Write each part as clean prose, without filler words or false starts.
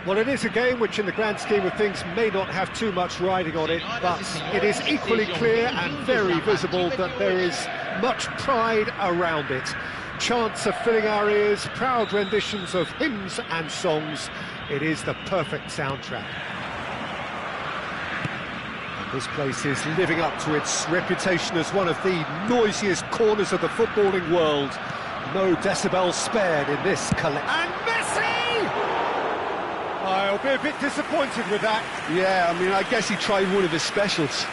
Well, it is a game which in the grand scheme of things may not have too much riding on it, but it is equally clear and very visible that there is much pride around it. Chants are filling our ears, proud renditions of hymns and songs. It is the perfect soundtrack. And this place is living up to its reputation as one of the noisiest corners of the footballing world. No decibels spared in this collection. And Messi! I'll be a bit disappointed with that. Yeah, I mean, I guess he tried one of his specials.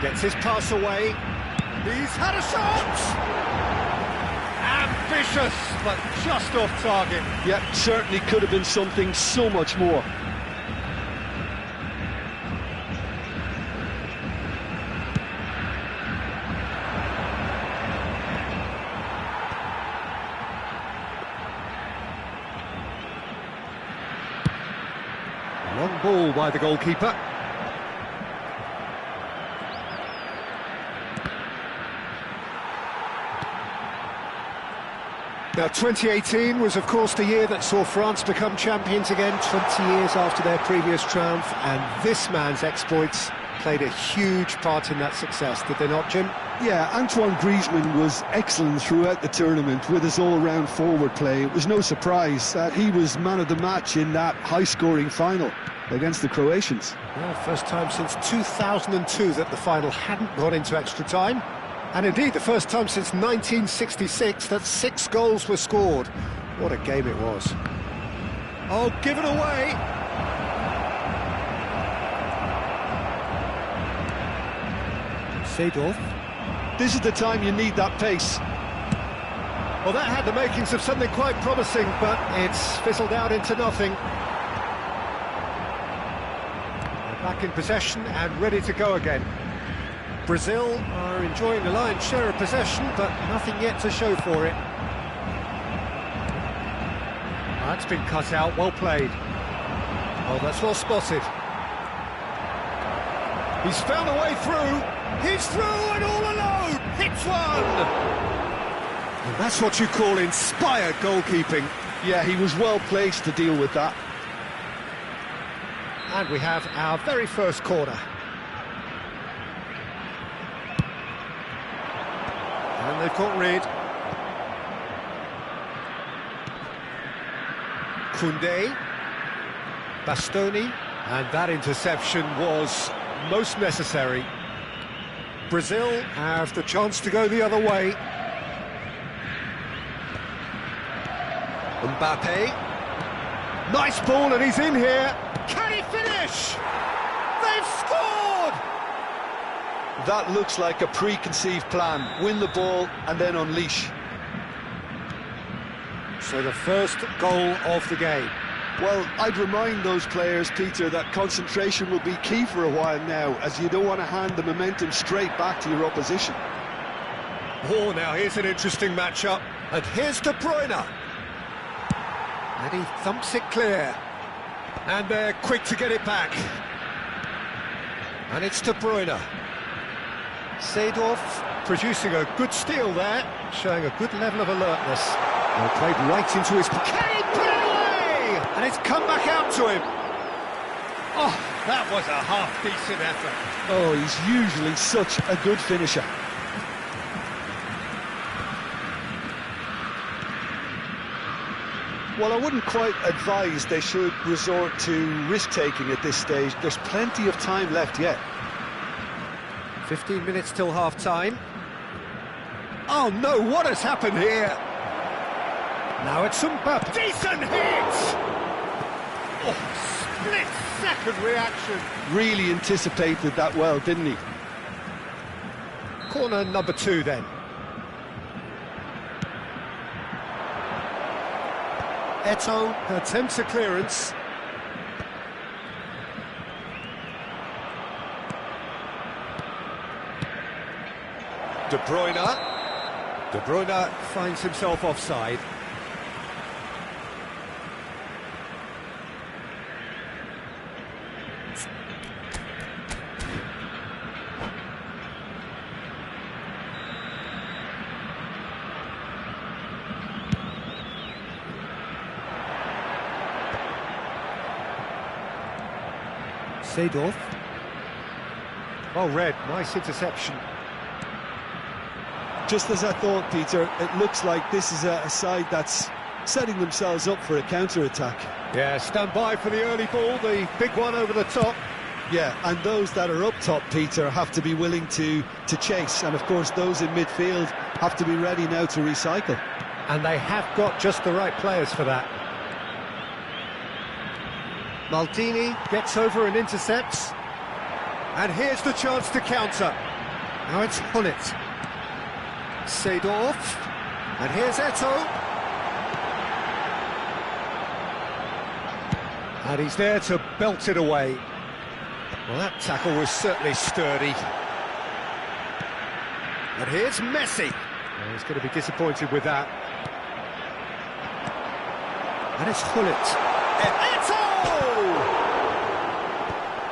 Gets his pass away. He's had a shot! Ambitious, but just off target. Yeah, certainly could have been something so much more. Long ball by the goalkeeper. Now, 2018 was, of course, the year that saw France become champions again, 20 years after their previous triumph, and this man's exploits played a huge part in that success, did they not, Jim? Yeah, Antoine Griezmann was excellent throughout the tournament with his all-round forward play. It was no surprise that he was man of the match in that high-scoring final against the Croatians. Well, first time since 2002 that the final hadn't gone into extra time. And indeed, the first time since 1966 that 6 goals were scored. What a game it was. Oh, give it away! Seedorf. This is the time you need that pace. Well, that had the makings of something quite promising, but it's fizzled out into nothing. They're back in possession and ready to go again. Brazil are enjoying the lion's share of possession, but nothing yet to show for it. That's been cut out, well played. Oh, that's well spotted. He's found a way through. He's through and all alone. Hits one. And that's what you call inspired goalkeeping. Yeah, he was well placed to deal with that. And we have our very first corner. And they've caught Reed. Koundé. Bastoni. And that interception was most necessary. Brazil have the chance to go the other way. Mbappe. Nice ball and he's in here. Can he finish? They've scored! That looks like a preconceived plan. Win the ball and then unleash. So the first goal of the game. Well, I'd remind those players, Peter, that concentration will be key for a while now, as you don't want to hand the momentum straight back to your opposition. Oh, now here's an interesting matchup. And here's De Bruyne. And he thumps it clear. And they're quick to get it back. And it's De Bruyne. Seedorf producing a good steal there, showing a good level of alertness. Well, played right into his... Can he put it away? And it's come back out to him. Oh, that was a half-decent effort. Oh, he's usually such a good finisher. Well, I wouldn't quite advise they should resort to risk-taking at this stage. There's plenty of time left yet. 15 minutes till half-time. Oh no, what has happened here? Now it's Mbappe. Decent hit! Oh, split-second reaction. Really anticipated that well, didn't he? Corner number 2 then. Eto'o attempts a clearance. De Bruyne. De Bruyne finds himself offside. Seedorf. Well read, nice interception. Just as I thought, Peter, it looks like this is a side that's setting themselves up for a counter-attack. Yeah, stand by for the early ball, the big one over the top. Yeah, and those that are up top, Peter, have to be willing to chase. And, of course, those in midfield have to be ready now to recycle. And they have got just the right players for that. Maldini gets over and intercepts. And here's the chance to counter. Now it's Hullet. Seedorf. And here's Eto'o. And he's there to belt it away. Well, that tackle was certainly sturdy. And here's Messi. Well, he's going to be disappointed with that. And it's Hullet. Eto'o!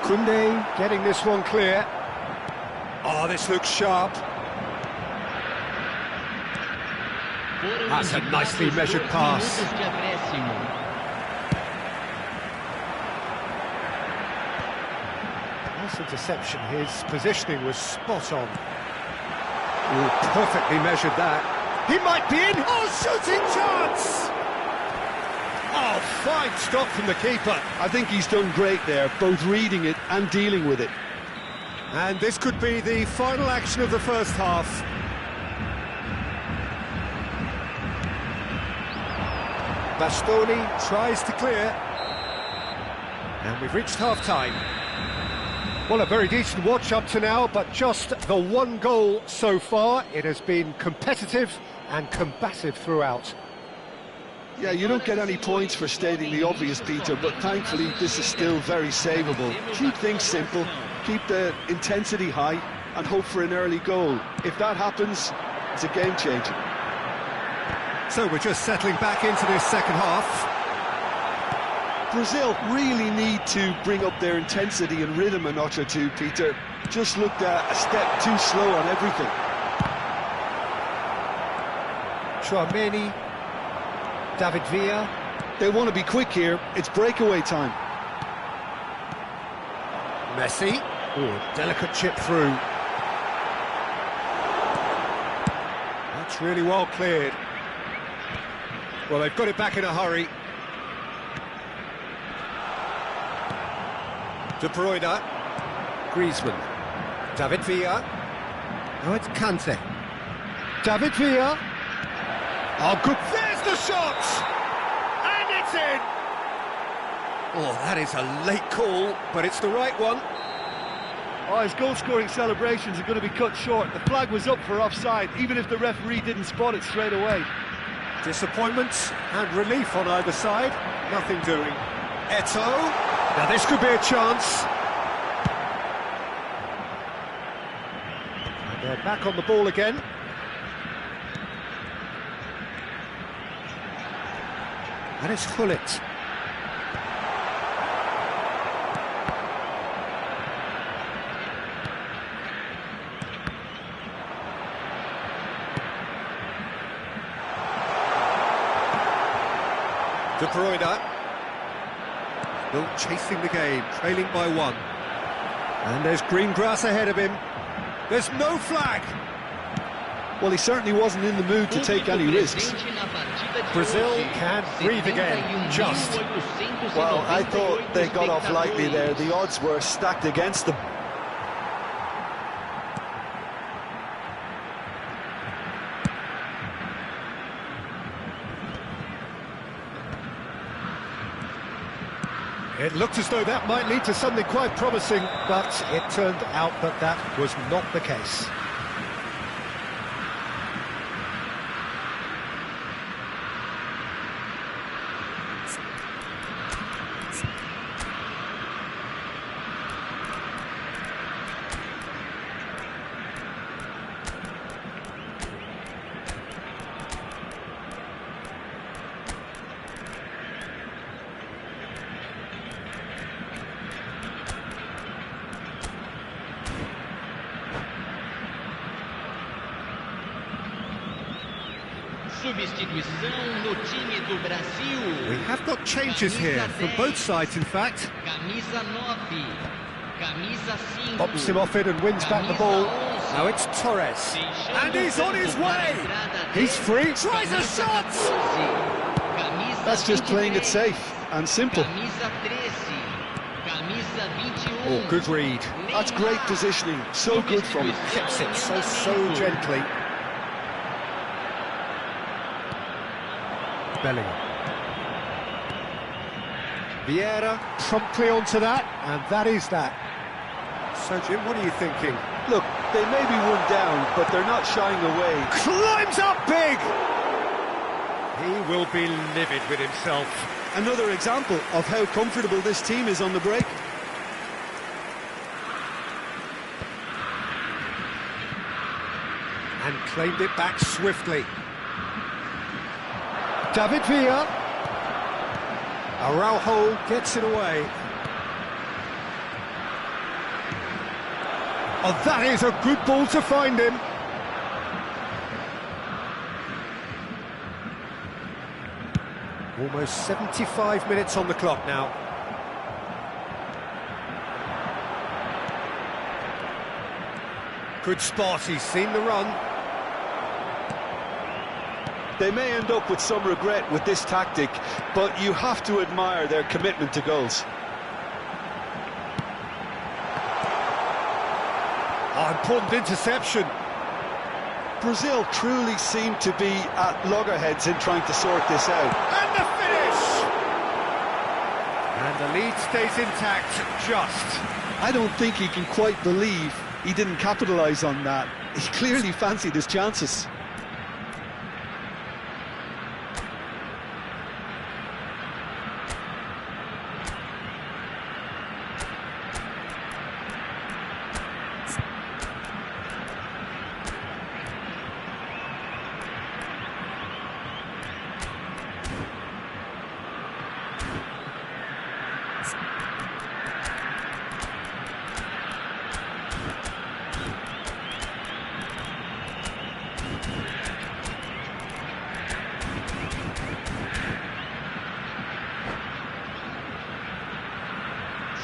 Koundé getting this one clear. Oh, this looks sharp. That's a nicely measured pass. Nice interception. His positioning was spot on. Ooh, perfectly measured that. He might be in. Oh, shooting chance! Oh, fine stop from the keeper. I think he's done great there, both reading it and dealing with it. And this could be the final action of the first half. Bastoni tries to clear. And we've reached half-time. Well, a very decent watch up to now, but just the one goal so far. It has been competitive and combative throughout. Yeah, you don't get any points for stating the obvious, Peter, but thankfully this is still very savable. Keep things simple, keep the intensity high, and hope for an early goal. If that happens, it's a game changer. So we're just settling back into this second half. Brazil really need to bring up their intensity and rhythm a notch or two, Peter. Just looked a step too slow on everything. Tchouaméni, David Villa. They want to be quick here, it's breakaway time. Messi. Ooh, delicate chip through. That's really well cleared. Well, they've got it back in a hurry. De Bruyne. Griezmann. David Villa. Now it's Kante. David Villa. Oh, good. There's the shot! And it's in! Oh, that is a late call, but it's the right one. Oh, his goal-scoring celebrations are going to be cut short. The flag was up for offside, even if the referee didn't spot it straight away. Disappointment and relief on either side. Nothing doing. Eto'o. Now this could be a chance. And they're back on the ball again. And it's Hullet. De Bruyne. Still chasing the game, trailing by one. And there's green grass ahead of him. There's no flag. Well, he certainly wasn't in the mood to take any risks. Brazil can breathe again, just. Well, I thought they got off lightly there. The odds were stacked against them. It looked as though that might lead to something quite promising, but it turned out that that was not the case. Substituição no time do Brasil. We have got changes here from both sides, in fact. Camisa 9. Camisa 5. Pops him off it and wins back the ball. Now it's Torres. And he's on his way. He's free. Tries a shot. That's just playing it safe and simple. Camisa 13. Camisa 21. Oh, good read. That's great positioning. So good from him. Keeps it so gently. Bellingham. Vieira promptly onto that, and that is that. So, Jim, what are you thinking? Look, they may be one down, but they're not shying away. Climbs up big! He will be livid with himself. Another example of how comfortable this team is on the break. And claimed it back swiftly. David Villa. Araujo gets it away. Oh, that is a good ball to find him. Almost 75 minutes on the clock now. Good spot, he's seen the run. They may end up with some regret with this tactic, but you have to admire their commitment to goals. Oh, important interception. Brazil truly seem to be at loggerheads in trying to sort this out. And the finish! And the lead stays intact, just. I don't think he can quite believe he didn't capitalise on that. He clearly fancied his chances.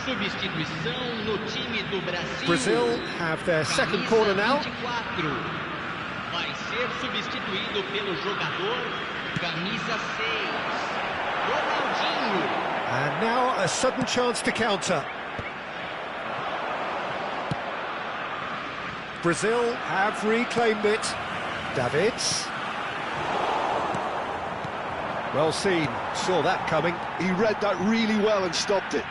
Substituição no time do Brasil. Brazil have their second corner now. 24. Vai ser substituído pelo jogador camisa 6, Ronaldinho. And now a sudden chance to counter. Brazil have reclaimed it. Davids. Well seen, saw that coming. He read that really well and stopped it.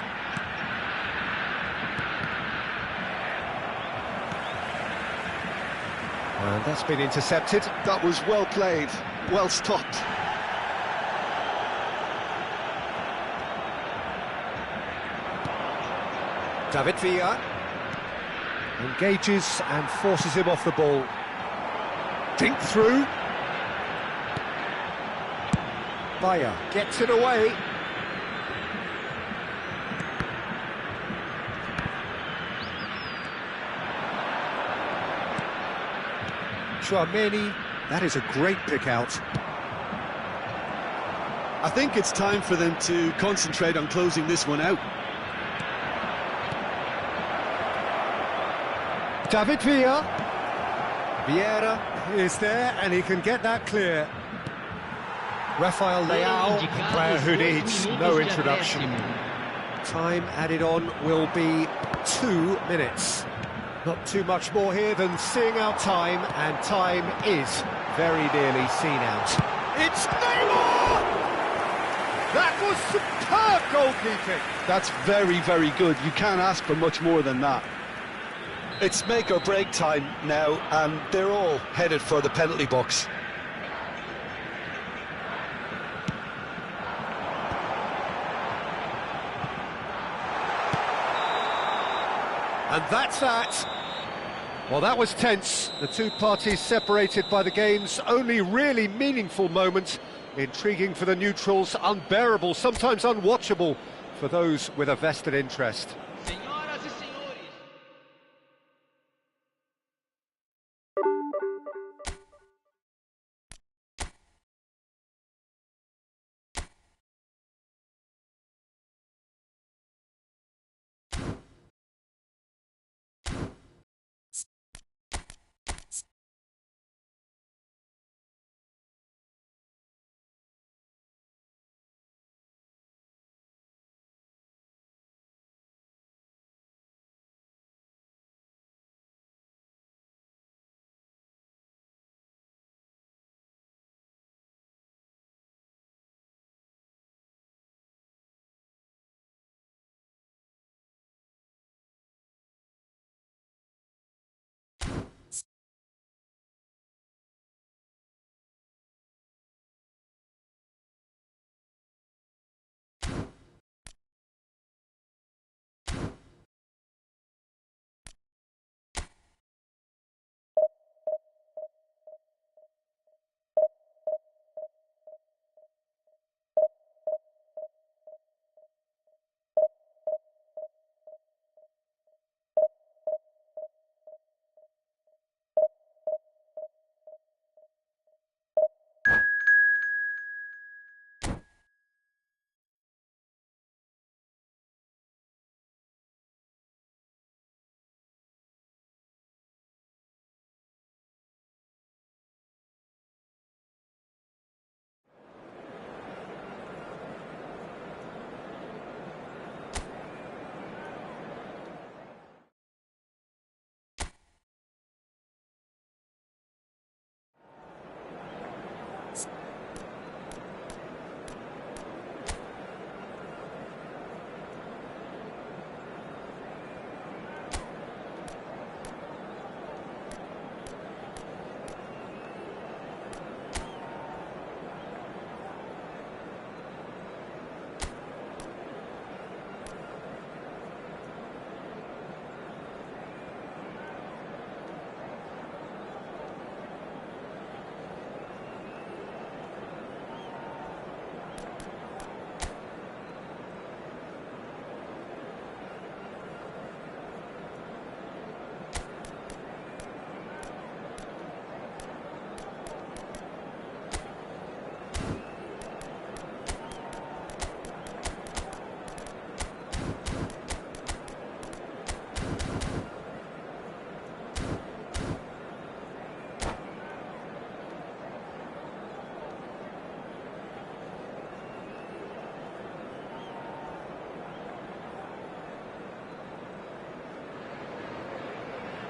And that's been intercepted. That was well played, well stopped. David Villa engages and forces him off the ball. Dink through. Bayer gets it away. Chouameni, that is a great pick out. I think it's time for them to concentrate on closing this one out. David Villa. Vieira is there and he can get that clear. Rafael Leao, a player who needs no introduction. Time added on will be 2 minutes. Not too much more here than seeing out time, and time is very nearly seen out. It's Neymar! That was superb goalkeeping! That's very, very good. You can't ask for much more than that. It's make or break time now, and they're all headed for the penalty box. And that's that. Well, that was tense. The two parties separated by the game's only really meaningful moment. Intriguing for the neutrals, unbearable, sometimes unwatchable for those with a vested interest.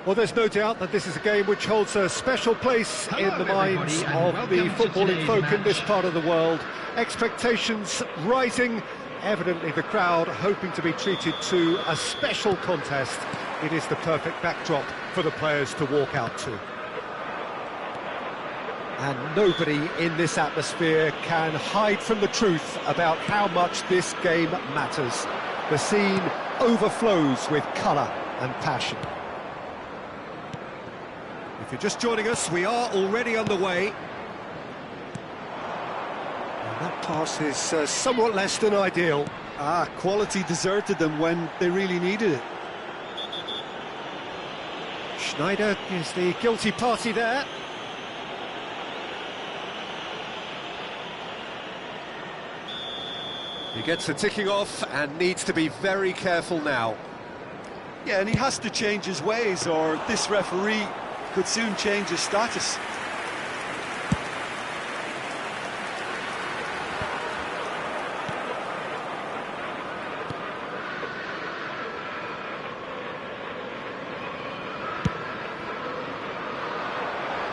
Well, there's no doubt that this is a game which holds a special place in the minds of the footballing folk in this part of the world. Expectations rising, evidently the crowd hoping to be treated to a special contest. It is the perfect backdrop for the players to walk out to. And nobody in this atmosphere can hide from the truth about how much this game matters. The scene overflows with colour and passion. If you're just joining us, we are already underway. And that pass is somewhat less than ideal. Quality deserted them when they really needed it. Schneider is the guilty party there. He gets the ticking off and needs to be very careful now. Yeah, and he has to change his ways, or this referee could soon change his status.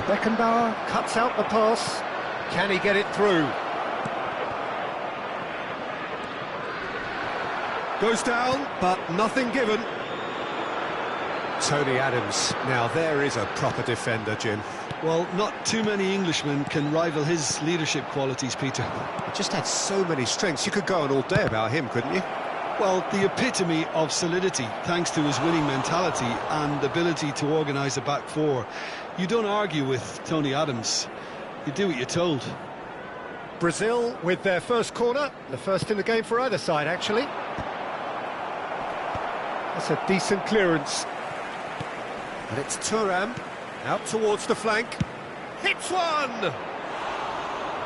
Beckenbauer cuts out the pass. Can he get it through? Goes down, but nothing given. Tony Adams. Now there is a proper defender, Jim. Well, not too many Englishmen can rival his leadership qualities, Peter. He just had so many strengths. You could go on all day about him, couldn't you? Well, the epitome of solidity, thanks to his winning mentality and ability to organise a back four. You don't argue with Tony Adams. You do what you're told. Brazil with their first corner. The first in the game for either side, actually. That's a decent clearance. And it's Thuram, out towards the flank. Hits one!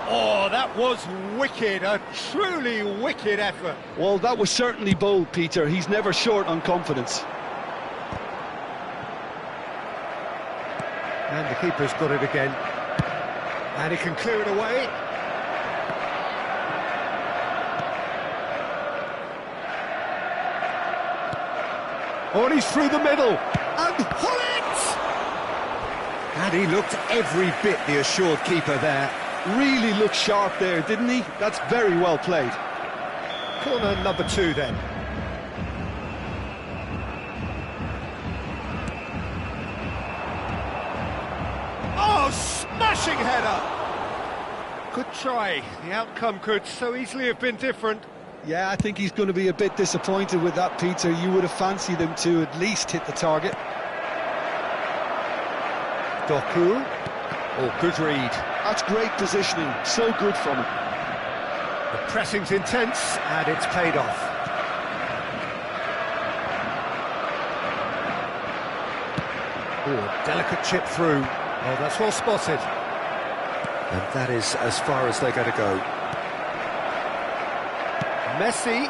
Oh, that was wicked, a truly wicked effort. Well, that was certainly bold, Peter. He's never short on confidence. And the keeper's got it again. And he can clear it away. Oh, and he's through the middle. And Hullet! And he looked every bit the assured keeper there. Really looked sharp there, didn't he? That's very well played. Corner number 2 then. Oh, smashing header! Good try. The outcome could so easily have been different. Yeah, I think he's going to be a bit disappointed with that, Peter. You would have fancied him to at least hit the target. Doku. Oh, good read. That's great positioning. So good from him. The pressing's intense, and it's paid off. Oh, delicate chip through. Oh, that's well spotted. And that is as far as they're going to go. Messi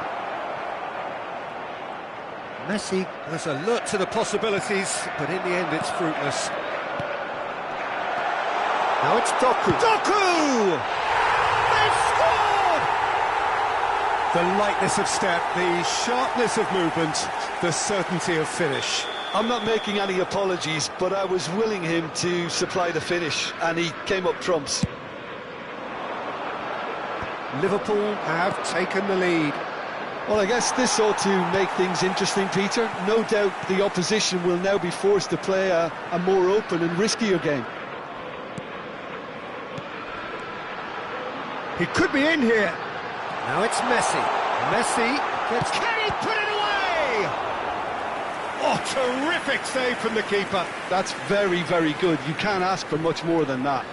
was alert to the possibilities, but in the end it's fruitless. Now it's Doku. Doku! They've scored! The lightness of step, the sharpness of movement, the certainty of finish. I'm not making any apologies, but I was willing him to supply the finish, and he came up trumps. Liverpool have taken the lead. Well, I guess this ought to make things interesting, Peter. No doubt the opposition will now be forced to play a more open and riskier game. He could be in here. Now it's Messi. Messi gets... Can he put it away? Oh, terrific save from the keeper. That's very, very good. You can't ask for much more than that.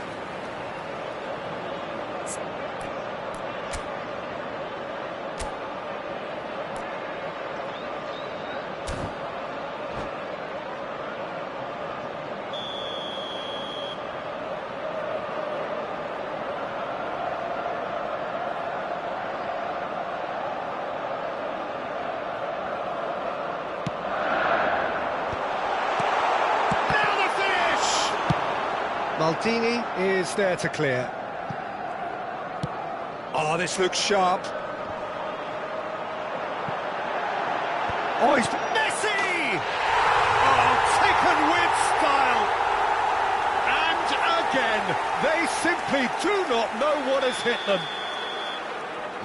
Maldini is there to clear. Oh, this looks sharp. Oh, it's Messi! Oh, taken with again. They simply do not know what has hit them.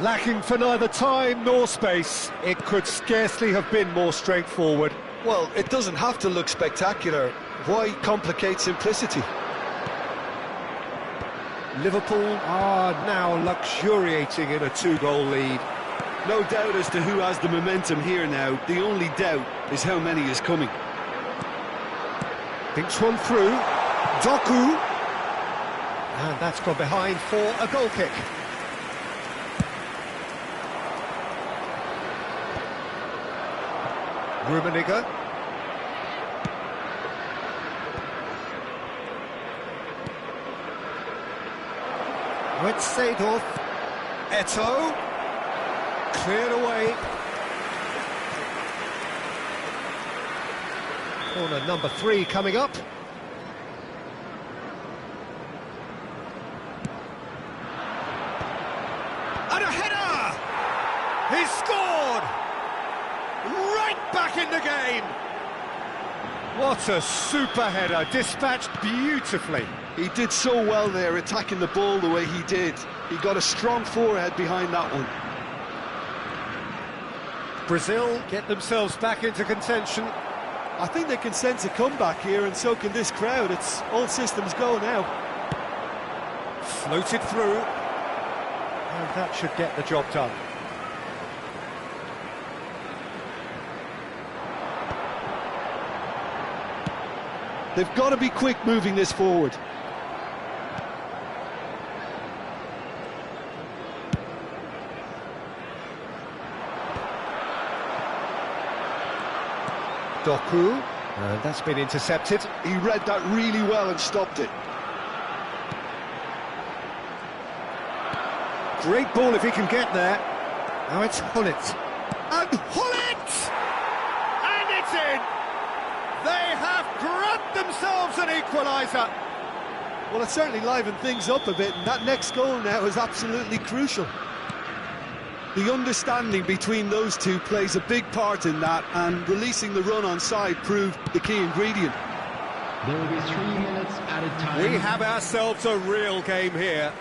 Lacking for neither time nor space, it could scarcely have been more straightforward. Well, it doesn't have to look spectacular. Why complicate simplicity? Liverpool are now luxuriating in a 2-goal lead. No doubt as to who has the momentum here now. The only doubt is how many is coming. Thinks one through. Doku. And that's gone behind for a goal kick. Rummenigge. With Seedorf. Eto'o. Cleared away. Corner number 3 coming up. And a header! He's scored! Right back in the game! What a super header, dispatched beautifully. He did so well there, attacking the ball the way he did. He got a strong forehead behind that one. Brazil get themselves back into contention. I think they can sense a comeback here, and so can this crowd. It's all systems go now. Floated through. And that should get the job done. They've got to be quick moving this forward. Doku, and that's been intercepted. He read that really well and stopped it. Great ball if he can get there. Now it's Hullet. And Hullet! And it's in! They have grabbed themselves an equaliser. Well, it certainly livened things up a bit, and that next goal now is absolutely crucial. The understanding between those two plays a big part in that, and releasing the run on side proved the key ingredient. There will be 3 minutes added time. We have ourselves a real game here.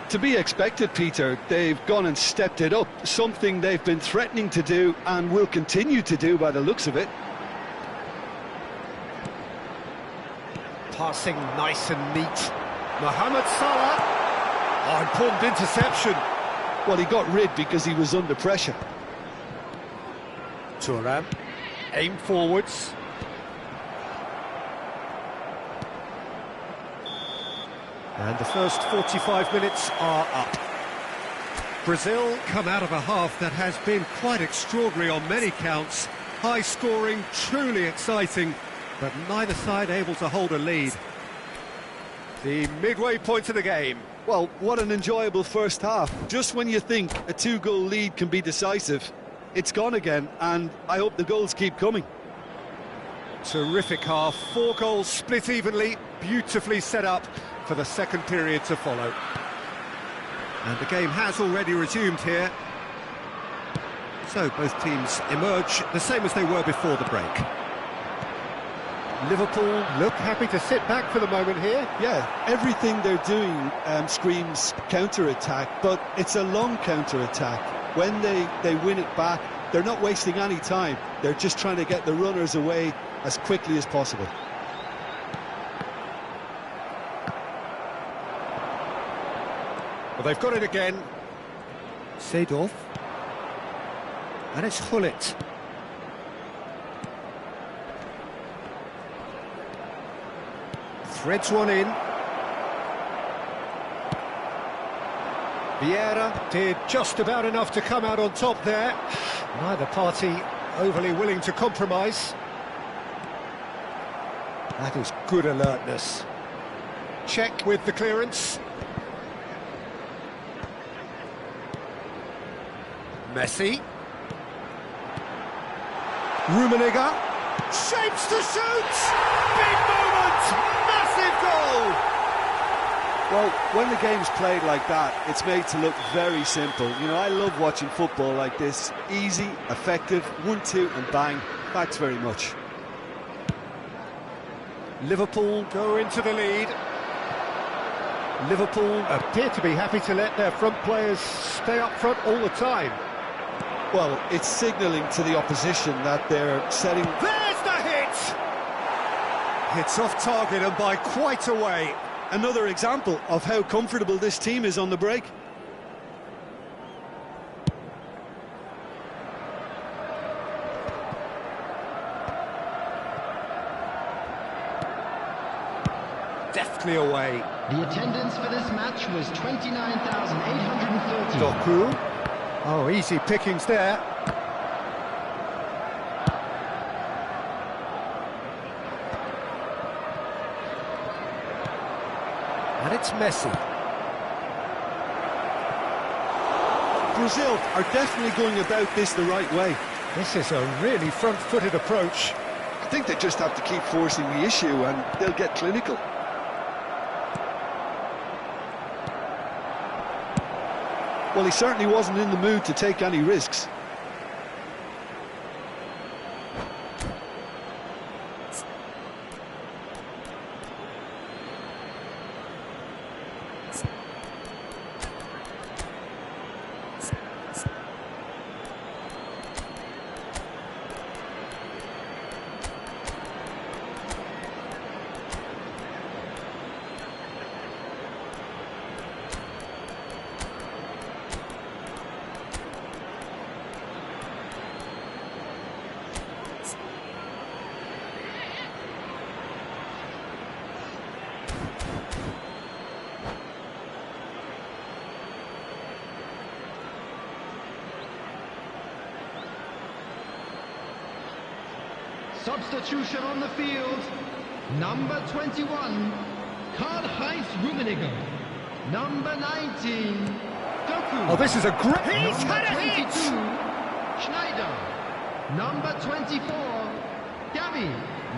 To be expected, Peter. They've gone and stepped it up, something they've been threatening to do and will continue to do by the looks of it. Passing nice and neat. Mohamed Salah. Oh, important interception. Well, he got rid because he was under pressure. Thuram, aim forwards. And the first 45 minutes are up. Brazil come out of a half that has been quite extraordinary on many counts. High scoring, truly exciting, but neither side able to hold a lead. The midway point of the game. Well, what an enjoyable first half. Just when you think a 2-goal lead can be decisive, it's gone again, and I hope the goals keep coming. Terrific half, 4 goals split evenly, beautifully set up for the second period to follow. And the game has already resumed here. So both teams emerge the same as they were before the break. Liverpool look happy to sit back for the moment here. Yeah, everything they're doing screams counter-attack, but it's a long counter-attack. When they win it back, they're not wasting any time. They're just trying to get the runners away as quickly as possible. Well, they've got it again. Seedorf. And it's Hullet. Threads one in. Vieira did just about enough to come out on top there. Neither party overly willing to compromise. That is good alertness. Check with the clearance. Messi. Rummenigge. Shapes to shoot! Big moment! Massive goal! Well, when the game's played like that, it's made to look very simple. You know, I love watching football like this. Easy, effective, 1-2 and bang. Thanks very much. Liverpool go into the lead. Liverpool appear to be happy to let their front players stay up front all the time. Well, it's signalling to the opposition that they're setting... There's the hit! It's off target and by quite a way. Another example of how comfortable this team is on the break. Deftly away. The attendance for this match was 29,830. Doku. Oh, easy pickings there. And it's Messi. Brazil are definitely going about this the right way. This is a really front-footed approach. I think they just have to keep forcing the issue and they'll get clinical. Well, he certainly wasn't in the mood to take any risks. Substitution on the field. Number 21, Karl-Heinz Rummenigge. Number 19, Doku. Oh, this is a great... He's Number had a 22, hit! Schneider. Number 24, Gavi.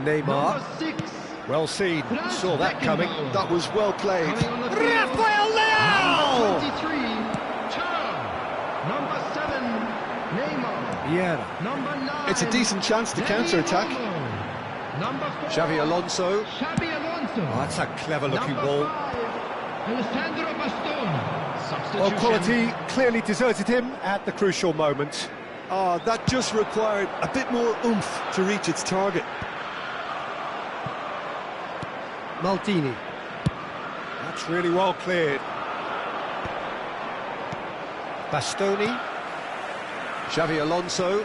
Neymar. Number 6, Well seen. Franz Saw that coming. Beckenbauer. That was well played. Coming on the field, Rafael Leao! Number 23, Thuram. Number 7, Neymar. Vieira. Number 9, It's a decent chance to Dani counter-attack. Olmo. Number 4, Xavi Alonso. Xabi Alonso. Oh, that's a clever-looking Number ball. 5, Alessandro Bastoni. Well, Substitution. quality clearly deserted him at the crucial moment. Oh, that just required a bit more oomph to reach its target. Maldini. That's really well cleared. Bastoni. Xavi Alonso.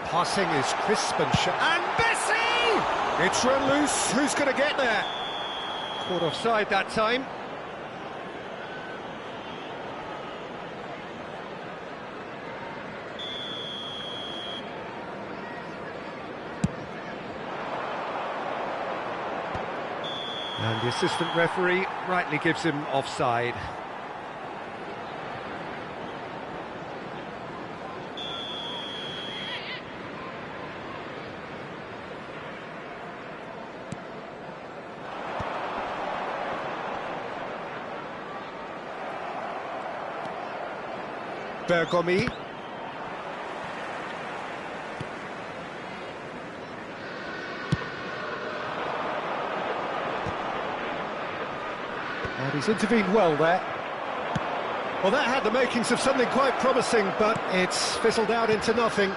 Passing is crisp and sharp. And Messi! It's run loose. Who's going to get there? Caught offside that time. And the assistant referee rightly gives him offside. Bergomi. And he's intervened well there. Well, that had the makings of something quite promising, but it's fizzled out into nothing.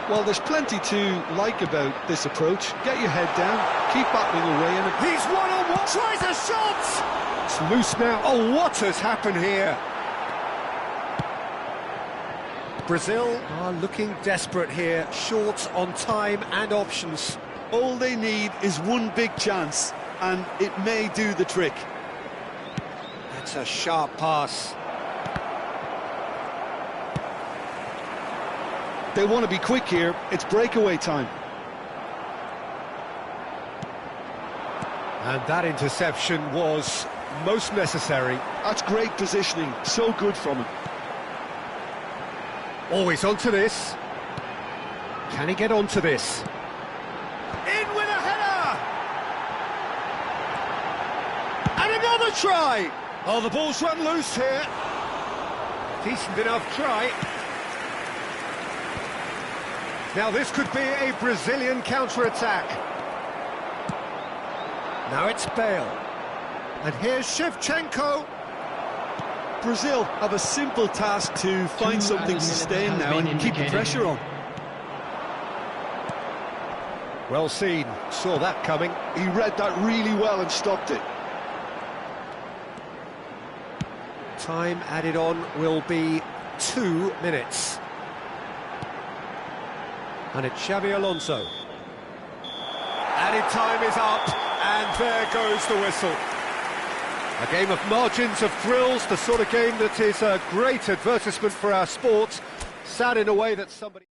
Well, there's plenty to like about this approach. Get your head down, keep battling away, and He's one-on-one, tries a shot! It's loose now. Oh, what has happened here? Brazil are looking desperate here, short on time and options. all they need is one big chance, and it may do the trick. That's a sharp pass. They want to be quick here. It's breakaway time. And that interception was most necessary. That's great positioning. So good from him. Always onto this. Can he get onto this? In with a header! And another try! Oh, the ball's run loose here. Decent enough try. Now this could be a Brazilian counter-attack. Now it's Bale. And here's Shevchenko. Brazil have a simple task to find something sustained now and keep the pressure on. Well seen, saw that coming. He read that really well and stopped it. Time added on will be 2 minutes. And it's Xabi Alonso. Added time is up, and there goes the whistle. A game of margins, of thrills, the sort of game that is a great advertisement for our sport. Sad in a way that somebody...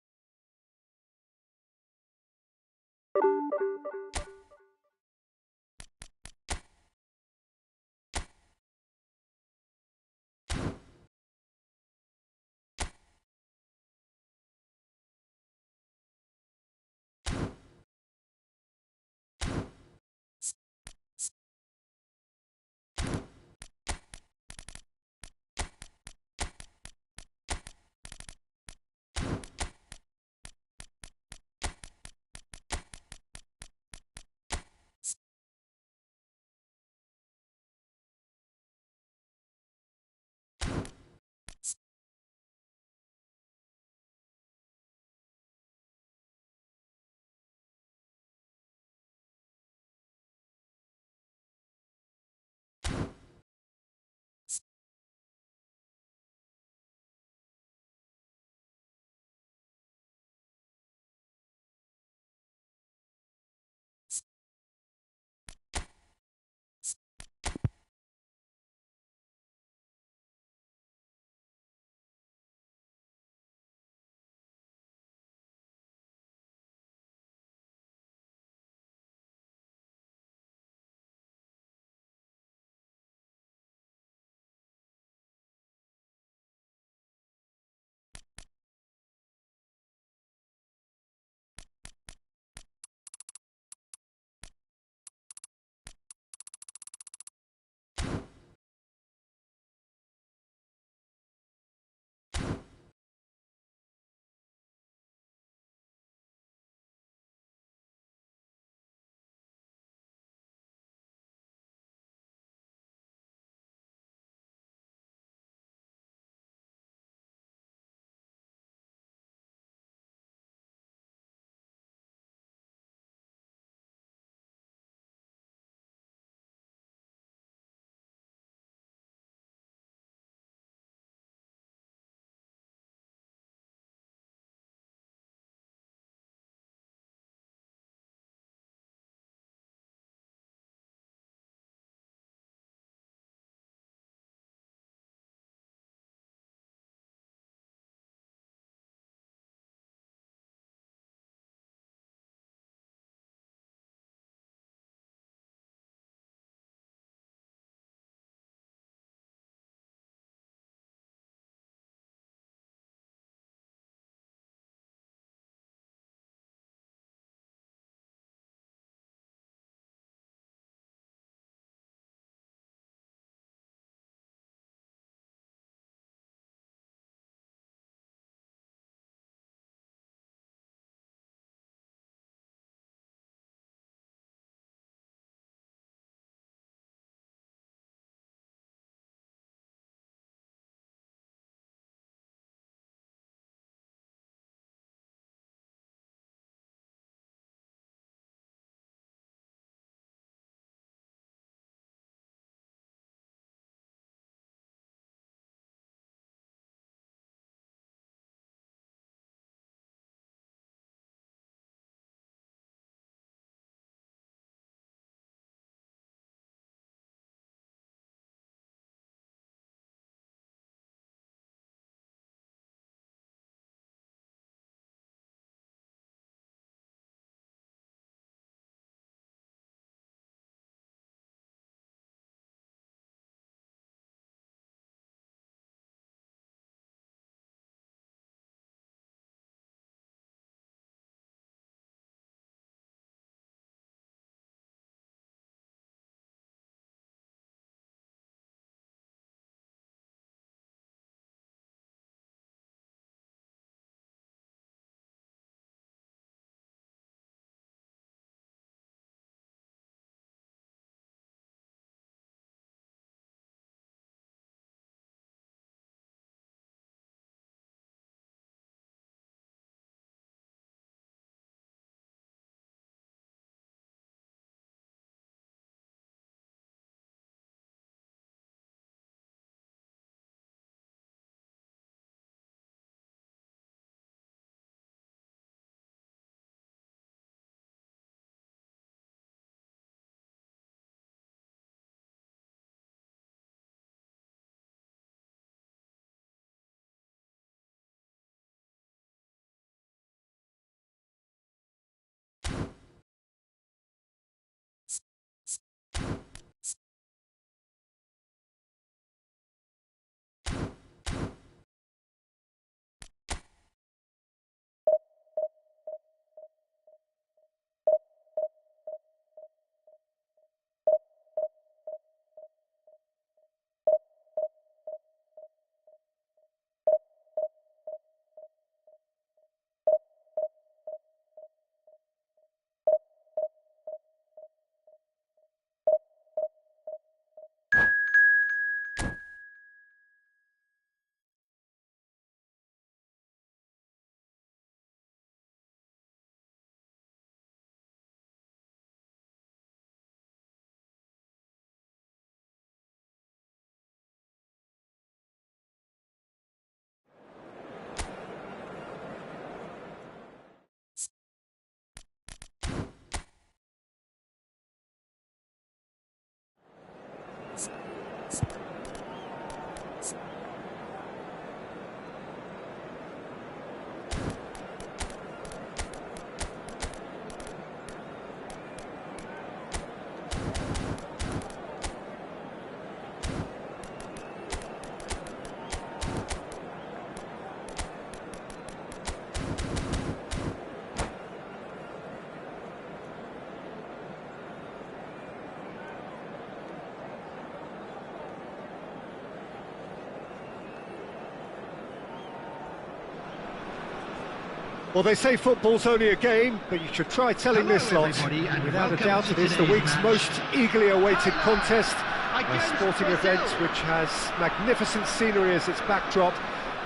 Well, they say football's only a game, but you should try telling Hello, this lot. everybody, and Without a welcome doubt, to it is the today's week's match. most eagerly awaited contest. A Against sporting Brazil. event which has magnificent scenery as its backdrop.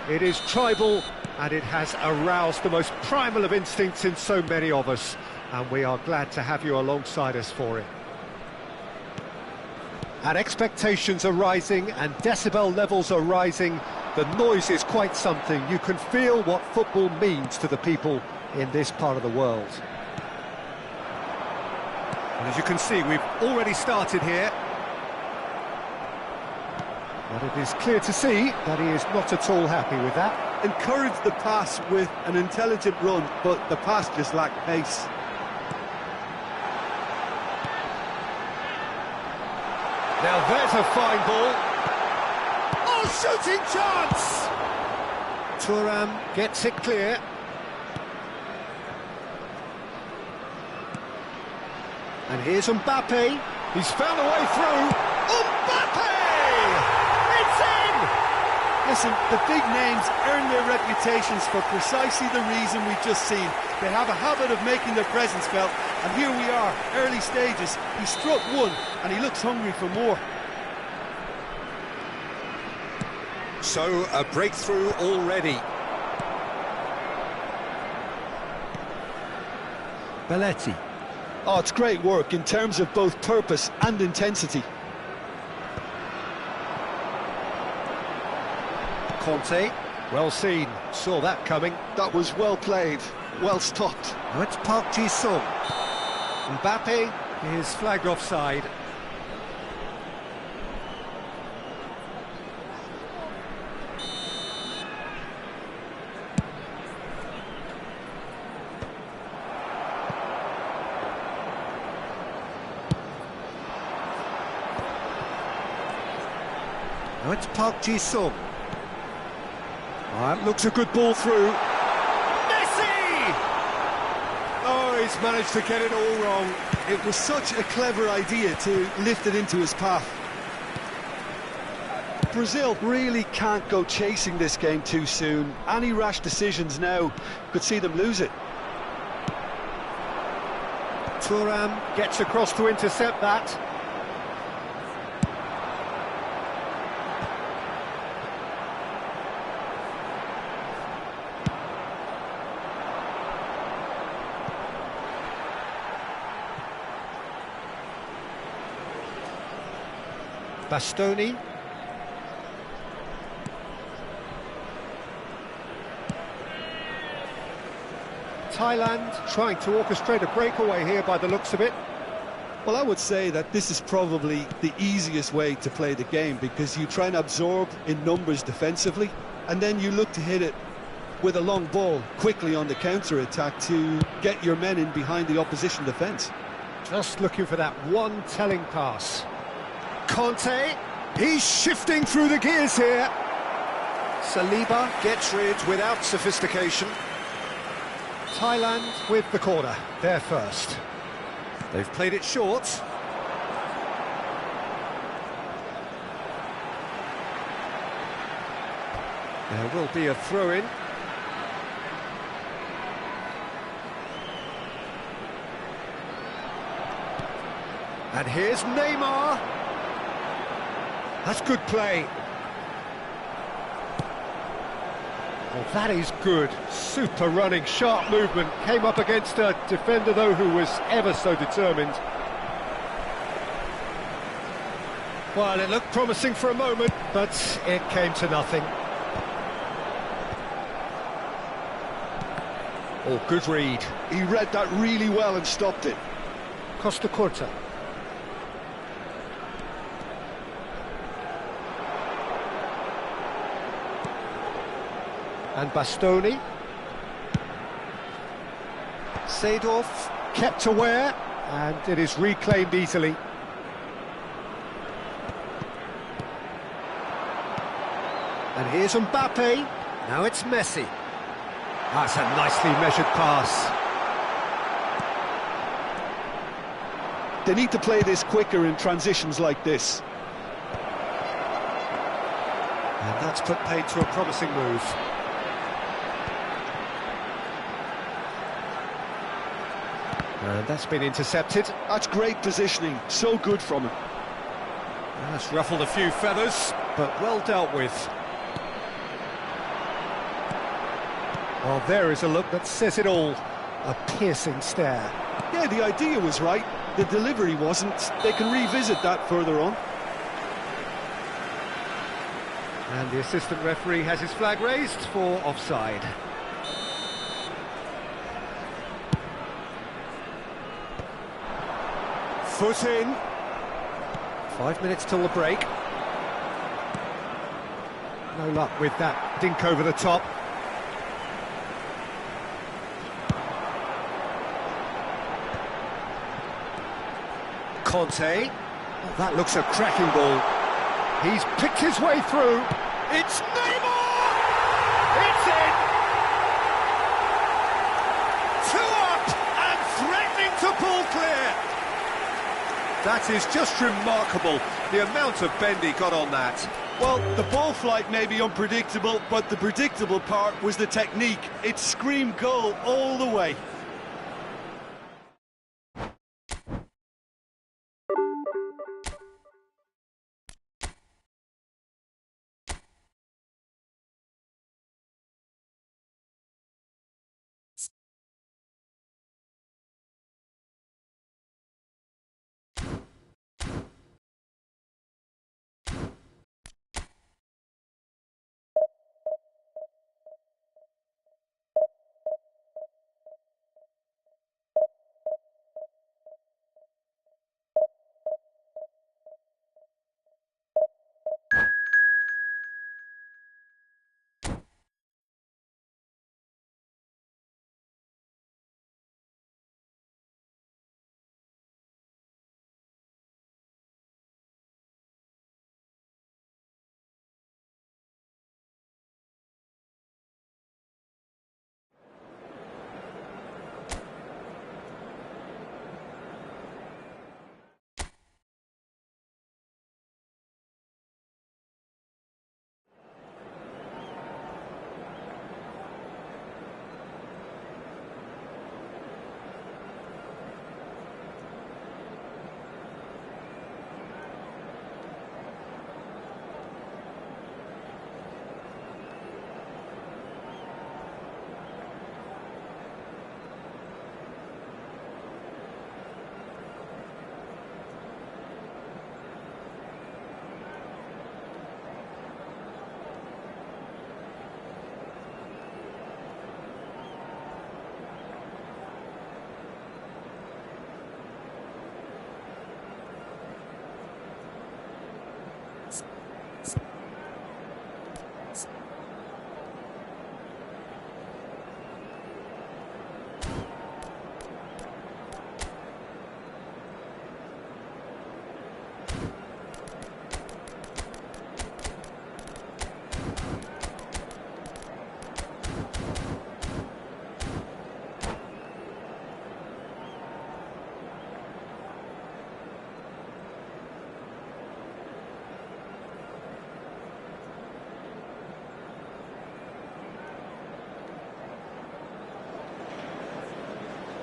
It is tribal, and it has aroused the most primal of instincts in so many of us. And we are glad to have you alongside us for it. And expectations are rising, and decibel levels are rising. The noise is quite something. You can feel what football means to the people in this part of the world. And as you can see, we've already started here. But it is clear to see that he is not at all happy with that. Encouraged the pass with an intelligent run, but the pass just lacked pace. Now there's a fine ball. Oh, shooting chance! Thuram gets it clear. And here's Mbappe. He's found a way through. Mbappe! It's in! Listen, the big names earn their reputations for precisely the reason we've just seen. They have a habit of making their presence felt, and here we are, early stages. He struck one, and he looks hungry for more. So, a breakthrough already. Belletti. Oh, it's great work in terms of both purpose and intensity. Conte, well seen, saw that coming. That was well played, well stopped. Now it's Park Ji-sung. Mbappe is flagged offside. Now it's Park Ji-sung. That looks a good ball through. Messi! Oh, he's managed to get it all wrong. It was such a clever idea to lift it into his path. Brazil really can't go chasing this game too soon. Any rash decisions now could see them lose it. Thuram gets across to intercept that. Bastoni. Thailand trying to orchestrate a breakaway here by the looks of it. Well, I would say that this is probably the easiest way to play the game, because you try and absorb in numbers defensively, and then you look to hit it with a long ball quickly on the counter-attack to get your men in behind the opposition defence. Just looking for that one telling pass. Conte, he's shifting through the gears here. Saliba gets rid without sophistication. Thailand with the corner, they're first. They've played it short. There will be a throw-in. And here's Neymar. That's good play. Well, that is good. Super running, sharp movement. Came up against a defender, though, who was ever so determined. Well, it looked promising for a moment, but it came to nothing. Oh, good read. He read that really well and stopped it. Costa Curta. And Bastoni. Seedorf kept aware, and it is reclaimed easily. And here's Mbappe. Now it's Messi. That's a nicely measured pass. They need to play this quicker in transitions like this. And that's put paid to a promising move. And that's been intercepted. That's great positioning, so good from him. That's ruffled a few feathers, but well dealt with. Well, there is a look that says it all. A piercing stare. Yeah, the idea was right, the delivery wasn't. They can revisit that further on. And the assistant referee has his flag raised for offside. Foot in. 5 minutes till the break. No luck with that dink over the top. Conte. Oh, that looks a cracking ball. He's picked his way through. It's Neymar! It's in! 2 up and threatening to pull clear. That is just remarkable, the amount of bend he got on that. Well, the ball flight may be unpredictable, but the predictable part was the technique. It screamed goal all the way.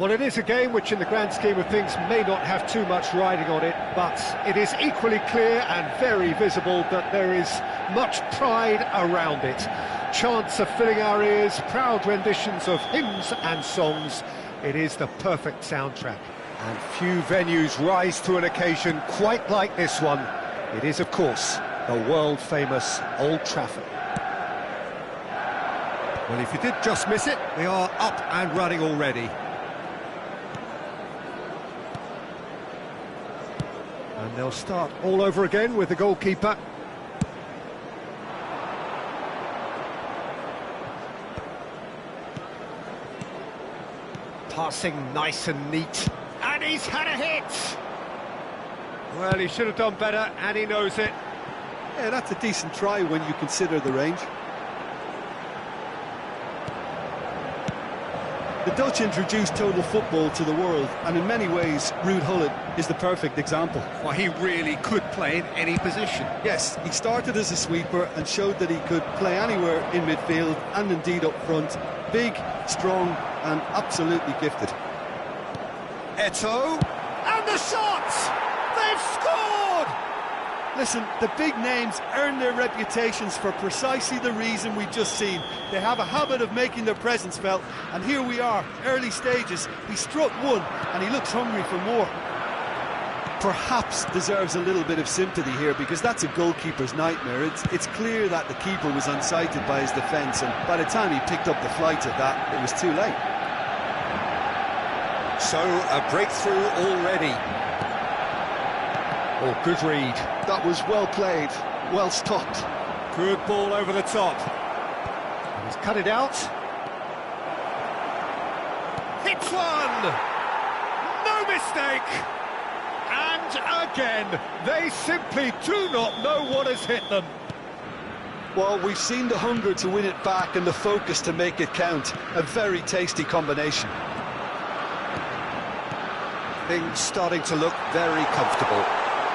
Well, it is a game which in the grand scheme of things may not have too much riding on it, but it is equally clear and very visible that there is much pride around it. Chants are filling our ears, proud renditions of hymns and songs. It is the perfect soundtrack. And few venues rise to an occasion quite like this one. It is, of course, the world-famous Old Trafford. Well, if you did just miss it, we are up and running already. And they'll start all over again with the goalkeeper. Passing nice and neat. And he's had a hit! Well, he should have done better, and he knows it. Yeah, that's a decent try when you consider the range. The Dutch introduced total football to the world, and in many ways, Ruud Gullit is the perfect example. Well, he really could play in any position. Yes, he started as a sweeper and showed that he could play anywhere in midfield and indeed up front. Big, strong and absolutely gifted. Eto'o, and the shot! They've scored! Listen, the big names earn their reputations for precisely the reason we've just seen. They have a habit of making their presence felt, and here we are, early stages. He struck one, and he looks hungry for more. Perhaps deserves a little bit of sympathy here, because that's a goalkeeper's nightmare. It's clear that the keeper was unsighted by his defence, and by the time he picked up the flight of that, it was too late. So, a breakthrough already. Oh, good read. That was well played, well stopped. Good ball over the top. And he's cut it out. Hits one! No mistake! And again, they simply do not know what has hit them. Well, we've seen the hunger to win it back and the focus to make it count. A very tasty combination. Things starting to look very comfortable.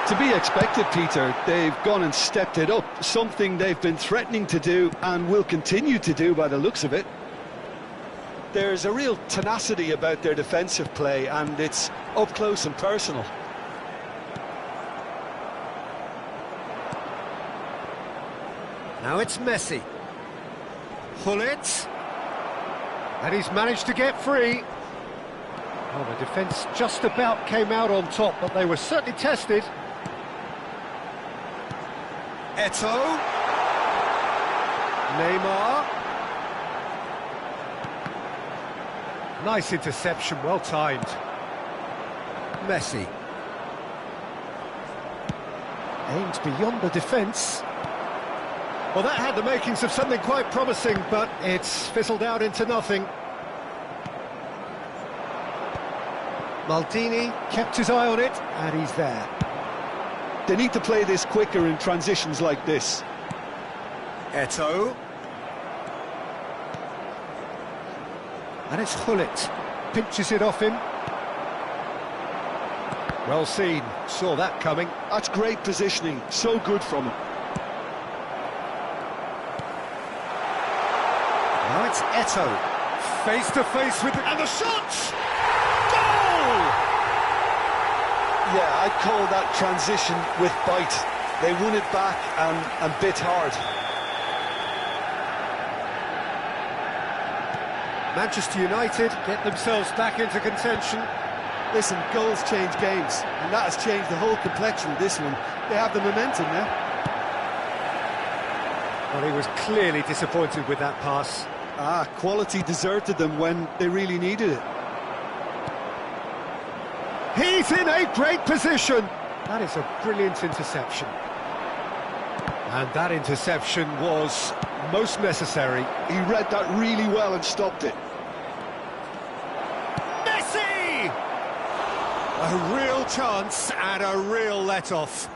To be expected, Peter. They've gone and stepped it up, something they've been threatening to do and will continue to do by the looks of it. There's a real tenacity about their defensive play, and it's up close and personal. Now it's Messi. Gullit. And he's managed to get free. Well, the defence just about came out on top, but they were certainly tested. Eto'o. Neymar. Nice interception, well timed. Messi. Aims beyond the defence. Well, that had the makings of something quite promising, but it's fizzled out into nothing. Maldini kept his eye on it, and he's there. They need to play this quicker in transitions like this. Eto'o. And it's Gullit. Pinches it off him. Well seen. Saw that coming. That's great positioning. So good from him. Now it's Eto'o. Face to face with... And the shot! Goal! Yeah, I'd call that transition with bite. They won it back and bit hard. Manchester United get themselves back into contention. Listen, goals change games, and that has changed the whole complexion of this one. They have the momentum now. Well, he was clearly disappointed with that pass. Quality deserted them when they really needed it. He's in a great position. That is a brilliant interception. And that interception was most necessary. He read that really well and stopped it. Messi! A real chance and a real let-off.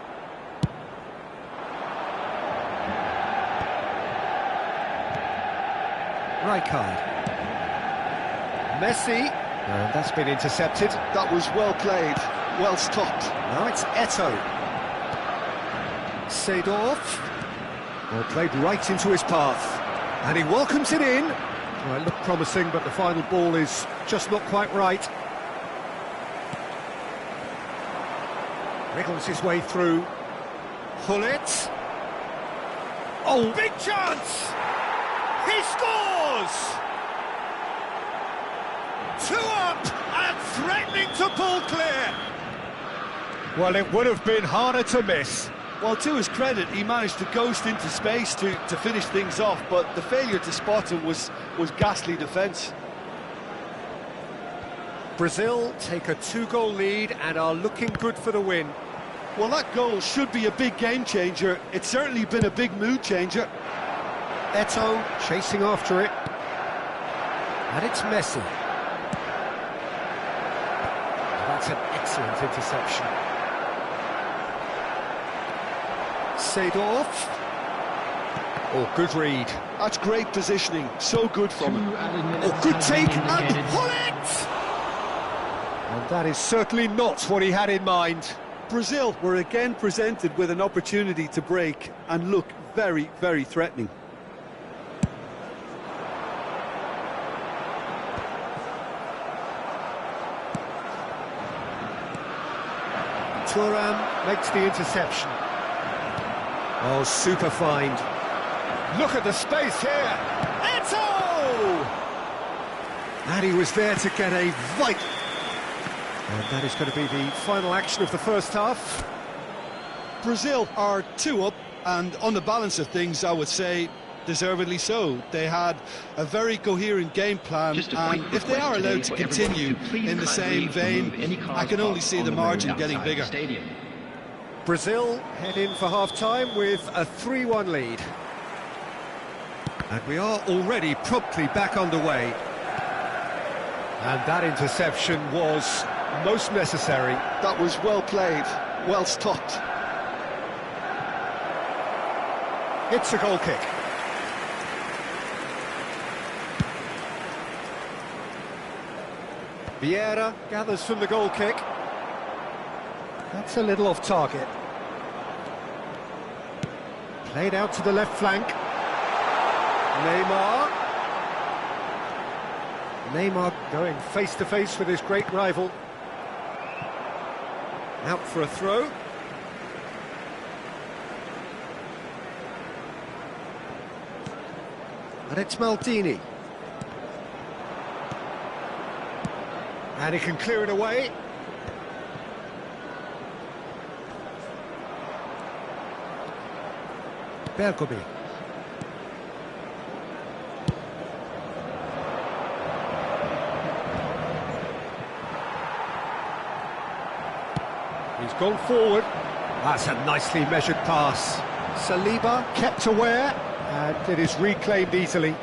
Rijkaard. Messi. And that's been intercepted. That was well played, well stopped. Now it's Eto'o. Seedorf. Well, played right into his path. And he welcomes it in. Well, it looked promising, but the final ball is just not quite right. Wriggles his way through. Gullit. Oh, big chance! He scores! 2 up and threatening to pull clear. Well, it would have been harder to miss. Well, to his credit, he managed to ghost into space to finish things off, but the failure to spot him was ghastly defence. Brazil take a 2-goal lead and are looking good for the win. Well, that goal should be a big game changer. It's certainly been a big mood changer. Eto'o chasing after it. And it's Messi. That's an excellent interception. Seedorf. Oh, good read. That's great positioning. So good from him. Oh, good take. And Gullit! And that is certainly not what he had in mind. Brazil were again presented with an opportunity to break and look very, very threatening. Thuram makes the interception. Oh, super find. Look at the space here. Eto'o! And he was there to get a vital... And that is going to be the final action of the first half. Brazil are 2 up, and on the balance of things, I would say deservedly so. They had a very coherent game plan, and if they are allowed to continue in the same vein, I can only see the margin getting bigger. Brazil head in for half-time with a 3-1 lead. And we are already promptly back underway. And that interception was most necessary. That was well played, well stopped. It's a goal kick. Vieira gathers from the goal kick. That's a little off target. Played out to the left flank. Neymar going face to face with his great rival. Out for a throw. And it's Maldini. And he can clear it away. Bergomi. He's gone forward. That's a nicely measured pass. Saliba kept aware, and it is reclaimed easily.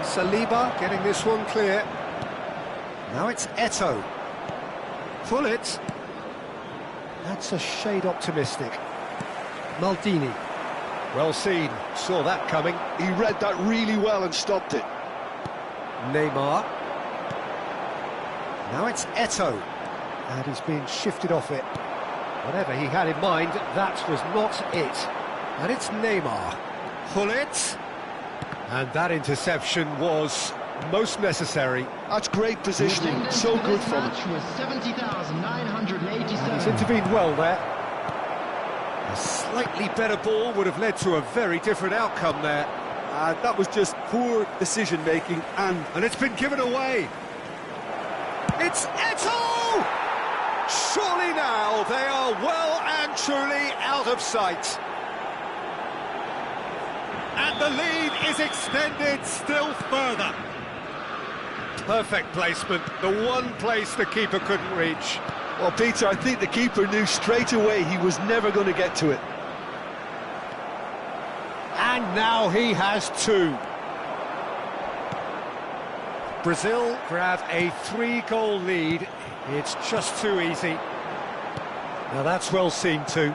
Saliba getting this one clear. Now it's Eto'o. Pullet. That's a shade optimistic. Maldini. Well seen, saw that coming. He read that really well and stopped it. Neymar. Now it's Eto'o. And he's being shifted off it. Whatever he had in mind, that was not it. And it's Neymar. Pullet. And that interception was most necessary. That's great positioning, so good from him. And he's intervened well there. A slightly better ball would have led to a very different outcome there. That was just poor decision-making, and it's been given away. It's Eto'o! Surely now they are well and truly out of sight. And the lead is extended still further. Perfect placement, the one place the keeper couldn't reach. Well, Peter, I think the keeper knew straight away he was never going to get to it. And now he has 2. Brazil grab a 3-goal lead. It's just too easy. Now that's well seen too.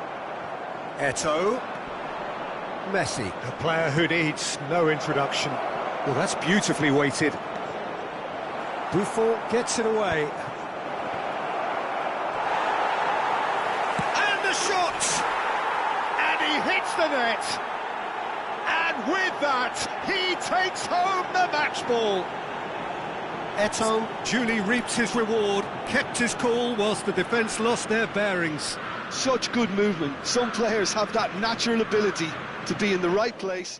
Eto'o. Messi, a player who needs no introduction. Well, that's beautifully weighted. Buffon gets it away. And the shot! And he hits the net! And with that, he takes home the match ball! Eto'o duly reaps his reward, kept his cool whilst the defence lost their bearings. Such good movement. Some players have that natural ability to be in the right place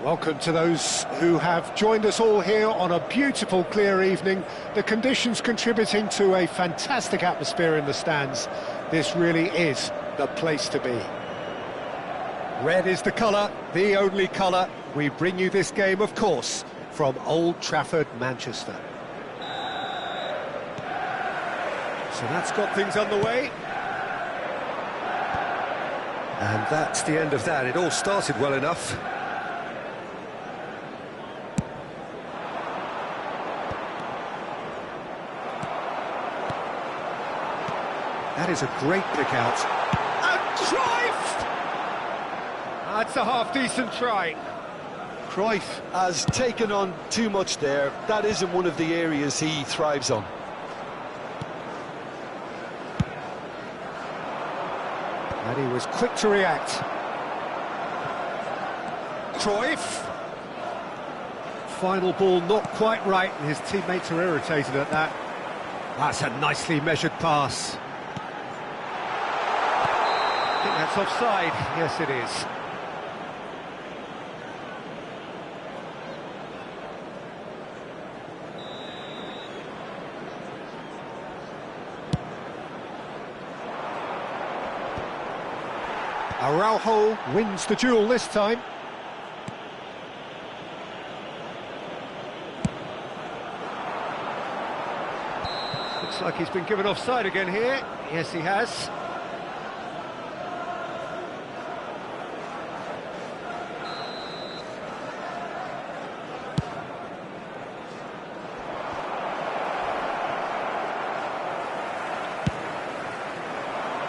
Welcome to those who have joined us all here on a beautiful, clear evening. The conditions contributing to a fantastic atmosphere in the stands. This really is the place to be. Red is the colour, the only colour. We bring you this game, of course, from Old Trafford, Manchester. So that's got things underway. And that's the end of that. It all started well enough. That is a great pick out. And Cruyff! That's a half-decent try. Cruyff has taken on too much there. That isn't one of the areas he thrives on. And he was quick to react. Cruyff. Final ball not quite right, and his teammates are irritated at that. That's a nicely measured pass. I think that's offside. Yes, it is. Araujo wins the duel this time. Looks like he's been given offside again here. Yes, he has.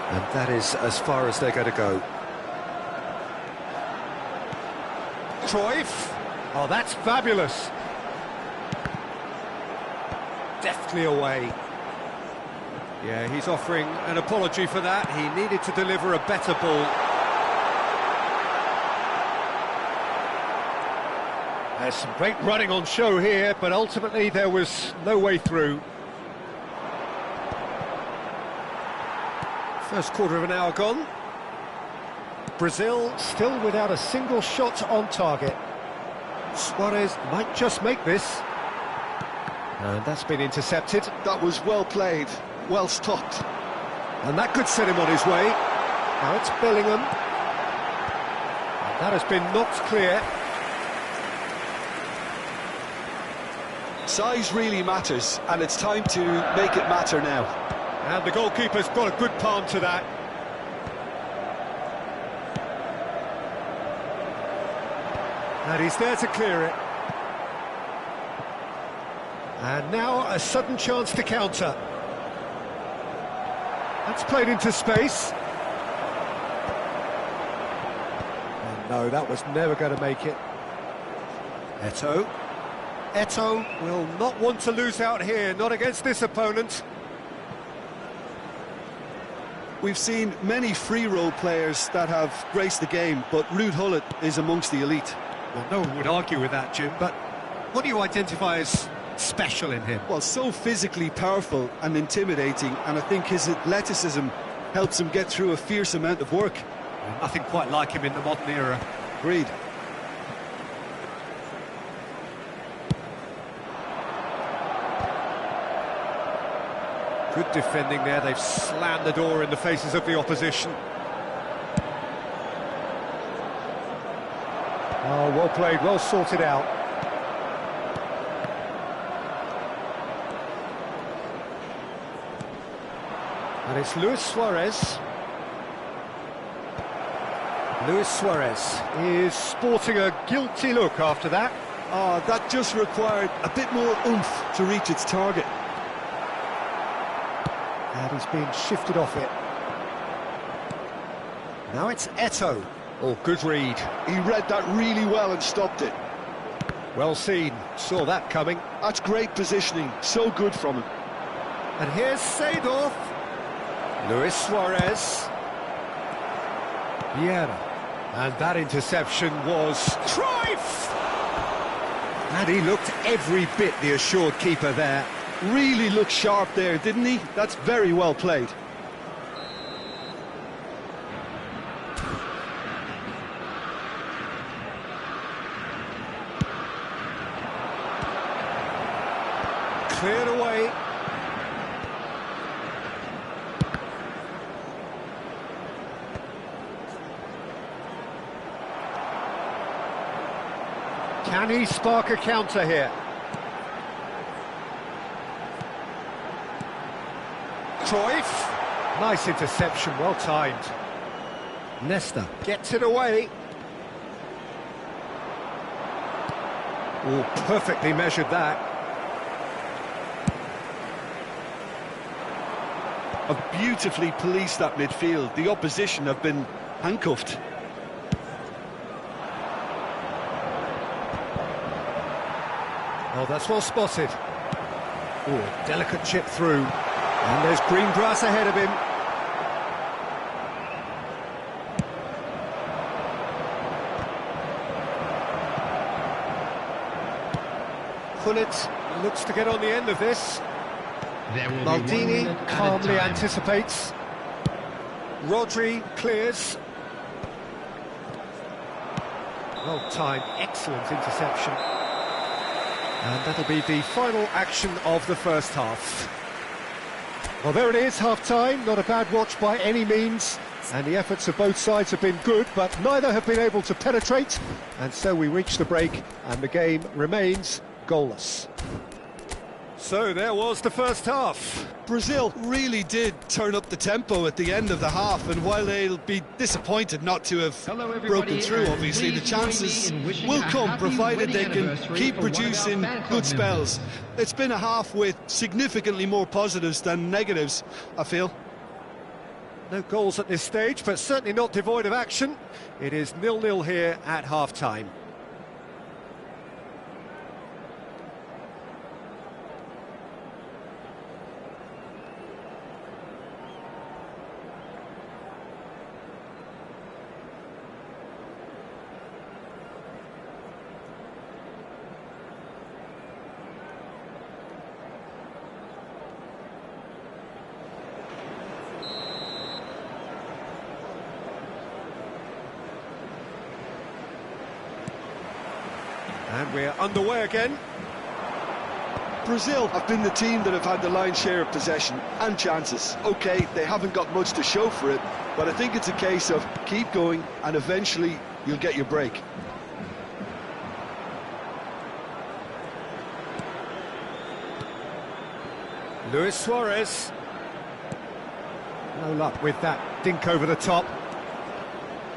And that is as far as they're going to go. Cruyff. Oh, that's fabulous. Deftly away. Yeah, he's offering an apology for that. He needed to deliver a better ball. There's some great running on show here, but ultimately there was no way through. First quarter of an hour gone. Brazil still without a single shot on target. Suarez might just make this. And that's been intercepted. That was well played, well stopped. And that could set him on his way. Now it's Bellingham. And that has been knocked clear. Size really matters, and it's time to make it matter now. And the goalkeeper's got a good palm to that. And he's there to clear it. And now a sudden chance to counter. That's played into space. And no, that was never going to make it. Eto'o. Eto'o will not want to lose out here, not against this opponent. We've seen many free role players that have graced the game, but Ruud Gullit is amongst the elite. Well, no one would argue with that, Jim, but what do you identify as special in him? Well, so physically powerful and intimidating, and I think his athleticism helps him get through a fierce amount of work. Well, nothing quite like him in the modern era. Agreed. Good defending there, they've slammed the door in the faces of the opposition. Oh, well played, well sorted out. And it's Luis Suarez. Luis Suarez is sporting a guilty look after that. Oh, that just required a bit more oomph to reach its target. And he's been shifted off it. Now it's Eto'o. Oh, good read. He read that really well and stopped it. Well seen, saw that coming. That's great positioning, so good from him. And here's Seedorf. Luis Suarez. Vieira. And that interception was Cruyff! And he looked every bit the assured keeper there. Really looked sharp there, didn't he? That's very well played. Cleared away. Can he spark a counter here? Cruyff. Nice interception, well timed. Nesta. Gets it away. Oh, perfectly measured that. Have beautifully policed that midfield. The opposition have been handcuffed. Oh, that's well spotted. Oh, delicate chip through. And there's green grass ahead of him. Gullit looks to get on the end of this. Maldini calmly anticipates. Rodri clears. Well timed, excellent interception. And that'll be the final action of the first half. Well, there it is, half-time. Not a bad watch by any means. And the efforts of both sides have been good, but neither have been able to penetrate. And so we reach the break, and the game remains goalless. So there was the first half. Brazil really did turn up the tempo at the end of the half, and while they'll be disappointed not to have broken through, obviously the chances will come provided they can keep producing good spells. It's been a half with significantly more positives than negatives, I feel. No goals at this stage, but certainly not devoid of action. It is 0-0 here at half-time. And we're underway again. Brazil have been the team that have had the lion's share of possession and chances. OK, they haven't got much to show for it, but I think it's a case of keep going and eventually you'll get your break. Luis Suarez. No luck with that dink over the top.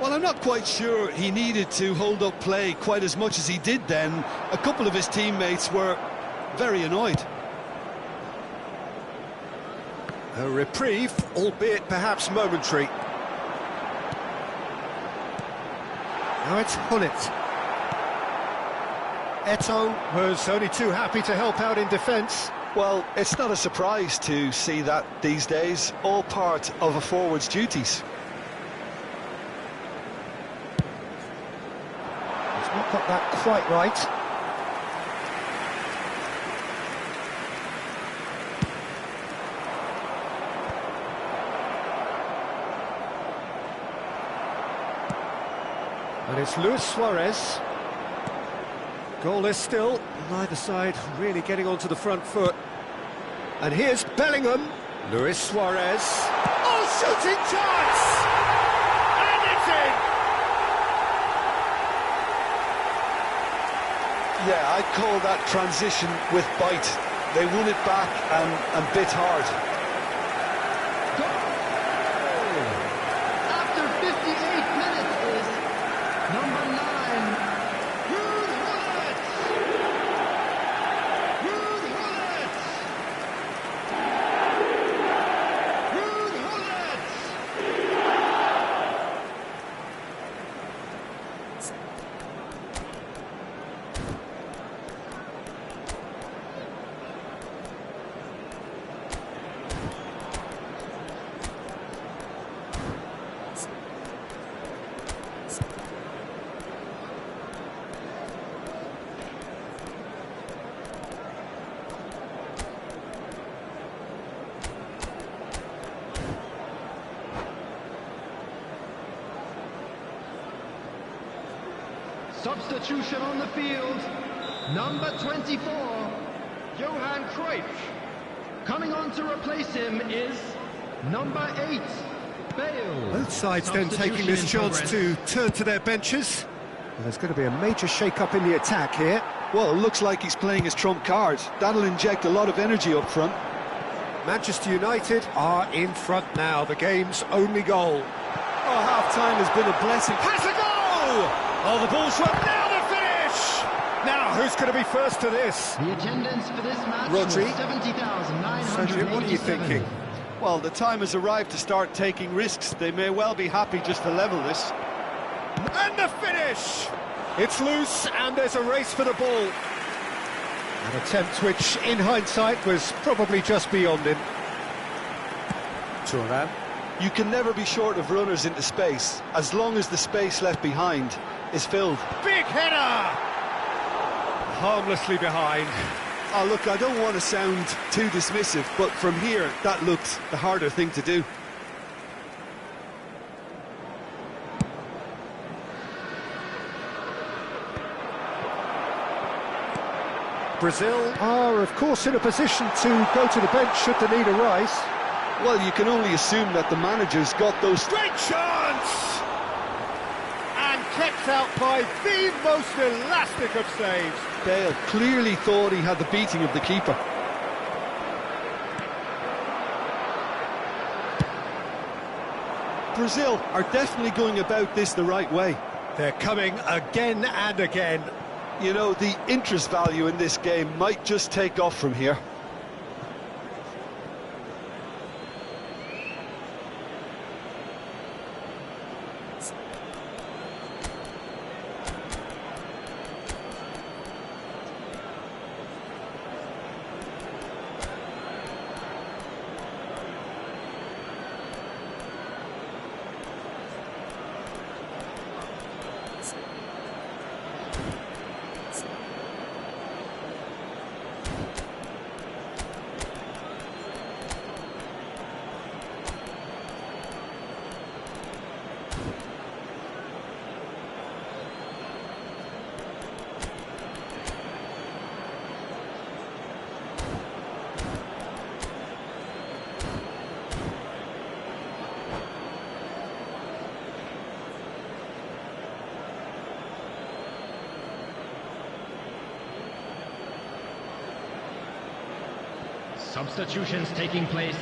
Well, I'm not quite sure he needed to hold up play quite as much as he did then. A couple of his teammates were very annoyed. A reprieve, albeit perhaps momentary. Now it's Gullit. Eto'o was only too happy to help out in defence. Well, it's not a surprise to see that these days, all part of a forward's duties. Not got that quite right. And it's Luis Suarez. Goalless still, neither side really getting onto the front foot. And here's Bellingham. Luis Suarez. Oh, shooting chance! And it's in! Yeah, I'd call that transition with bite. They won it back and bit hard. After 58 minutes is number 9, Ruud Gullit. Ruud Gullit. Ruud Gullit. Substitution on the field, number 24, Johan Cruyff. Coming on to replace him is number 8, Bale. Both sides then taking this chance to turn to their benches. Well, there's going to be a major shake-up in the attack here. Well, it looks like he's playing his trump card. That'll inject a lot of energy up front. Manchester United are in front now, the game's only goal. Oh, half-time has been a blessing. Has a goal! Oh, the ball's run, now the finish! Now, who's going to be first to this? The attendance for this match Rodri. was 70,987. Sergio, what are you thinking? Well, the time has arrived to start taking risks. They may well be happy just to level this. And the finish! It's loose, and there's a race for the ball. An attempt which, in hindsight, was probably just beyond him. Thuram. You can never be short of runners into space, as long as the space left behind is filled. Big header! Harmlessly behind. Oh, look, I don't want to sound too dismissive, but from here, that looked the harder thing to do. Brazil are, of course, in a position to go to the bench should the need arise. Well, you can only assume that the manager's got those... Great chance! And kept out by the most elastic of saves. Bale clearly thought he had the beating of the keeper. Brazil are definitely going about this the right way. They're coming again and again. You know, the interest value in this game might just take off from here. Substitutions taking place.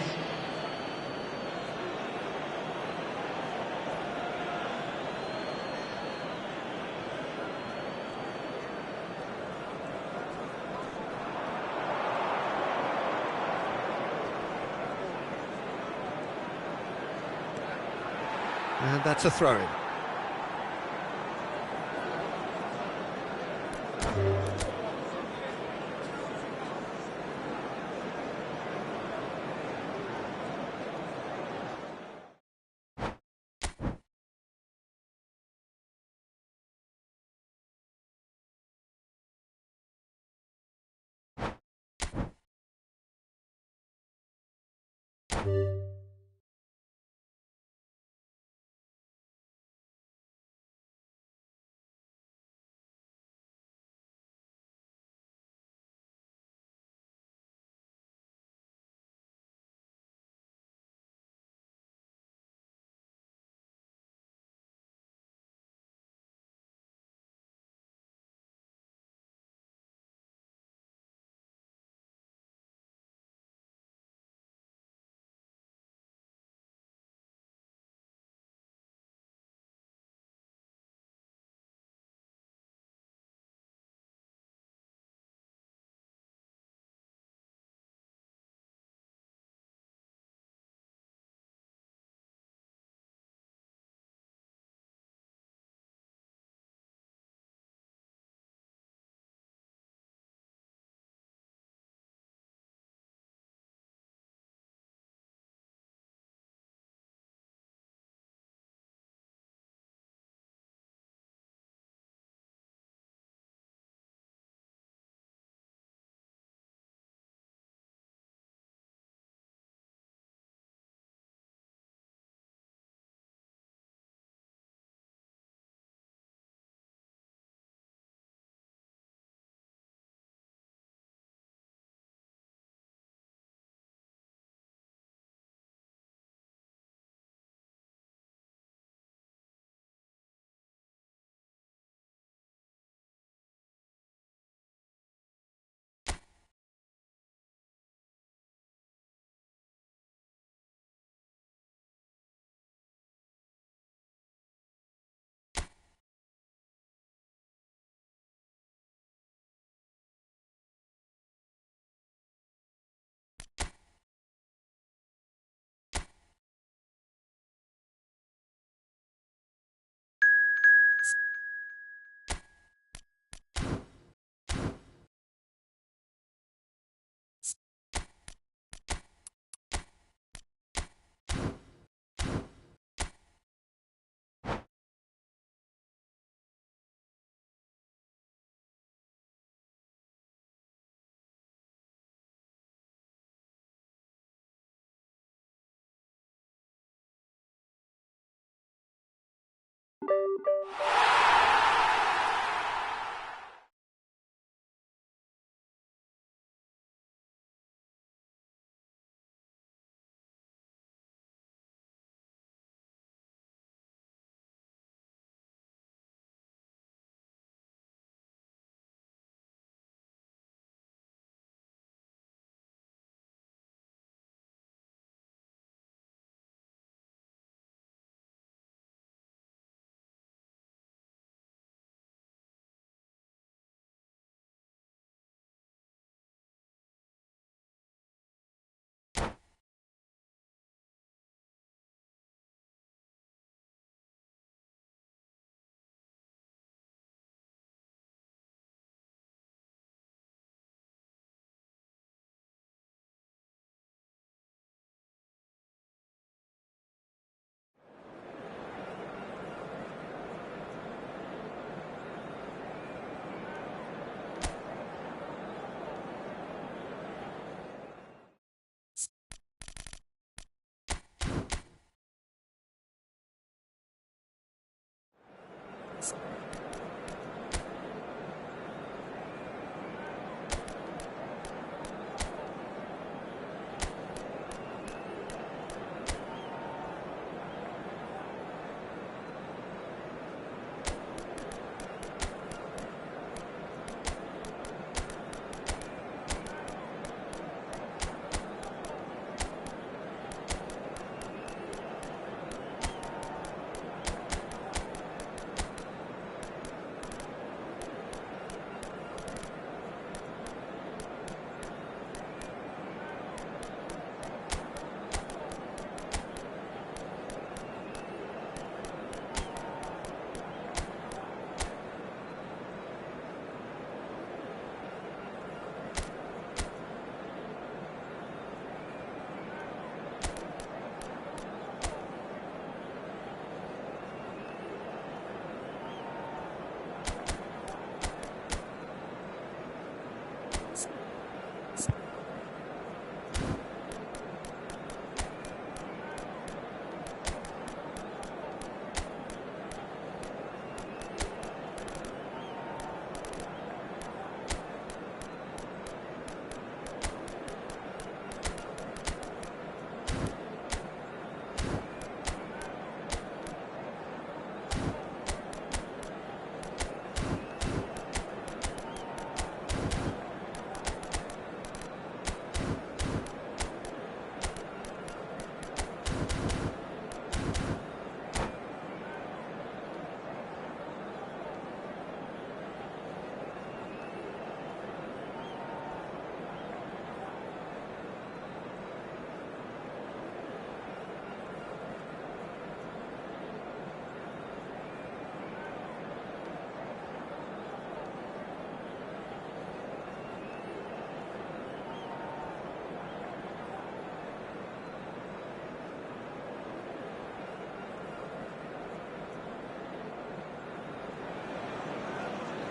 And that's a throw-in.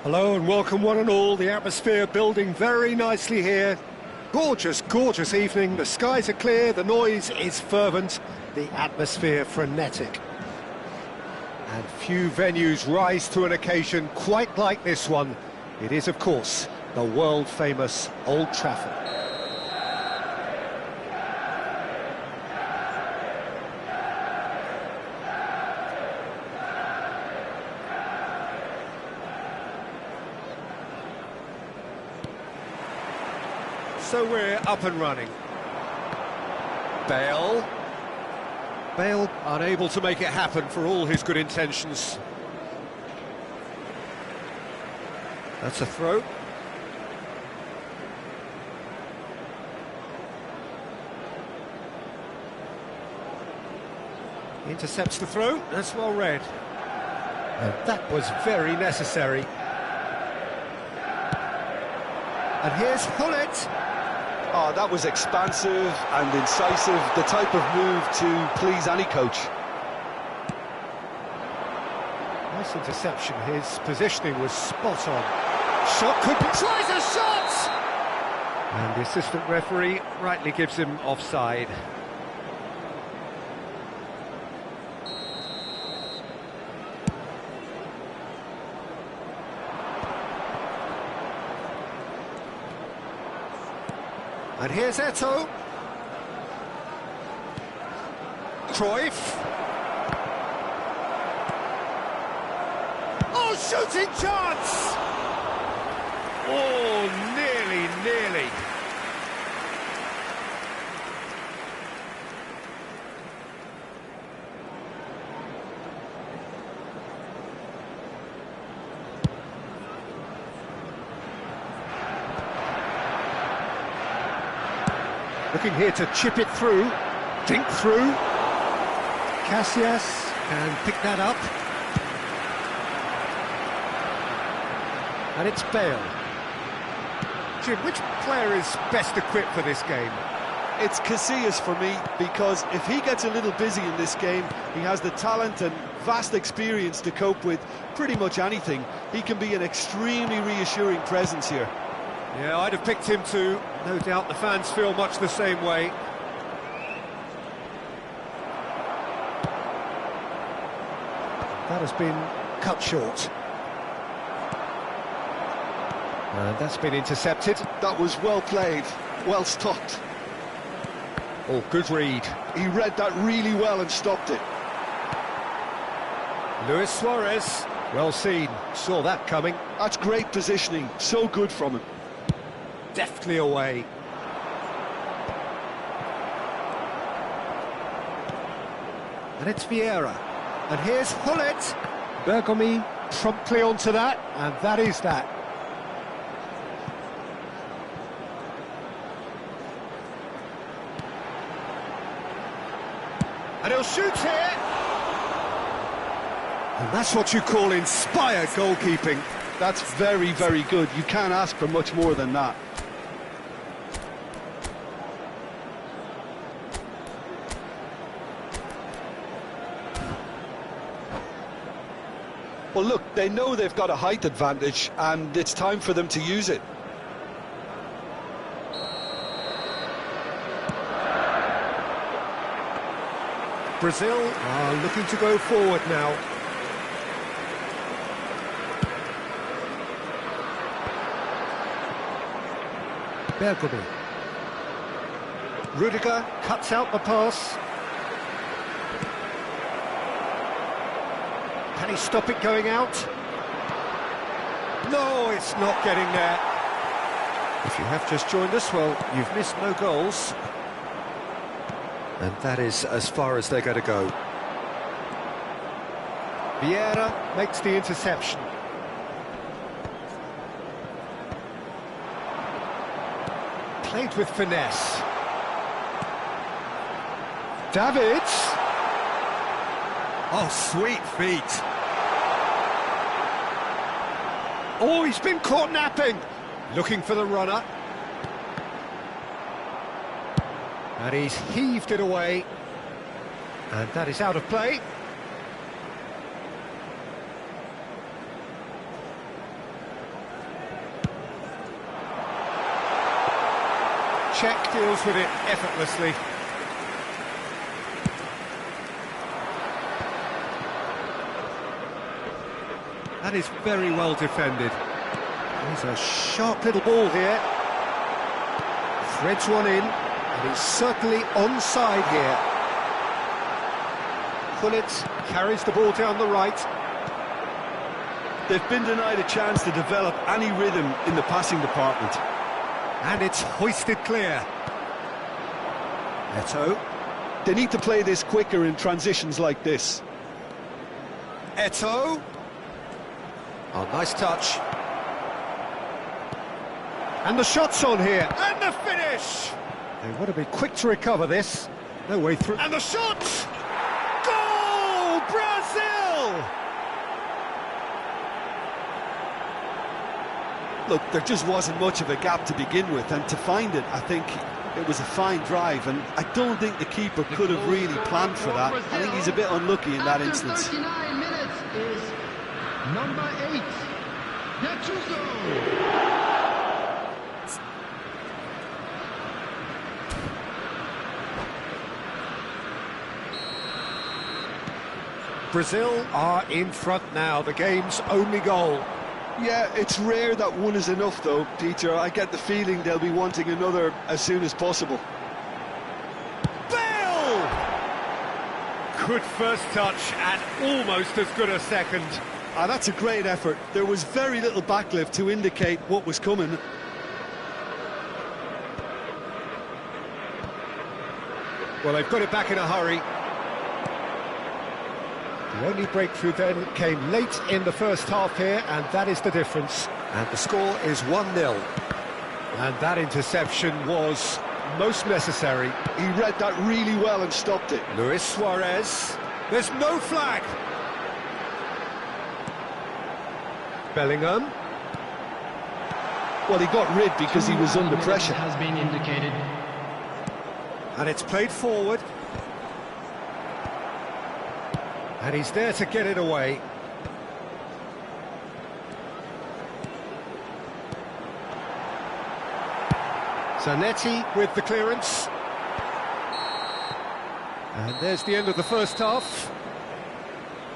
Hello and welcome one and all. The atmosphere building very nicely here. Gorgeous, gorgeous evening. The skies are clear, the noise is fervent, the atmosphere frenetic. And few venues rise to an occasion quite like this one. It is, of course, the world-famous Old Trafford. So we're up and running. Bale. Bale unable to make it happen for all his good intentions. That's a throw. Intercepts the throw, that's well read. And that was very necessary. And here's Hullet. Oh, that was expansive and incisive, the type of move to please any coach. Nice interception, his positioning was spot on. Shot could be... tries a shot! And the assistant referee rightly gives him offside. And here's Eto'o. Cruyff. Oh, shooting chance! Oh, nearly. Looking here to chip it through, dink through. Casillas can pick that up. And it's Bale. Jim, which player is best equipped for this game? It's Casillas for me, because if he gets a little busy in this game, he has the talent and vast experience to cope with pretty much anything. He can be an extremely reassuring presence here. Yeah, I'd have picked him too. No doubt the fans feel much the same way. That has been cut short. And that's been intercepted. That was well played, well stopped. Oh, good read. He read that really well and stopped it. Luis Suarez, well seen, saw that coming. That's great positioning, so good from him. Deftly away. And it's Vieira. And here's Gullit. Bergomi promptly onto that, and that is that. And he'll shoot here. And that's what you call inspired goalkeeping. That's very, very good. You can't ask for much more than that. Well, look, they know they've got a height advantage, and it's time for them to use it. Brazil are looking to go forward now. Bergomi. Rudiger cuts out the pass. Can he stop it going out? No, it's not getting there. If you have just joined us, well, you've missed no goals. And that is as far as they're going to go. Vieira makes the interception. Played with finesse. Davids. Oh, sweet feet. Oh, he's been caught napping. Looking for the runner. And he's heaved it away. And that is out of play. Czech deals with it effortlessly. That is very well defended. There's a sharp little ball here. Threads one in, and he's certainly onside here. Gullit carries the ball down the right. They've been denied a chance to develop any rhythm in the passing department. And it's hoisted clear. Eto'o. They need to play this quicker in transitions like this. Eto'o. Oh, nice touch. And the shot's on here. And the finish! They want to be quick to recover this. No way through. And the shot! Goal! Brazil! Look, there just wasn't much of a gap to begin with, and to find it, I think it was a fine drive, and I don't think the keeper could have really planned for that. I think he's a bit unlucky in that instance. 39 minutes is number 8, Gattuso. Brazil are in front now, the game's only goal. Yeah, it's rare that one is enough though, Peter. I get the feeling they'll be wanting another as soon as possible. Bale! Good first touch and almost as good a second. Ah, that's a great effort. There was very little backlift to indicate what was coming. Well, they've got it back in a hurry. The only breakthrough then came late in the first half here, and that is the difference. And the score is 1-0. And that interception was most necessary. He read that really well and stopped it. Luis Suarez. There's no flag. Bellingham. Well, he got rid because he was under pressure. Has been indicated. And it's played forward. And he's there to get it away. Zanetti with the clearance. And there's the end of the first half.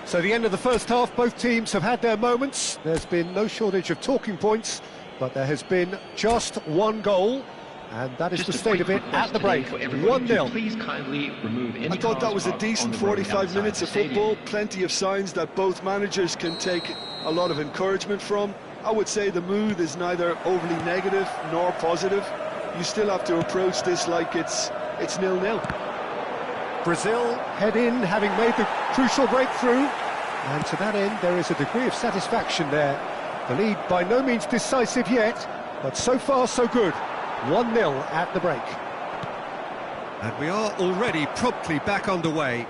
So the end of the first half, both teams have had their moments. There's been no shortage of talking points, but there has been just one goal. And that is the state of it at the break. 1-0. Please kindly remove any I thought that was a cars decent on the road 45 outside minutes the of stadium. football. Plenty of signs that both managers can take a lot of encouragement from. I would say the mood is neither overly negative nor positive. You still have to approach this like it's 0-0. Brazil head in, having made the crucial breakthrough. And to that end, there is a degree of satisfaction there. The lead by no means decisive yet, but so far so good. 1-0 at the break. And we are already promptly back underway.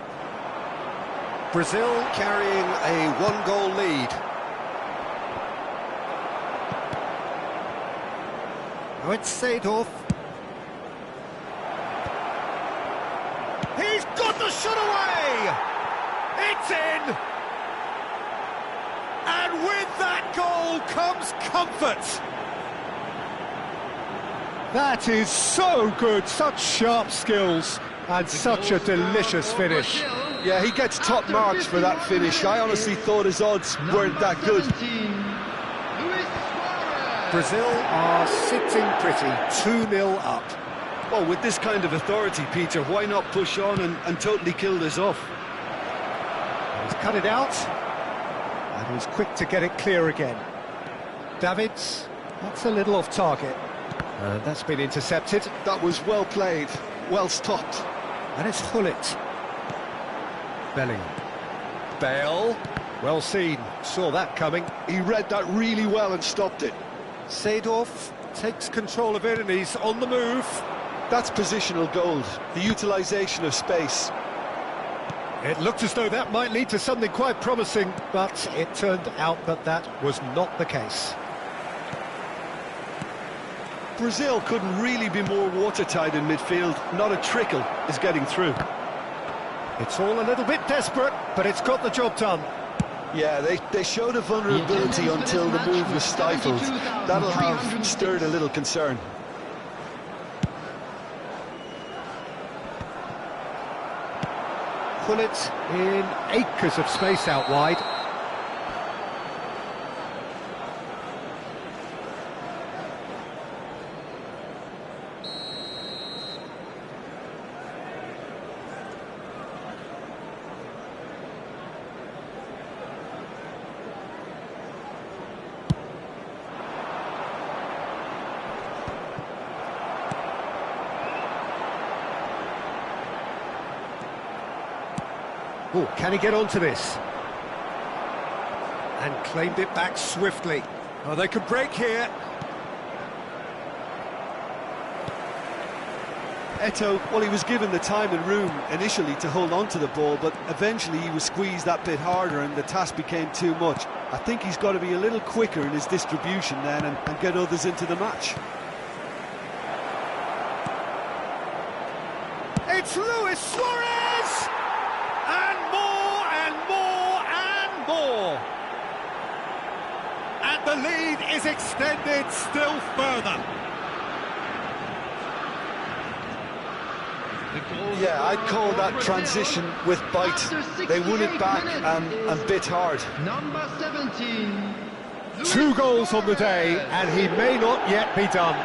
Brazil carrying a one-goal lead. Now it's Seedorf. He's got the shot away! It's in! And with that goal comes comfort. That is so good, such sharp skills and such a delicious finish. Yeah, he gets top marks for that finish. I honestly thought his odds weren't that good. Brazil are sitting pretty, 2-0 up. Well, with this kind of authority, Peter, why not push on and totally kill this off? He's cut it out, and he's quick to get it clear again. Davids, that's a little off target. That's been intercepted. That was well played, well stopped. And it's Hullet. Bellingham. Bale. Well seen, saw that coming. He read that really well and stopped it. Seedorf takes control of it and he's on the move. That's positional gold, the utilisation of space. It looked as though that might lead to something quite promising, but it turned out that that was not the case. Brazil couldn't really be more watertight in midfield. Not a trickle is getting through. It's all a little bit desperate, but it's got the job done. Yeah, they showed a vulnerability until the move was stifled. That'll have stirred a little concern. Hullet in acres of space out wide. Oh, can he get onto this? And claimed it back swiftly. Oh, they could break here. Eto'o, well, he was given the time and room initially to hold on to the ball, but eventually he was squeezed that bit harder and the task became too much. I think he's got to be a little quicker in his distribution then and get others into the match. It's Luis Suarez! And more and more and more. And the lead is extended still further. Yeah, I'd call that transition with bite. They won it back and bit hard. Number 17. 2 goals on the day, and he may not yet be done.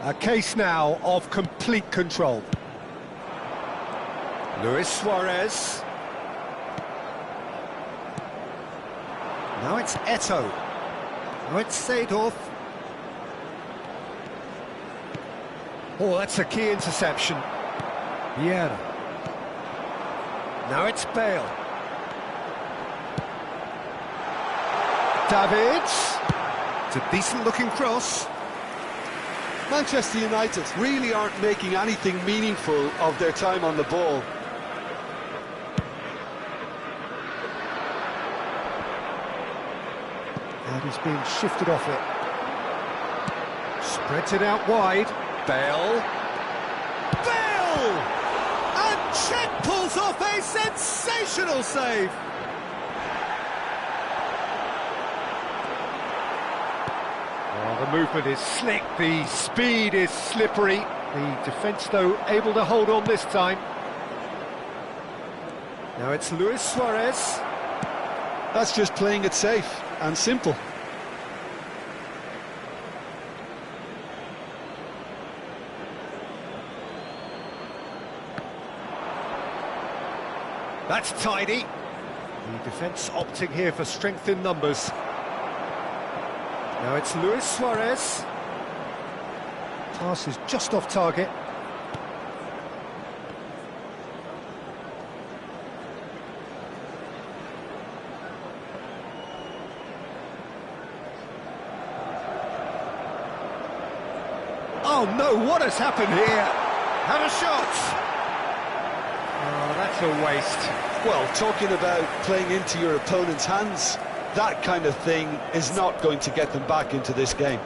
A case now of complete control. Luis Suarez. Now it's Eto'o. Now it's Seedorf. Oh, that's a key interception. Vieira. Now it's Bale. Davids. It's a decent-looking cross. Manchester United really aren't making anything meaningful of their time on the ball. And he's being shifted off it. Spreads it out wide. Bale. Bale! And Cech pulls off a sensational save. Oh, the movement is slick, the speed is slippery. The defence, though, able to hold on this time. Now it's Luis Suarez. That's just playing it safe and simple. That's tidy. The defence opting here for strength in numbers. Now it's Luis Suarez. Pass is just off target. Oh no, what has happened here? Had a shot! Oh, that's a waste. Well, talking about playing into your opponent's hands, that kind of thing is not going to get them back into this game.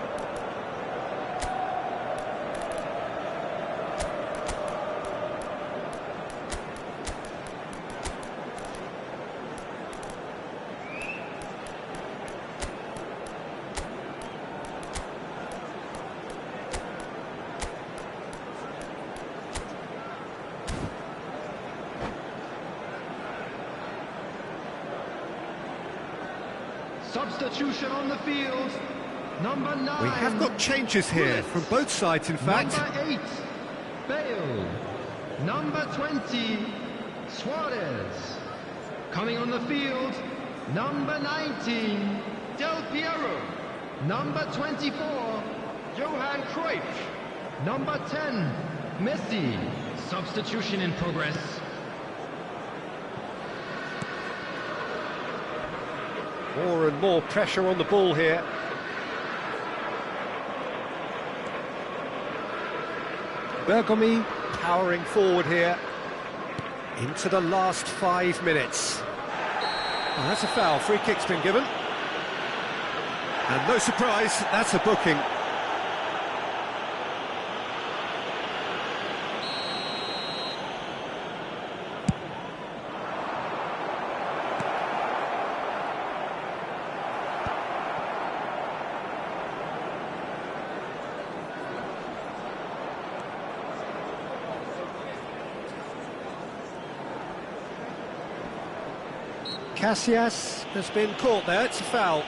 Substitution on the field. Number 9. We have got changes here from both sides, in fact. Number 8, Bale. Number 20, Suarez. Coming on the field, number 19, Del Piero. Number 24, Johan Cruyff. Number 10, Messi. Substitution in progress. More and more pressure on the ball here. Bergomi powering forward here into the last 5 minutes. Oh, that's a foul. Free kick's been given. And no surprise, that's a booking. Casillas has been caught there, it's a foul.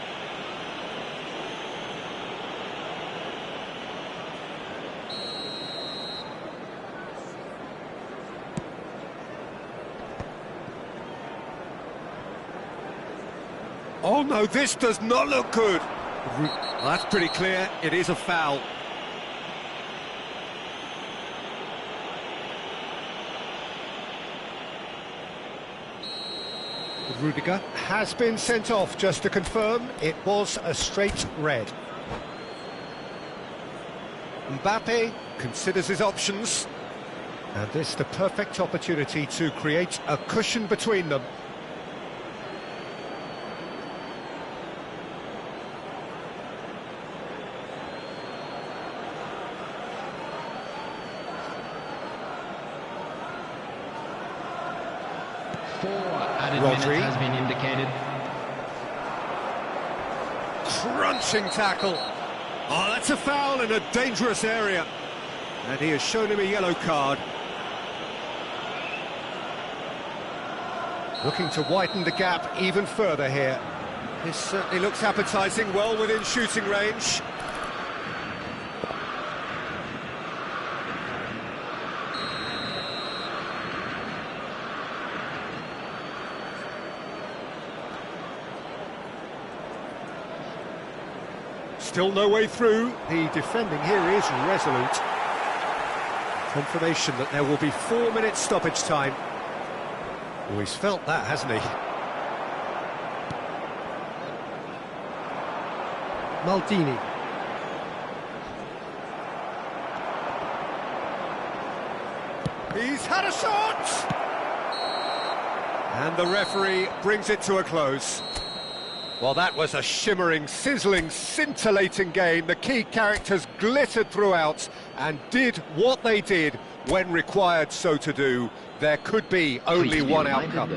Oh no, this does not look good. Well, that's pretty clear, it is a foul. Rudiger has been sent off, just to confirm, it was a straight red. Mbappe considers his options, and this the perfect opportunity to create a cushion between them. Rodri has been indicated. Crunching tackle. Oh, that's a foul in a dangerous area. And he has shown him a yellow card. Looking to widen the gap even further here. This certainly looks appetising, well within shooting range. Still no way through. The defending here is resolute. Confirmation that there will be 4 minutes stoppage time. Oh, he's felt that, hasn't he? Maldini. He's had a shot! And the referee brings it to a close. Well, that was a shimmering, sizzling, scintillating game. The key characters glittered throughout and did what they did when required so to do. There could be only one outcome.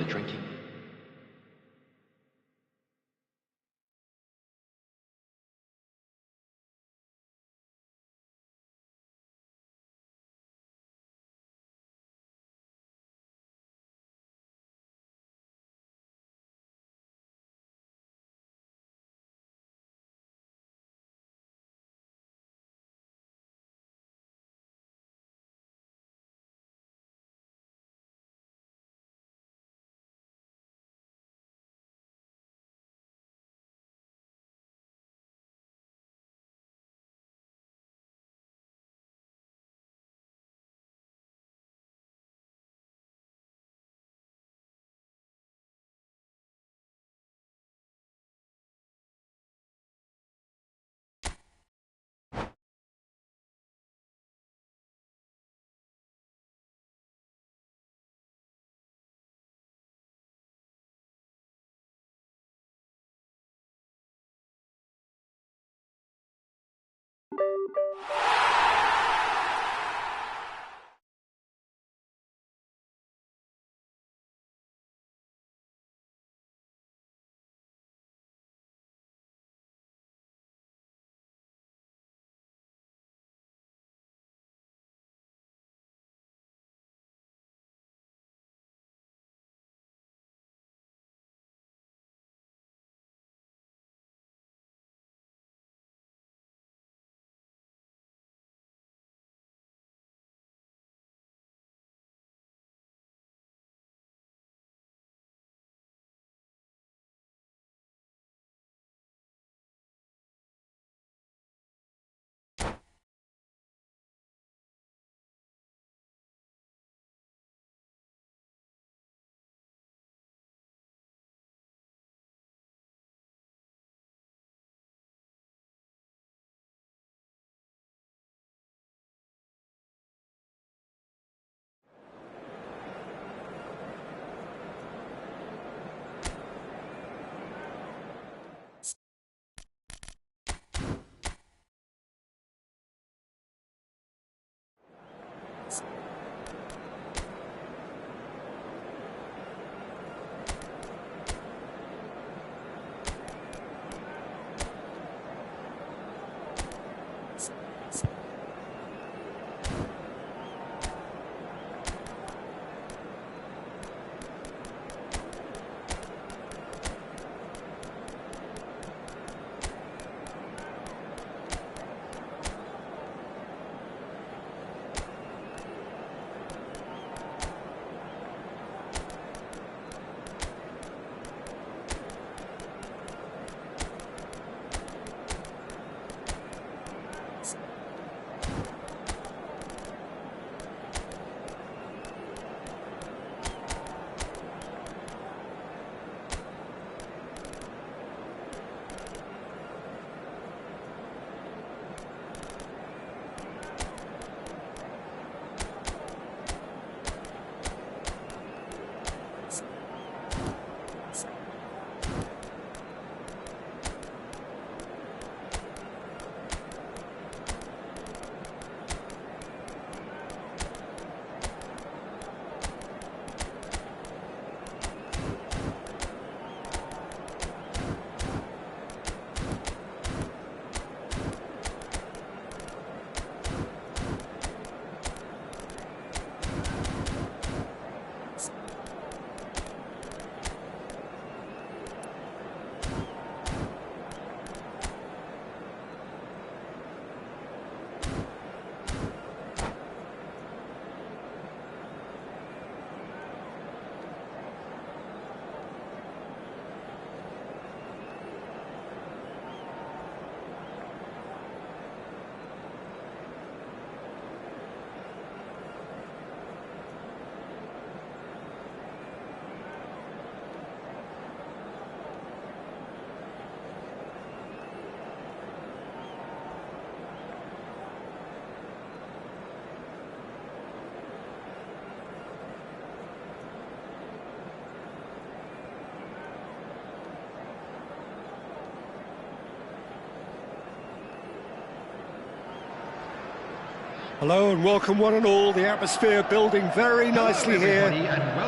Hello and welcome one and all. The atmosphere building very nicely here.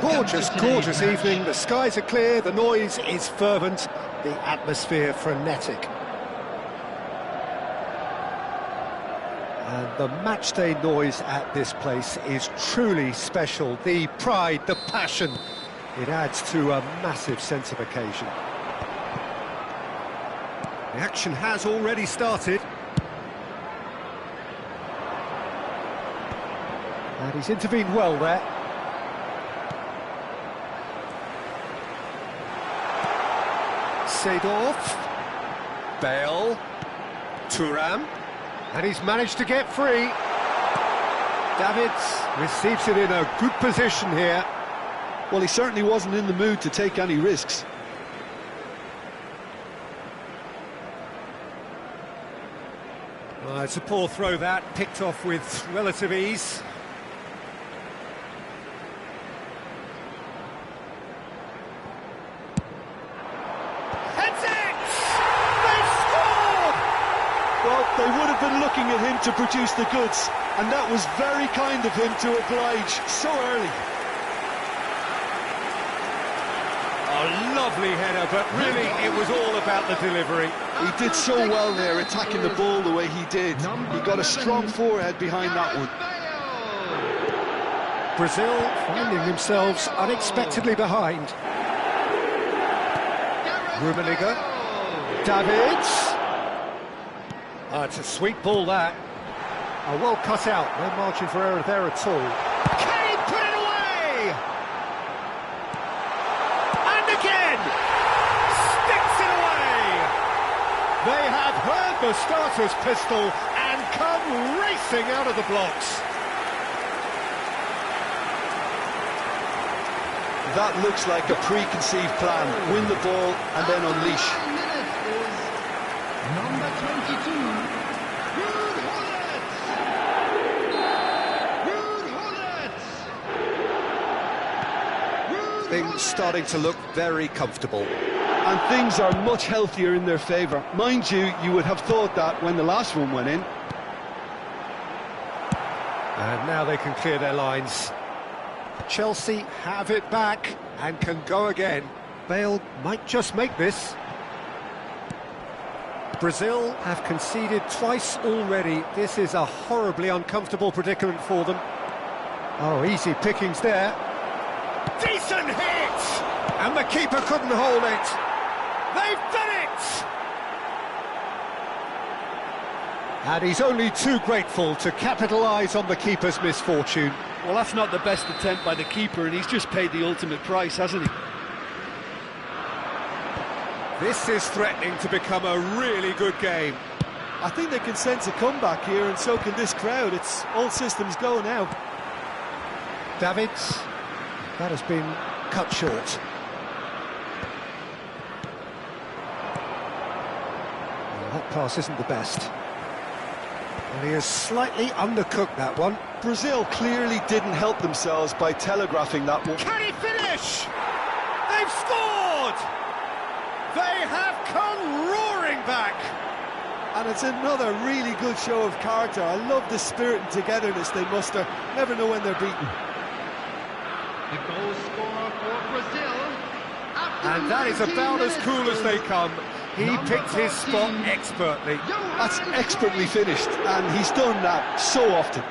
Gorgeous, gorgeous evening. The skies are clear, the noise is fervent, the atmosphere frenetic. And the matchday noise at this place is truly special. The pride, the passion, it adds to a massive sense of occasion. The action has already started. And he's intervened well there. Seedorf, Bale, Thuram, and he's managed to get free. Davids receives it in a good position here. Well, he certainly wasn't in the mood to take any risks. It's a poor throw that, picked off with relative ease. Well, they would have been looking at him to produce the goods, and that was very kind of him to oblige so early. A lovely header, but really it was all about the delivery. He did so well there, attacking the ball the way he did. He got a strong forehead behind that one. Brazil finding themselves unexpectedly behind. Rummenigge, Davids. It's a sweet ball, that. Well cut out, no margin for error there at all. Can he put it away? And again! Sticks it away! They have heard the starter's pistol and come racing out of the blocks. That looks like a preconceived plan. Win the ball and then unleash. Number 22, Ruud Gullit. Things starting to look very comfortable. And things are much healthier in their favour. Mind you, you would have thought that when the last one went in. And now they can clear their lines. Chelsea have it back and can go again. Bale might just make this. Brazil have conceded twice already. This is a horribly uncomfortable predicament for them. Oh, easy pickings there. Decent hit! And the keeper couldn't hold it. They've done it! And he's only too grateful to capitalise on the keeper's misfortune. Well, that's not the best attempt by the keeper, and he's just paid the ultimate price, hasn't he? This is threatening to become a really good game. I think they can sense a comeback here, and so can this crowd. It's all systems go now. Davids, that has been cut short. Well, that pass isn't the best. And he has slightly undercooked that one. Brazil clearly didn't help themselves by telegraphing that one. Can he finish? They've scored! They have come roaring back! And it's another really good show of character. I love the spirit and togetherness they muster. Never know when they're beaten. The goal scorer for Brazil. And that is about as cool as they come. He picked his spot expertly. That's expertly finished, and he's done that so often.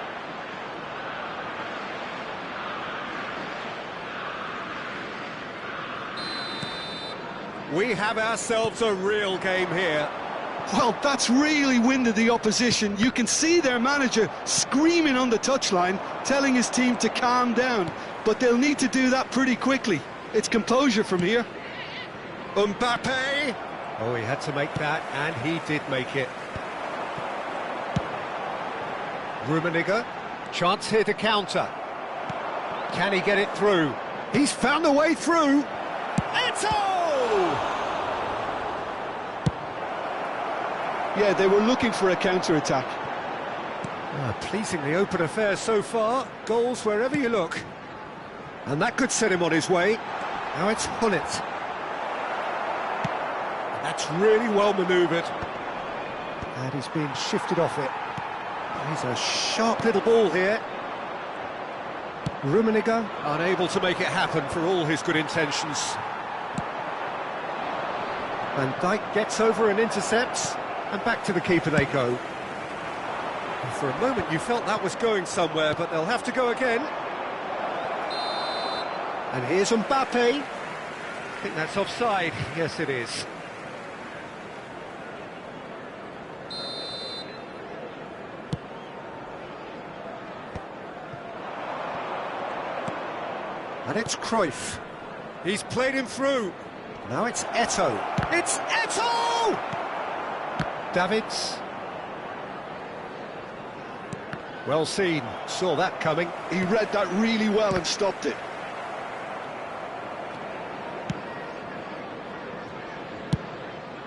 We have ourselves a real game here. Well, that's really winded the opposition. You can see their manager screaming on the touchline, telling his team to calm down. But they'll need to do that pretty quickly. It's composure from here. Mbappe! Oh, he had to make that, and he did make it. Rummenigge, chance here to counter. Can he get it through? He's found a way through. Eto'o! Yeah, they were looking for a counter-attack. Pleasingly open affair so far. Goals wherever you look. And that could set him on his way. Now it's Gullit. That's really well manoeuvred. And he's been shifted off it. He's a sharp little ball here. Rummenigge unable to make it happen for all his good intentions. Van Dijk gets over and intercepts, and back to the keeper they go. And for a moment you felt that was going somewhere, but they'll have to go again. And here's Mbappe. I think that's offside. Yes, it is. And it's Cruyff. He's played him through. Now it's Eto'o. It's Eto'o! Davids. Well seen. Saw that coming. He read that really well and stopped it.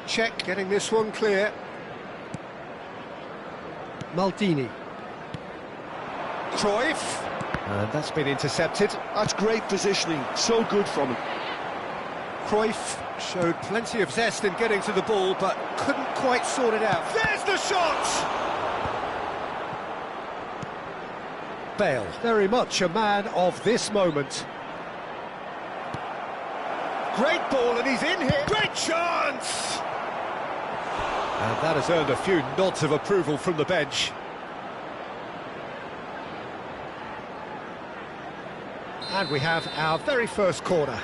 Cech getting this one clear. Maldini. Cruyff. And that's been intercepted. That's great positioning, so good from him. Cruyff showed plenty of zest in getting to the ball, but couldn't quite sort it out. There's the shot! Bale, very much a man of this moment. Great ball, and he's in here. Great chance! And that has earned a few nods of approval from the bench. And we have our very first corner.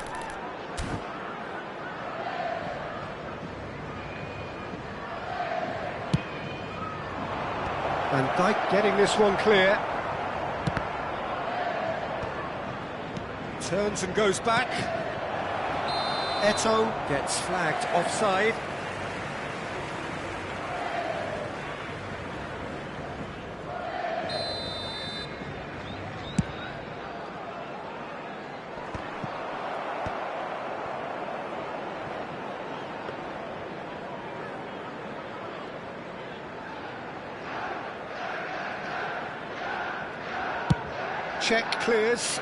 Van Dijk getting this one clear. Turns and goes back. Eto'o gets flagged offside. Cech clears.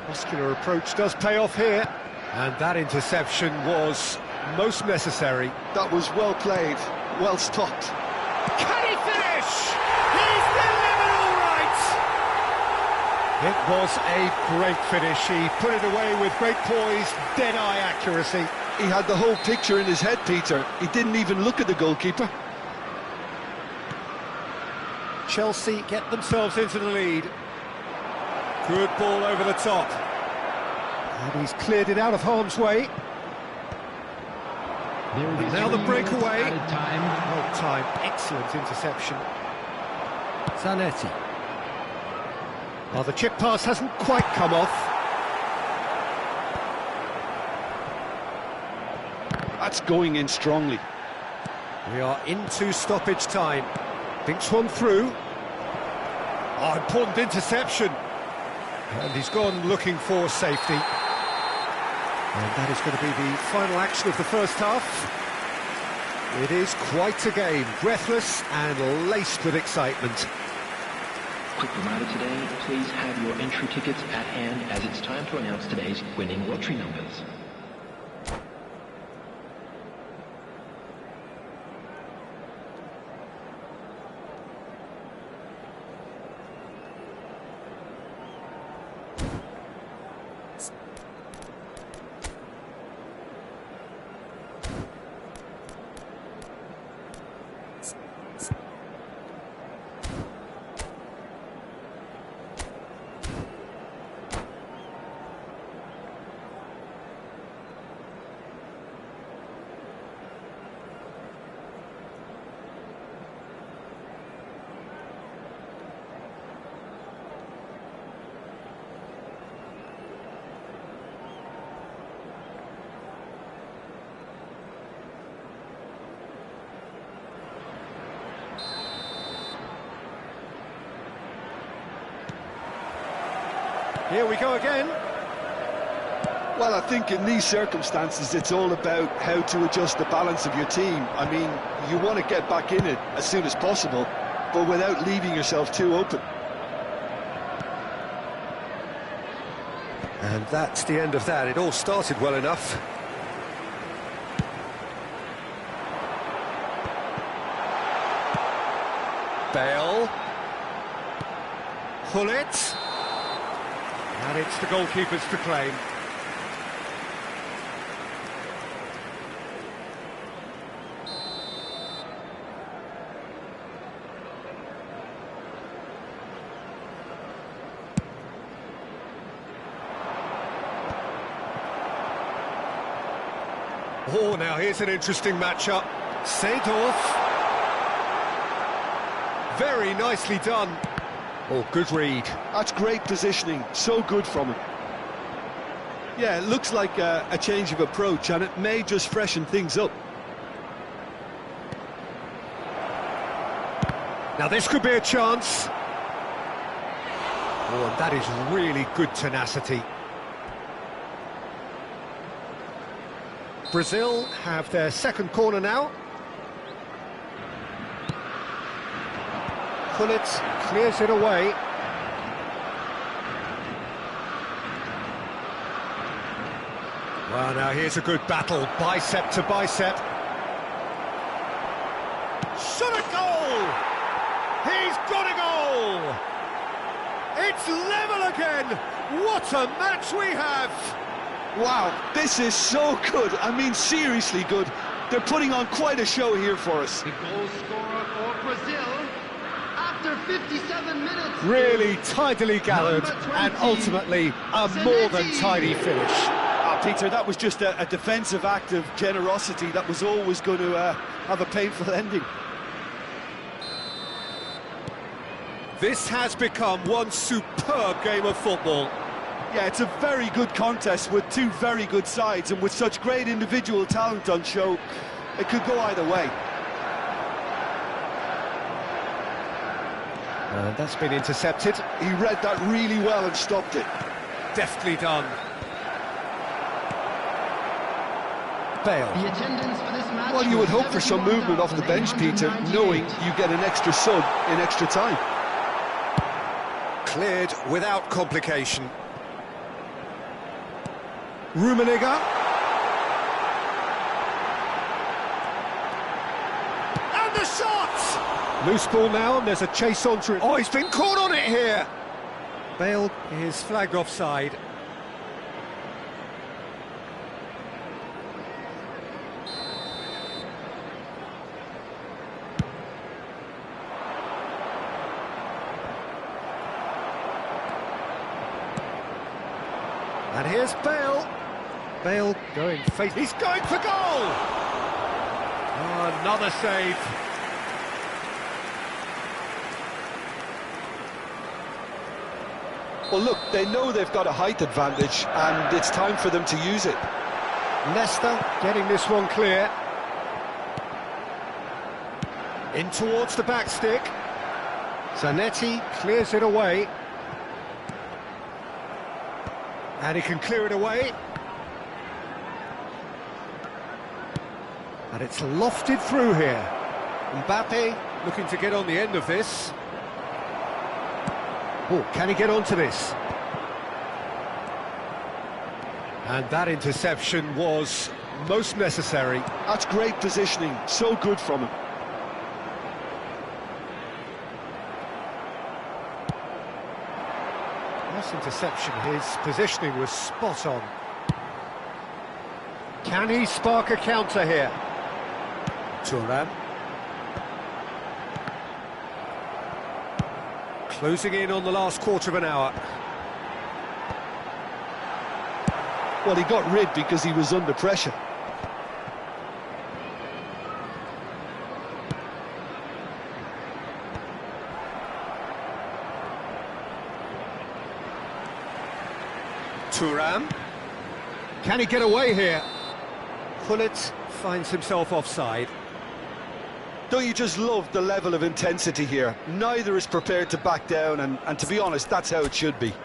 Muscular approach does pay off here. And that interception was most necessary. That was well played, well stopped. Can he finish? He's delivered all right! It was a great finish. He put it away with great poise, dead-eye accuracy. He had the whole picture in his head, Peter. He didn't even look at the goalkeeper. Chelsea get themselves into the lead. Good ball over the top. And he's cleared it out of harm's way. And now the breakaway. Well time, excellent interception. Zanetti. Well, the chip pass hasn't quite come off. That's going in strongly. We are into stoppage time. Thinks one through. Oh, important interception. And he's gone looking for safety. And that is going to be the final action of the first half. It is quite a game, breathless and laced with excitement. Quick reminder today, please have your entry tickets at hand as it's time to announce today's winning lottery numbers. Here we go again. Well, I think in these circumstances, it's all about how to adjust the balance of your team. I mean, you want to get back in it as soon as possible, but without leaving yourself too open. And that's the end of that. It all started well enough. Bale. Gullit. And it's the goalkeepers to claim. Oh, now here's an interesting matchup. Seedorf. Very nicely done. Oh, good read. That's great positioning, so good from him. Yeah, it looks like a change of approach, and it may just freshen things up. Now this could be a chance. Oh, and that is really good tenacity. Brazil have their second corner now. Gullit clears it away. Well, now here's a good battle, bicep to bicep. Shot a goal! He's got a goal! It's level again! What a match we have! Wow, this is so good. I mean, seriously good. They're putting on quite a show here for us. The goal scorer for Brazil after 57 minutes. Really tidily gathered and ultimately a more than tidy finish. Peter, that was just a defensive act of generosity that was always going to have a painful ending. This has become one superb game of football. Yeah, it's a very good contest with two very good sides, and with such great individual talent on show, it could go either way. That's been intercepted. He read that really well and stopped it. Deftly done. Bale. The attendance for this match. Well, you would hope for some movement off the bench, Peter, knowing you get an extra sub in extra time. Cleared without complication. Rummenigge. And the shot! Loose ball now, and there's a chase on through. Oh, he's been caught on it here! Bale is flagged offside. And here's Bale. Bale going face. He's going for goal! Oh, another save. Well, look, they know they've got a height advantage, and it's time for them to use it. Leicester getting this one clear. In towards the back stick. Zanetti clears it away. And he can clear it away. And it's lofted through here. Mbappe looking to get on the end of this. Oh, can he get onto this? And that interception was most necessary. That's great positioning, so good from him. Nice interception, his positioning was spot on. Can he spark a counter here? Thuram. Closing in on the last quarter of an hour. Well, he got rid because he was under pressure. Thuram. Can he get away here? Gullit finds himself offside. Don't you just love the level of intensity here? Neither is prepared to back down, and to be honest, that's how it should be.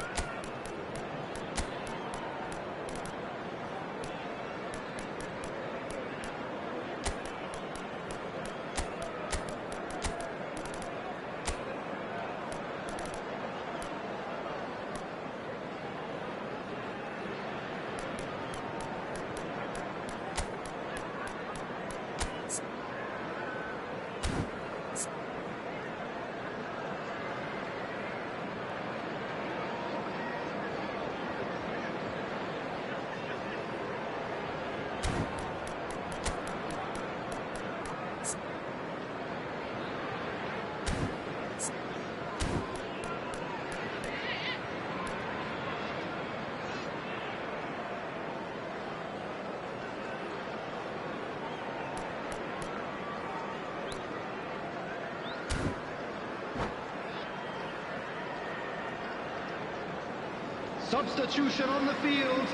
Substitution on the field.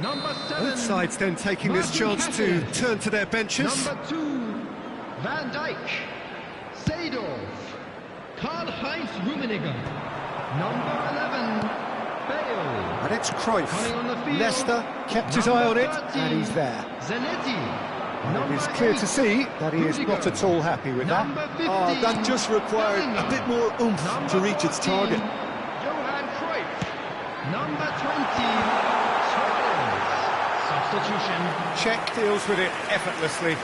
Number 7. Both sides then taking this chance to turn to their benches. Number 2, Van Dijk. Seedorf. Karl-Heinz Rummenigge. Number 11, Bale. And it's Cruyff. Coming on the field. Leicester kept his eye on it, Number 13, and he's there. Zanetti. It is clear to see that he is not at all happy with that. Number 15, That just required a bit more oomph to reach its target. Johan Cruyff. Number 20, Suarez. Substitution. Czech deals with it effortlessly.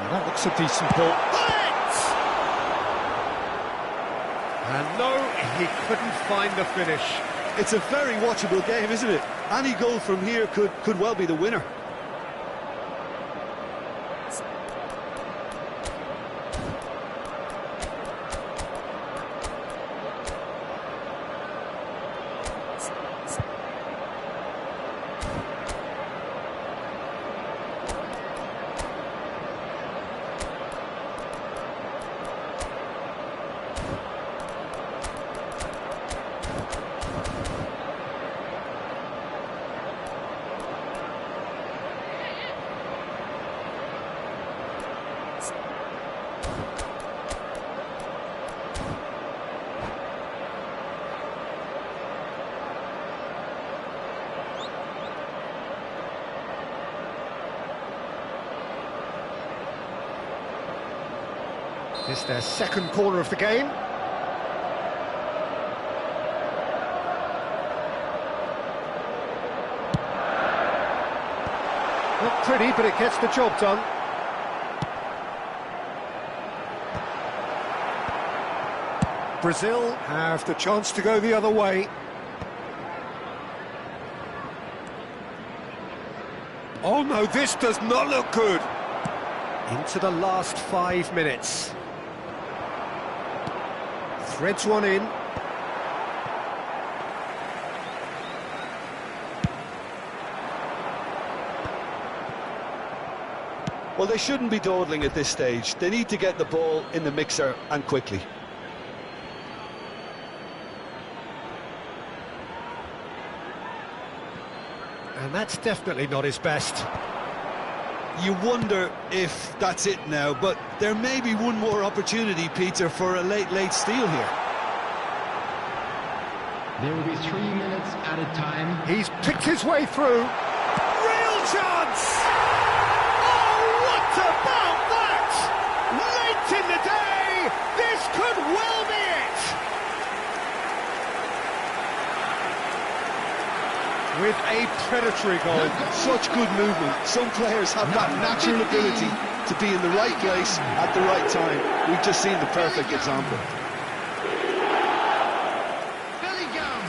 Now that looks a decent ball. And no, he couldn't find the finish. It's a very watchable game, isn't it? Any goal from here could well be the winner. This is their second corner of the game. Not pretty, but it gets the job done. Brazil have the chance to go the other way. Oh no, this does not look good. Into the last 5 minutes. Threads one in. Well, they shouldn't be dawdling at this stage. They need to get the ball in the mixer, and quickly. And that's definitely not his best. You wonder if that's it now, but there may be one more opportunity, Peter, for a late steal here. There will be 3 minutes added time. He's picked his way through. Real chance! Oh, what about that? Late in the day, this could well be it! With a predatory goal. Such good movement. Some players have that natural ability to be in the right place at the right time. We've just seen the perfect example. Bellingham.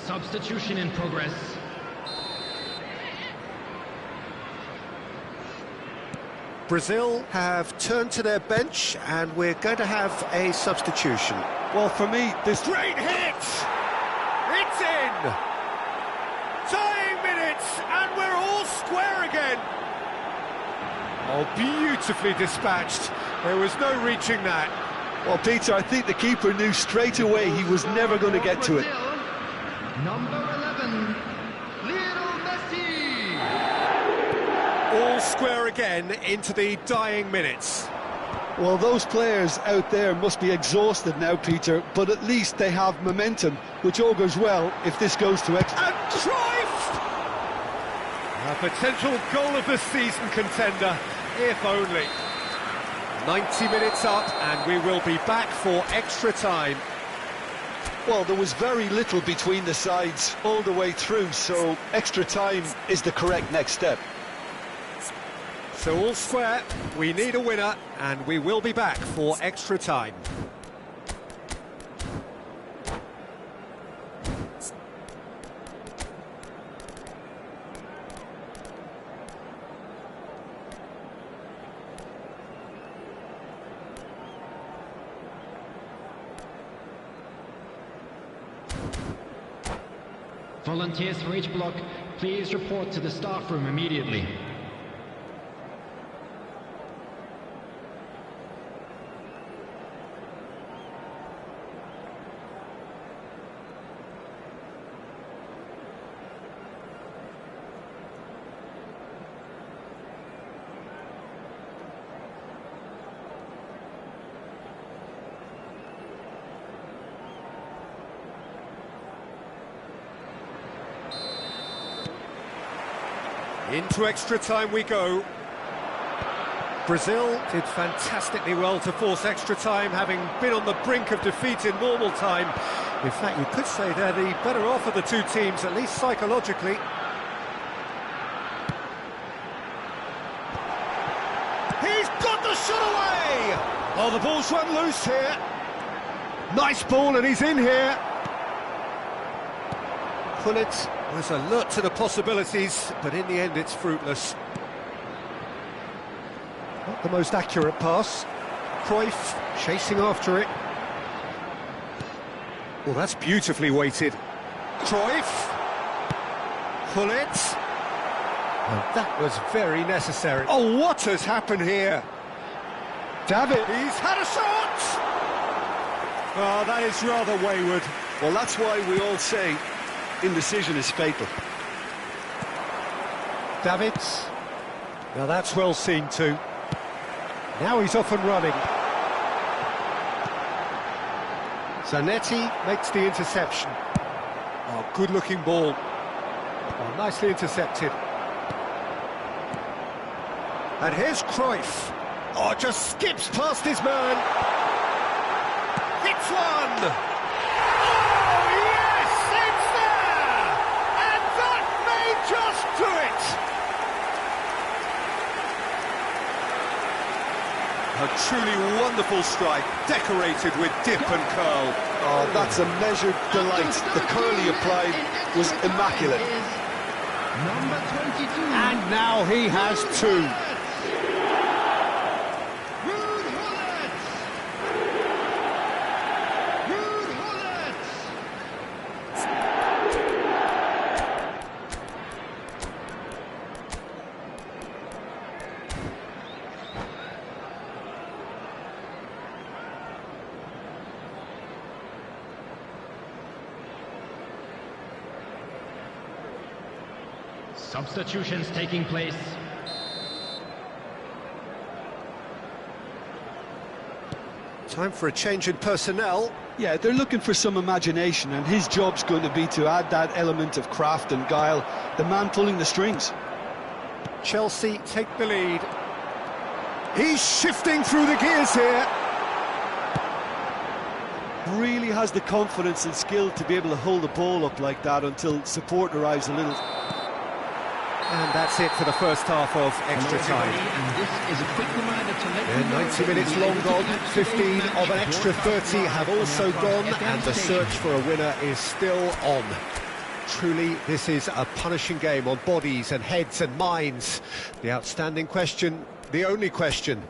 Substitution in progress. Brazil have turned to their bench and we're going to have a substitution. Well, for me, this Great hit! It's in! Tying minutes and we're all square again! Oh, beautifully dispatched. There was no reaching that. Well, Peter, I think the keeper knew straight away he was never going to get to it. Brazil, number 11, Lionel Messi. All square again into the dying minutes. Well, those players out there must be exhausted now, Peter, but at least they have momentum, which augurs well if this goes to extra. And Cruyff! A potential goal of the season contender, if only. 90 minutes up and we will be back for extra time. Well, there was very little between the sides all the way through, so extra time is the correct next step. So all square, we need a winner and we will be back for extra time. Volunteers for each block, please report to the staff room immediately. Into extra time we go. Brazil did fantastically well to force extra time, having been on the brink of defeat in normal time. In fact, you could say they're the better off of the two teams, at least psychologically. He's got the shot away! Oh, the ball's run loose here. Nice ball, and he's in here. Gullit was alert to the possibilities, but in the end it's fruitless. Not the most accurate pass. Cruyff chasing after it. Well, that's beautifully weighted. Cruyff. Gullit. And that was very necessary. Oh, what has happened here? David, he's had a shot! Oh, that is rather wayward. Well, that's why we all say indecision is fatal. Davids. Now that's well seen too. Now he's off and running. Zanetti makes the interception. Oh, good-looking ball. Oh, nicely intercepted. And here's Cruyff. Oh, just skips past his man. Hits one! Oh, yes! It's there! And that may just do it! A truly wonderful strike, decorated with dip and curl. Oh, that's a measured delight. The curl he applied was immaculate. Number 22. And now he has two. Ruud Gullit. Ruud Gullit. Substitutions taking place. Time for a change in personnel. Yeah, they're looking for some imagination, and his job's going to be to add that element of craft and guile, the man pulling the strings. Chelsea take the lead. He's shifting through the gears here. Really has the confidence and skill to be able to hold the ball up like that until support arrives a little. And that's it for the first half of extra time. And this is a quick reminder to let you know 90 minutes long gone, 15 of an extra 30 have also gone, and the search for a winner is still on. Truly, this is a punishing game on bodies and heads and minds. The outstanding question, the only question,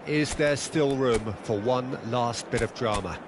is there still room for one last bit of drama?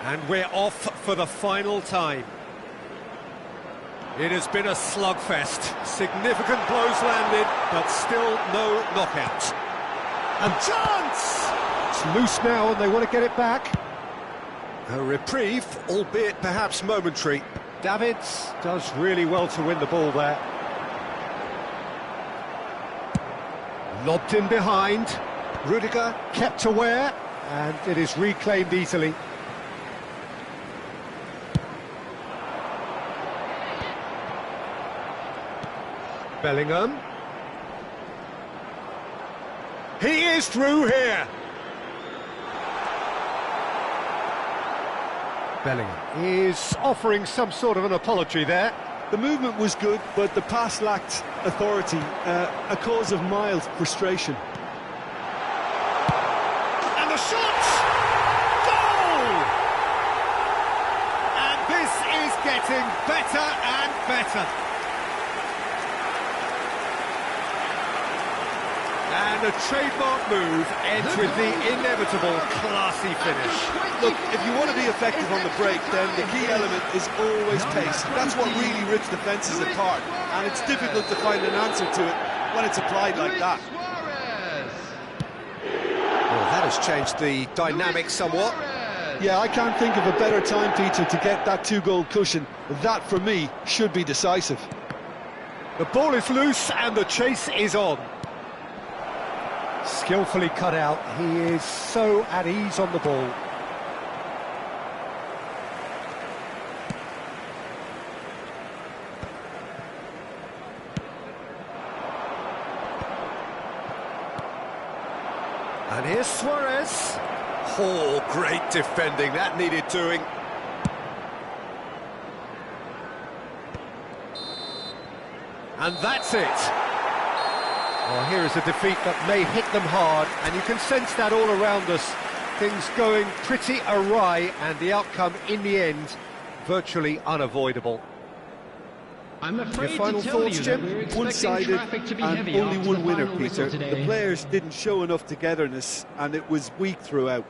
And we're off for the final time. It has been a slugfest. Significant blows landed, but still no knockout. And chance! It's loose now and they want to get it back. A reprieve, albeit perhaps momentary. Davids does really well to win the ball there. Lobbed in behind. Rudiger kept aware, and it is reclaimed easily. Bellingham. He is through here. Bellingham is offering some sort of an apology there. The movement was good, but the pass lacked authority, a cause of mild frustration. And the shot! Goal! And this is getting better and better. And a trademark move ends with the inevitable classy finish. Look, if you want to be effective on the break, then the key element is always pace. That's what really rips defences apart, and it's difficult to find an answer to it when it's applied like that. Well, that has changed the dynamic somewhat. Yeah, I can't think of a better time, Peter, to get that two-goal cushion. That, for me, should be decisive. The ball is loose and the chase is on. Skillfully cut out, he is so at ease on the ball. And here's Suarez. Oh, great defending, that needed doing. And that's it. Well, here is a defeat that may hit them hard, and you can sense that all around us. Things going pretty awry, and the outcome, in the end, virtually unavoidable. I'm afraid Your final to tell thoughts, you Jim? that we're expecting One-sided traffic to be and heavy only after one the winner, final whistle Peter. today. The players didn't show enough togetherness, and it was weak throughout.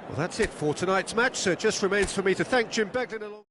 Well, that's it for tonight's match, so it just remains for me to thank Jim Beglin.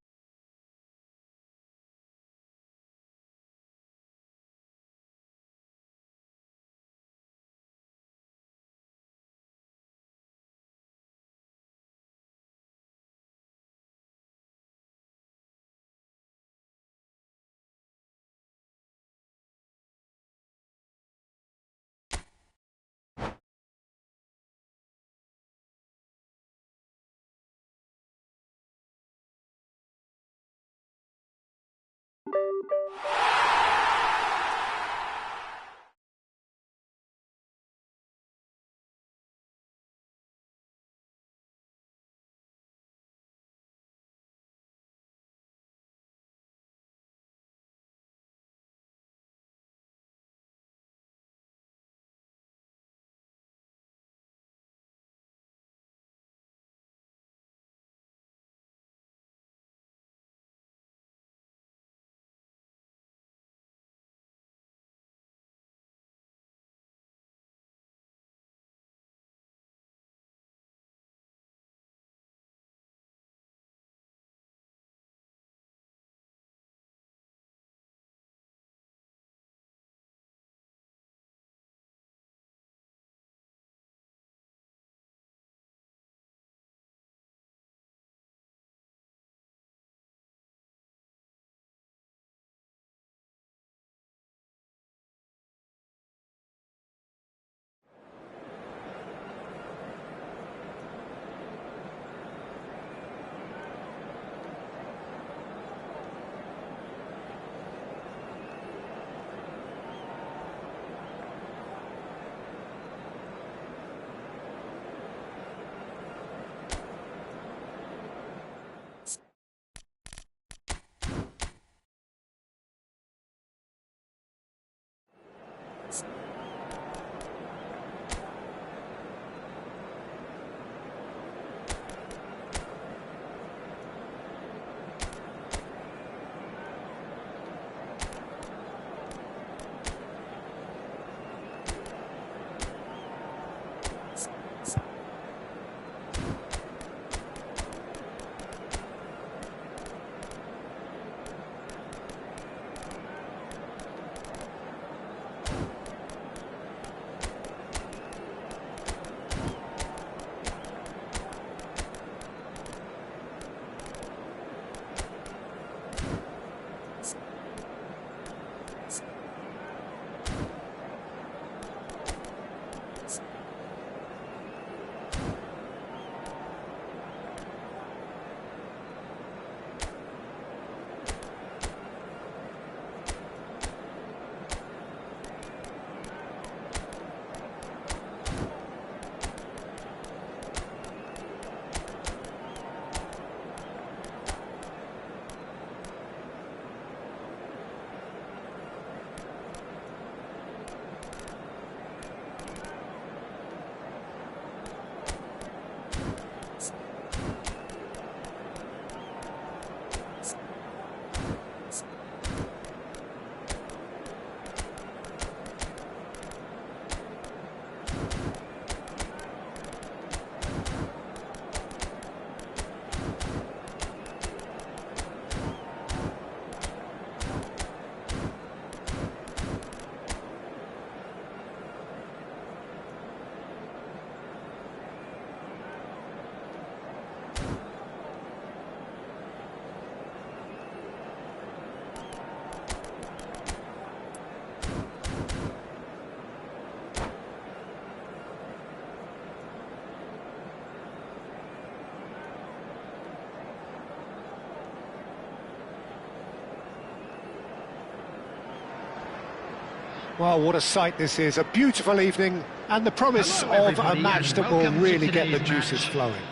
Well, what a sight this is. A beautiful evening and the promise Hello, of a everybody, match and that will welcome to really get the today's juices match. flowing.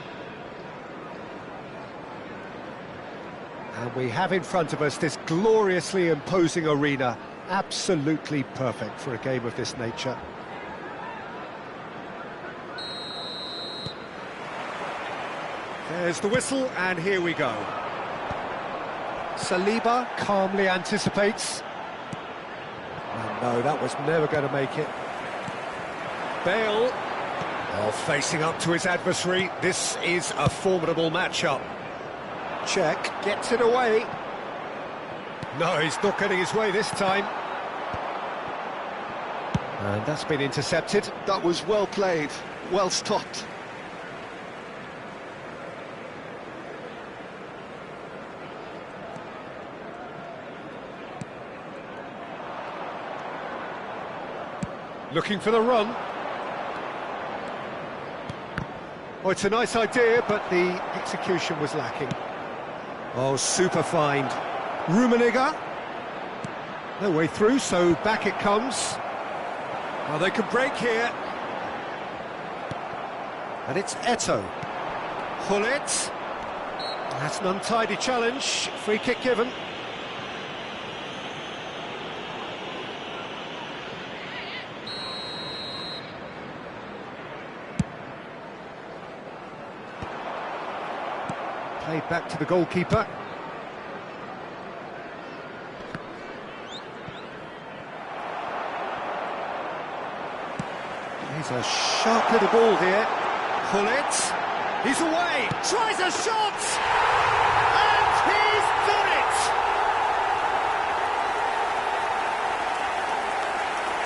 And we have in front of us this gloriously imposing arena, absolutely perfect for a game of this nature. There's the whistle, and here we go. Saliba calmly anticipates. Oh, no, that was never going to make it. Bale, facing up to his adversary. This is a formidable matchup. Check, gets it away. No, he's not getting his way this time. And that's been intercepted. That was well played, well stopped. Looking for the run. Oh, it's a nice idea, but the execution was lacking. Oh, super find. Rummenigge. No way through, so back it comes. Oh, they could break here. And it's Eto'o. Hullet. That's an untidy challenge. Free kick given. Played back to the goalkeeper. He's a sharp little ball here. Hullet. He's away. Tries a shot. And he's done it.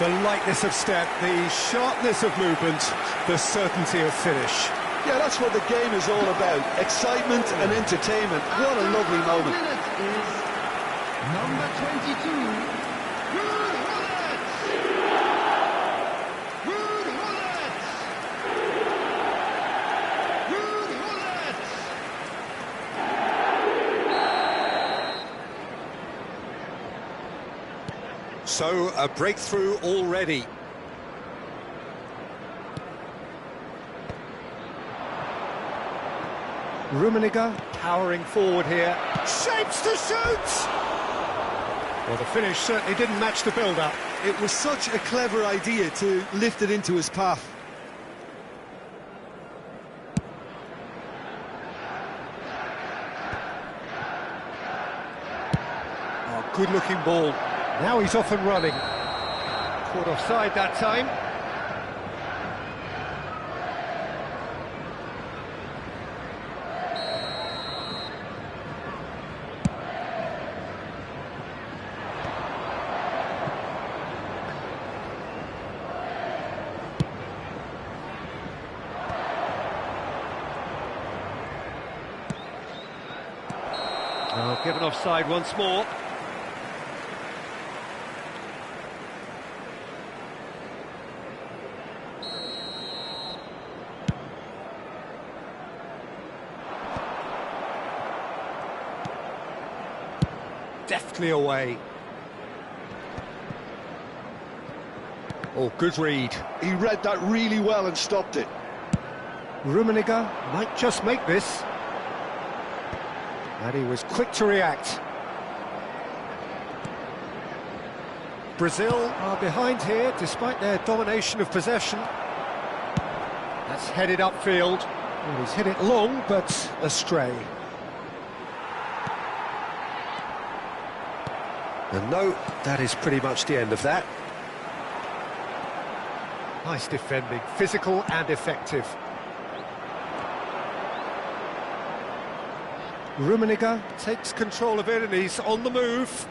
The lightness of step, the sharpness of movement, the certainty of finish. Yeah, that's what the game is all about. Excitement and entertainment. What a lovely moment. Minute is number 22, Ruud Gullit. Ruud Gullit. Ruud Gullit. So, a breakthrough already. Rummenigge powering forward here. Shapes to shoot! Well, the finish certainly didn't match the build-up. It was such a clever idea to lift it into his path. Oh, good-looking ball. Now he's off and running. Caught offside that time. Oh, given offside once more. Deftly away. Oh, good read. He read that really well and stopped it. Rummenigge might just make this. And he was quick to react. Brazil are behind here, despite their domination of possession. That's headed upfield. Well, he's hit it long, but astray. And no, that is pretty much the end of that. Nice defending, physical and effective. Rummenigge takes control of it and he's on the move.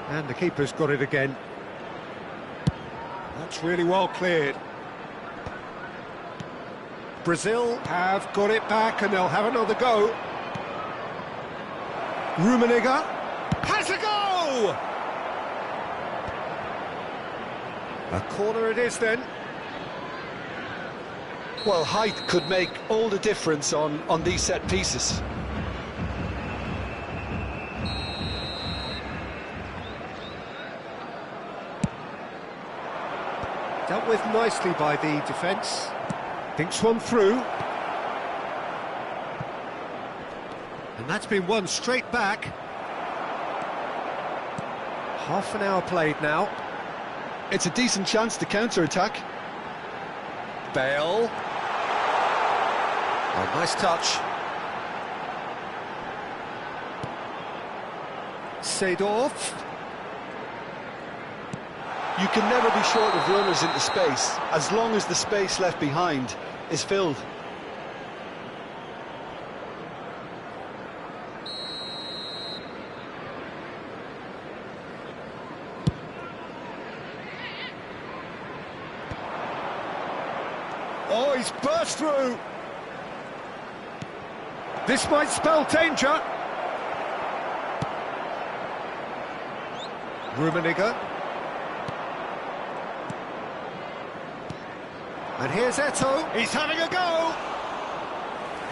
And the keeper's got it again. That's really well cleared. Brazil have got it back and they'll have another go. Rummenigge has a go! A corner it is then. Well, height could make all the difference on these set pieces. Dealt with nicely by the defence. Thinks one through. And that's been won straight back. Half an hour played now. It's a decent chance to counter-attack. Bale. Oh, nice touch. Seedorf. You can never be short of runners into space, as long as the space left behind is filled. Oh, he's burst through. This might spell danger. Rummenigge. And here's Eto'o. He's having a go.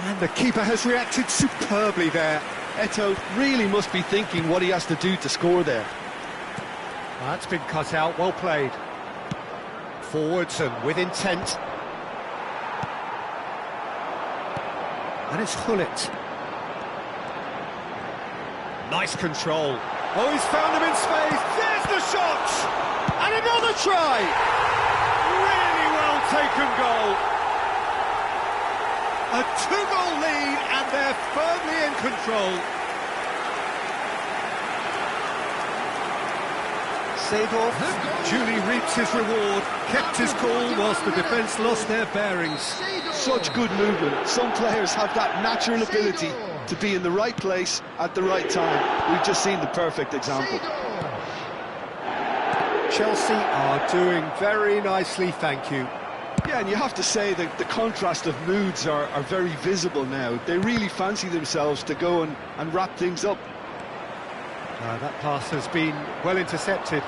And the keeper has reacted superbly there. Eto'o really must be thinking what he has to do to score there. That's been cut out, well played. Forwards and with intent. And it's Gullit. Nice control. Oh, he's found him in space. There's the shot! And another try! Really well taken goal. A two-goal lead, and they're firmly in control. Seedorf duly reaps his reward, kept his cool whilst the defence lost their bearings. Such good movement. Some players have that natural ability to be in the right place at the right time. We've just seen the perfect example. Chelsea are doing very nicely, thank you. Yeah, and you have to say that the contrast of moods are very visible now. They really fancy themselves to go and wrap things up. That pass has been well intercepted.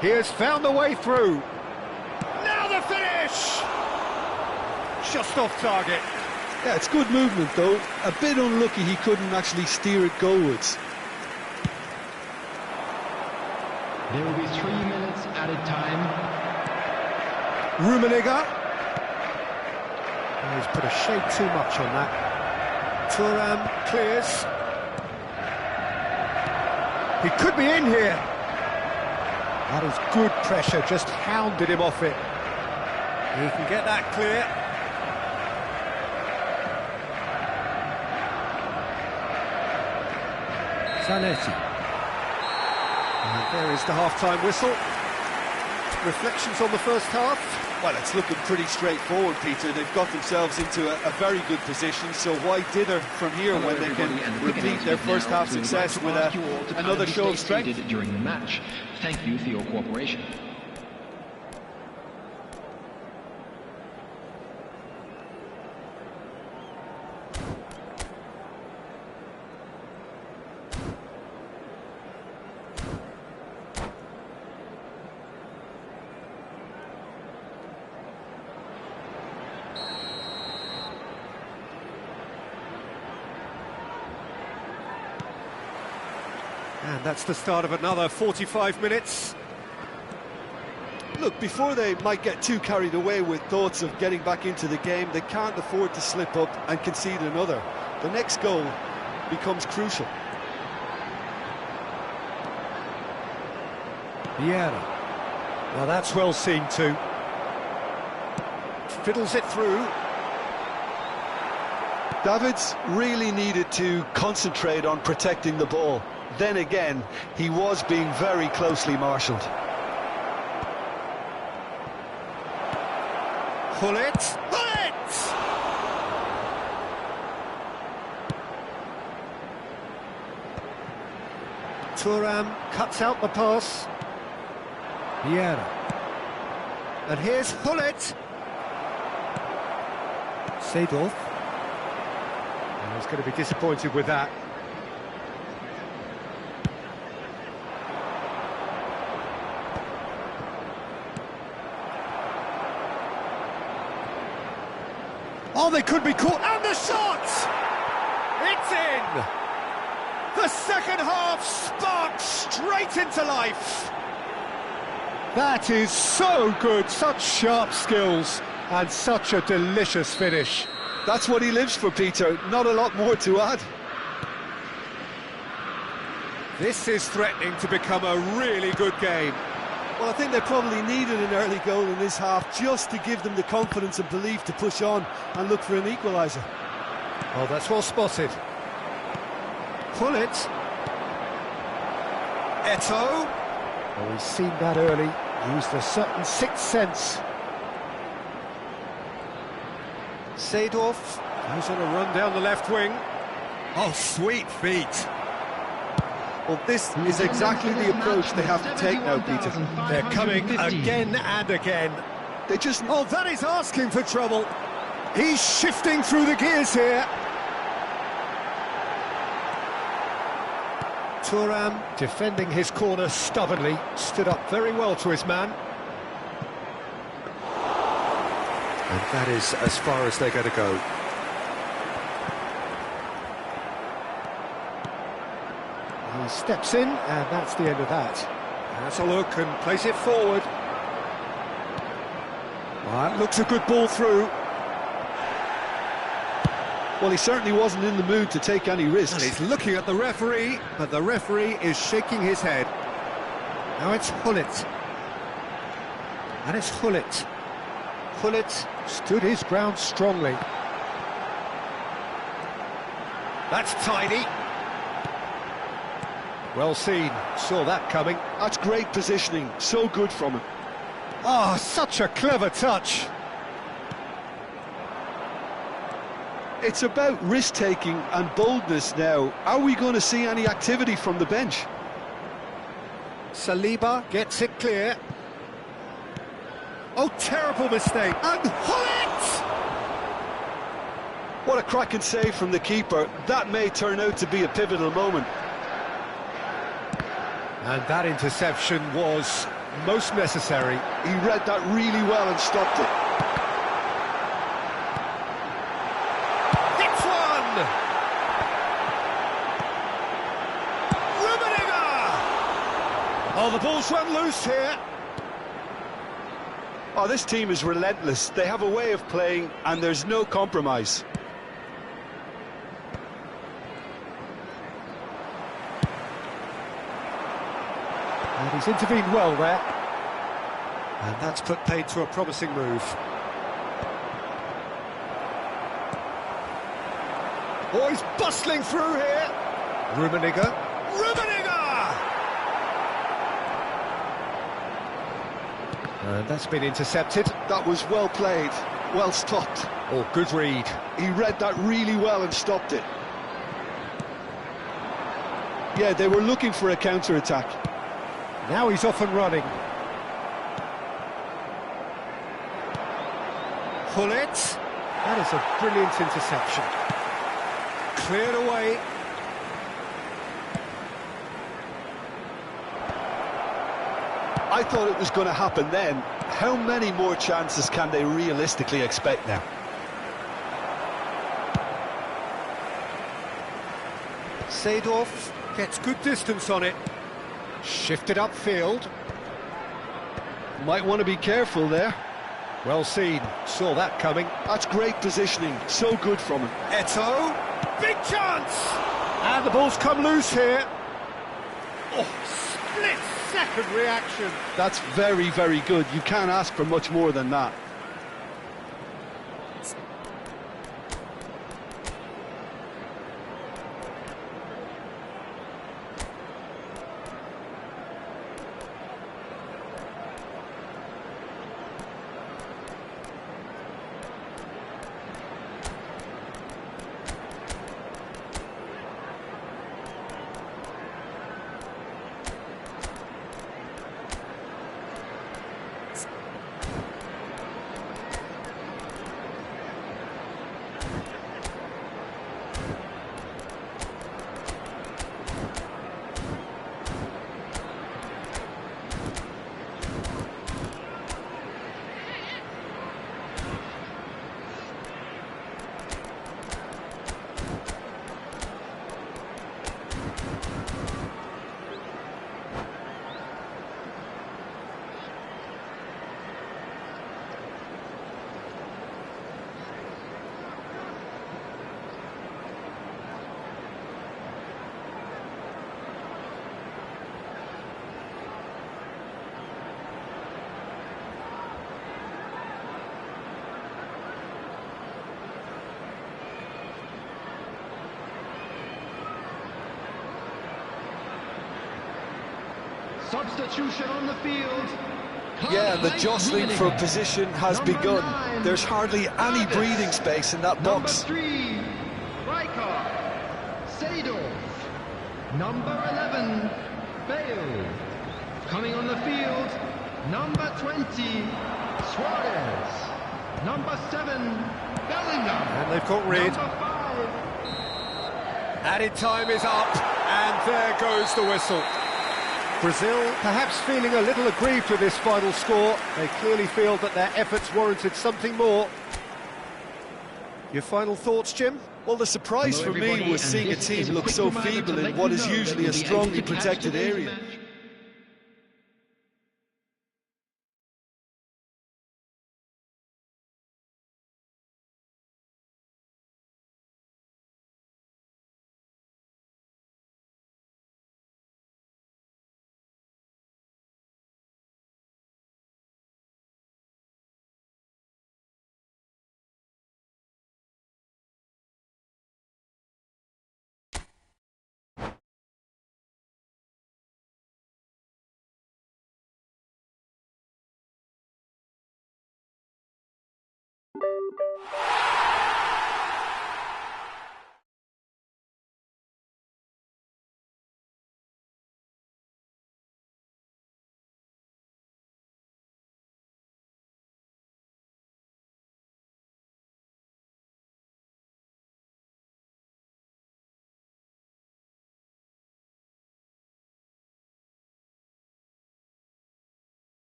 He has found the way through. Now the finish! Just off target. Yeah, it's good movement though. A bit unlucky he couldn't actually steer it goalwards. There will be 3 minutes added time. Rummenigge. Oh, he's put a shade too much on that. Thuram clears. He could be in here. That is good pressure, just hounded him off it. He can get that clear. Zanetti. And there is the half-time whistle. Reflections on the first half? Well, it's looking pretty straightforward, Peter. They've got themselves into a very good position, so why dither from here when they can repeat their first half success with another show of strength? During the match. Thank you for your cooperation. And that's the start of another 45 minutes. Look, before they might get too carried away with thoughts of getting back into the game, they can't afford to slip up and concede another. The next goal becomes crucial. Vieira. Well, that's well seen too. Fiddles it through. Davids really needed to concentrate on protecting the ball. Then again, he was being very closely marshalled. Gullit! Gullit! Thuram cuts out the pass. Vieira. And here's Gullit. Seedorf. And he's going to be disappointed with that. Oh, they could be caught, and the shot! It's in! The second half sparked straight into life. That is so good, such sharp skills, and such a delicious finish. That's what he lives for, Peter. Not a lot more to add. This is threatening to become a really good game. Well, I think they probably needed an early goal in this half just to give them the confidence and belief to push on and look for an equaliser. Oh, that's well spotted. Pull it. Eto'o. Oh, he's seen that early. Used a certain sixth sense. Seedorf goes on a run down the left wing. Oh, sweet feet. Well, this is exactly the approach they have to take now, Peter. They're coming again and again. They just... Oh, that is asking for trouble. He's shifting through the gears here. Thuram, defending his corner stubbornly, stood up very well to his man. And that is as far as they're going to go. He steps in, and that's the end of that. Has a look and plays it forward. Well, that looks a good ball through. Well, he certainly wasn't in the mood to take any risks. And he's looking at the referee, but the referee is shaking his head. Now it's Gullit. And it's Gullit. Gullit stood his ground strongly. That's tidy. Well seen, saw that coming. That's great positioning, so good from him. Oh, such a clever touch. It's about risk-taking and boldness now. Are we going to see any activity from the bench? Saliba gets it clear. Oh, terrible mistake. And Gullit! What a cracking save from the keeper. That may turn out to be a pivotal moment. And that interception was most necessary. He read that really well and stopped it. Hits one! Rummenigge! Oh, the ball's run loose here. Oh, this team is relentless. They have a way of playing and there's no compromise. And he's intervened well there. And that's put paid to a promising move. Oh, he's bustling through here. Rummenigge. Rummenigge! And that's been intercepted. That was well played, well stopped. Oh, good read. He read that really well and stopped it. Yeah, they were looking for a counter-attack. Now he's off and running. Gullit. That is a brilliant interception. Cleared away. I thought it was going to happen then. How many more chances can they realistically expect now? Seedorf gets good distance on it. Shifted upfield. Might want to be careful there. Well seen, saw that coming. That's great positioning, so good from him. Eto'o, big chance! And the ball's come loose here. Oh, split-second reaction. That's very, very good. You can't ask for much more than that. Substitution on the field. Yeah, the Karl-Heinz jostling for Rummenigge. position has Number begun. 9, There's hardly any Davis. breathing space in that Number box. 3, Rijkaard. Seedorf. Number 11, Bale. Coming on the field, number 20, Suarez. Number 7, Bellingham. And they've caught Reed. Number 5, Added time is up, and there goes the whistle. Brazil perhaps feeling a little aggrieved with this final score. They clearly feel that their efforts warranted something more. Your final thoughts, Jim? Well, the surprise Hello, for me everybody, was and seeing a this team is a look quick so reminder to feeble let in you what is know that usually we'll a be able strongly to catch protected today's area. match.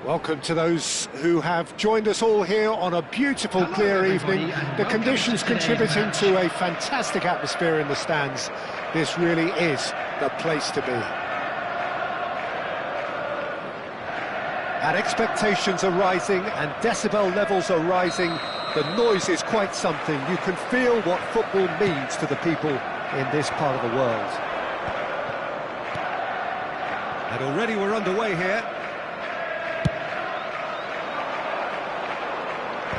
Welcome to those who have joined us all here on a beautiful, clear evening. The conditions contributing to a fantastic atmosphere in the stands. This really is the place to be. And expectations are rising and decibel levels are rising. The noise is quite something. You can feel what football means to the people in this part of the world. And already we're underway here.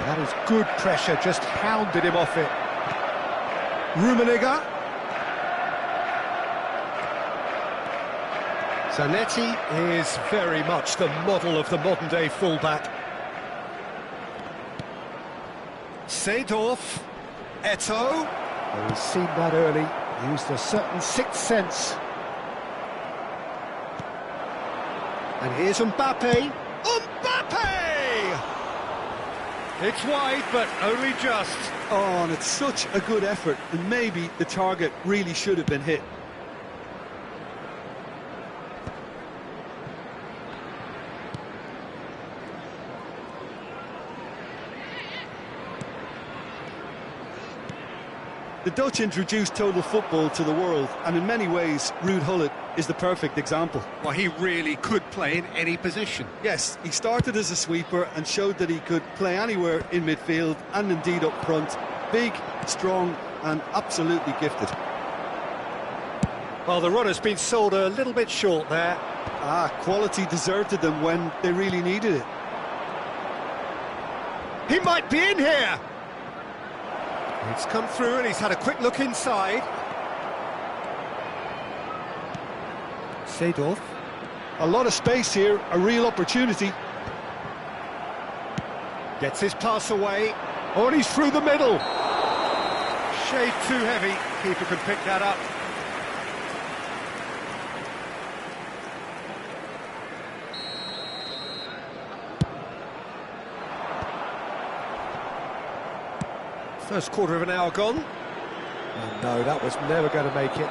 That is good pressure, just hounded him off it. Rummenigge. Zanetti is very much the model of the modern-day fullback. Seedorf. Eto'o. Well, he's seen that early, used a certain sixth sense. And here's Mbappe. Mbappe! It's wide, but only just. Oh, and it's such a good effort, and maybe the target really should have been hit. The Dutch introduced total football to the world, and in many ways, Ruud Gullit is the perfect example. Well, he really could play in any position. Yes, he started as a sweeper and showed that he could play anywhere in midfield and indeed up front. Big, strong and absolutely gifted. Well, the run has been sold a little bit short there. Quality deserted them when they really needed it. He might be in here! It's come through and he's had a quick look inside. Seedorf. A lot of space here, a real opportunity. Gets his pass away. Oh, and he's through the middle. Shade too heavy. Keeper can pick that up. First quarter of an hour gone. Oh no, that was never going to make it.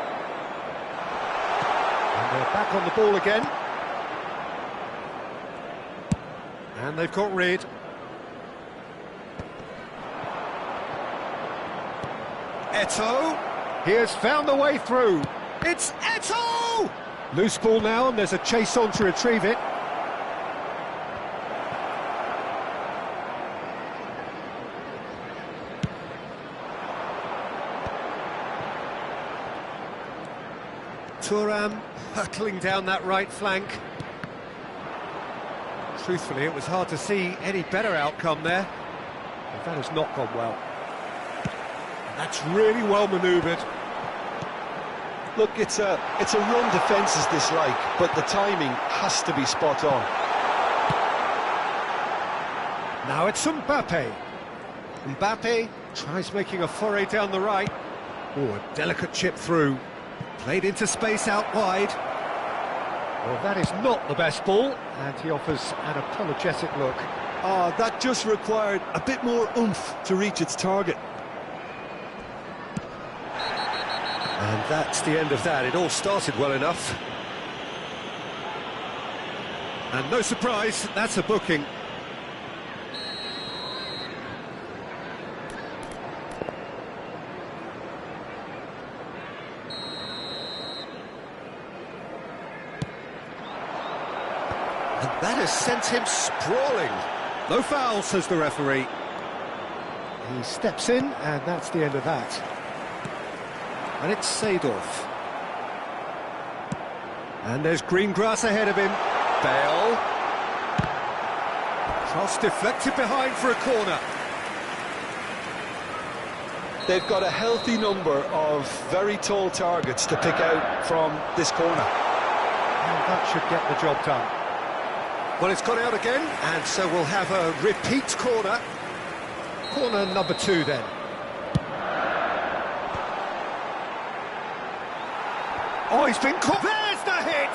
And they're back on the ball again. And they've got rid. Eto'o. He has found the way through. It's Eto'o! Loose ball now, and there's a chase on to retrieve it. Thuram hurtling down that right flank. Truthfully, it was hard to see any better outcome there. But that has not gone well. And that's really well manoeuvred. Look, it's a run defence dislike, but the timing has to be spot on. Now it's Mbappe. Mbappe tries making a foray down the right. Oh, a delicate chip through. Played into space out wide. Well, that is not the best ball, and he offers an apologetic look. That just required a bit more oomph to reach its target. And that's the end of that. It all started well enough. And no surprise, that's a booking. And that has sent him sprawling. No foul, says the referee. He steps in, and that's the end of that. And it's Seedorf. And there's green grass ahead of him. Bale. Cross deflected behind for a corner. They've got a healthy number of very tall targets to pick out from this corner. And that should get the job done. Well, it's gone out again, and so we'll have a repeat corner. Corner number 2 then. Oh, he's been caught. There's the hit!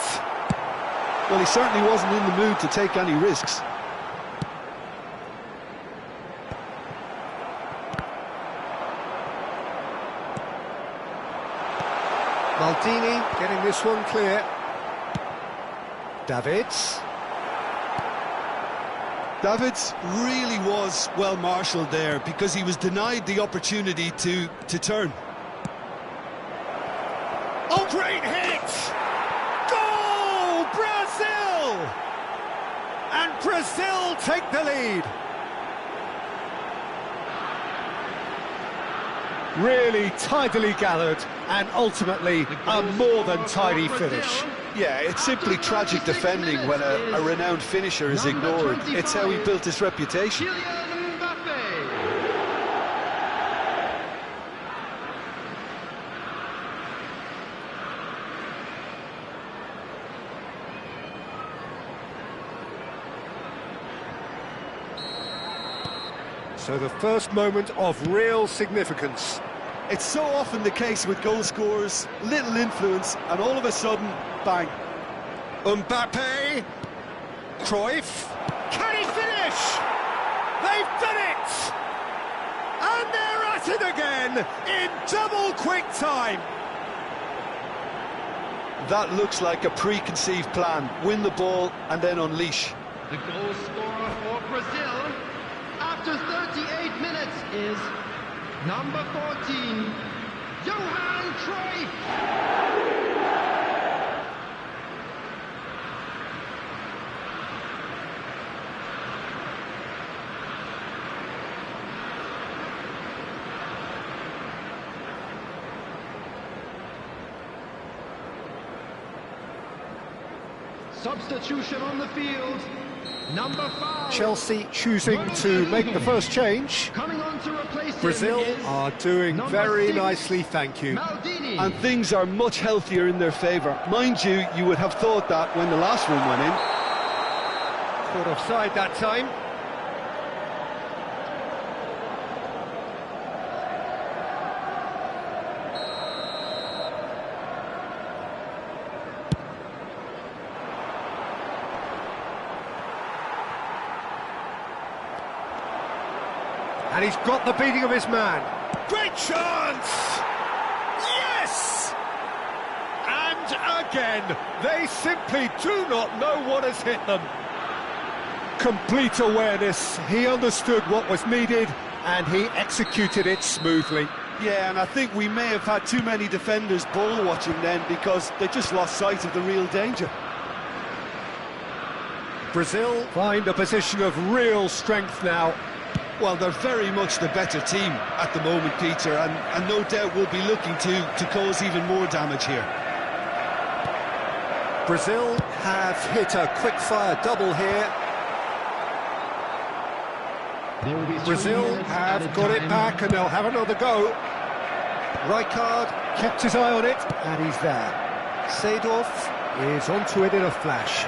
Well, he certainly wasn't in the mood to take any risks. Maldini getting this one clear. Davids. Davids really was well marshalled there because he was denied the opportunity to turn. Oh, great hit! Goal! Brazil! And Brazil take the lead. Really tidily gathered and ultimately a more than tidy finish. Yeah, it's simply tragic defending when a renowned finisher is ignored. It's how he built his reputation. Kylian Mbappe. So the first moment of real significance. It's so often the case with goal scorers, little influence, and all of a sudden, bang. Mbappe, Cruyff, can he finish? They've done it! And they're at it again in double quick time. That looks like a preconceived plan. Win the ball and then unleash. The goal scorer for Brazil after 38 minutes is number 14, Johan Cruyff. Substitution on the field, number 5. Chelsea choosing to make the first change. Coming on to replace him Brazil is are doing number very 6, nicely, thank you. Maldini. And things are much healthier in their favour. Mind you, you would have thought that when the last one went in. Caught offside that time. And he's got the beating of his man. Great chance! Yes! And again, they simply do not know what has hit them. Complete awareness, he understood what was needed and he executed it smoothly. Yeah, and I think we may have had too many defenders ball watching then because they just lost sight of the real danger. Brazil find a position of real strength now. Well, they're very much the better team at the moment, Peter, and no doubt will be looking to cause even more damage here. Brazil have hit a quick-fire double here. There will be 3 Brazil minutes have added got it time. back and they'll have another go. Rijkaard kept his eye on it and he's there. Seedorf is onto it in a flash.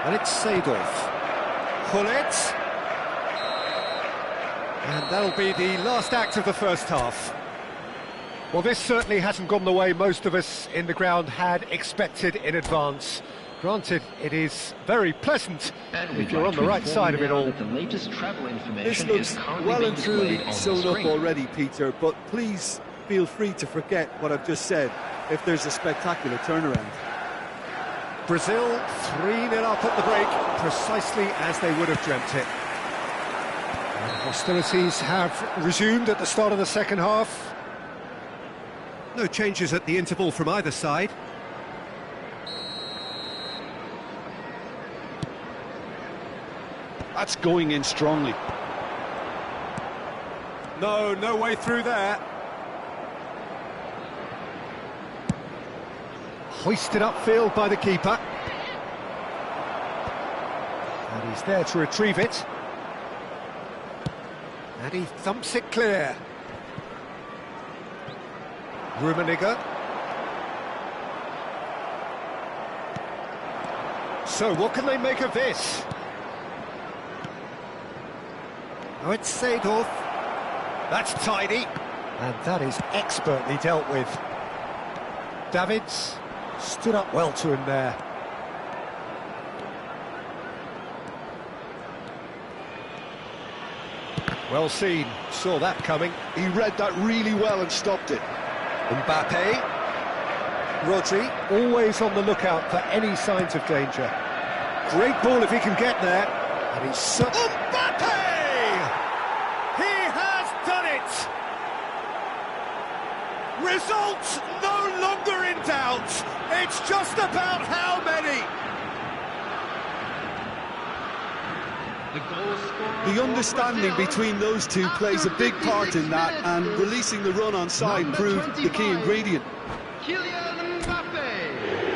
And it's Seedorf. Hullet. And that'll be the last act of the first half. Well, this certainly hasn't gone the way most of us in the ground had expected in advance. Granted, it is very pleasant if you're on the right side of it all. The latest travel This information looks is currently well being and truly displayed on sewn the up screen. already, Peter, but please feel free to forget what I've just said if there's a spectacular turnaround. Brazil 3-0 up at the break, precisely as they would have dreamt it. And hostilities have resumed at the start of the second half. No changes at the interval from either side. That's going in strongly. No way through there. Hoisted upfield by the keeper. And he's there to retrieve it. And he thumps it clear. Rummenigge. So what can they make of this? Oh, it's Seedorf. That's tidy. And that is expertly dealt with. Davids stood up well to him there. Well seen, saw that coming. He read that really well and stopped it. Mbappe. Rodri, always on the lookout for any signs of danger. Great ball if he can get there. And he's so... Mbappe! He has done it! Results no longer in doubt. It's just about how many. The understanding between those two plays a big part in that, and releasing the run on side proved the key ingredient. Kylian Mbappe.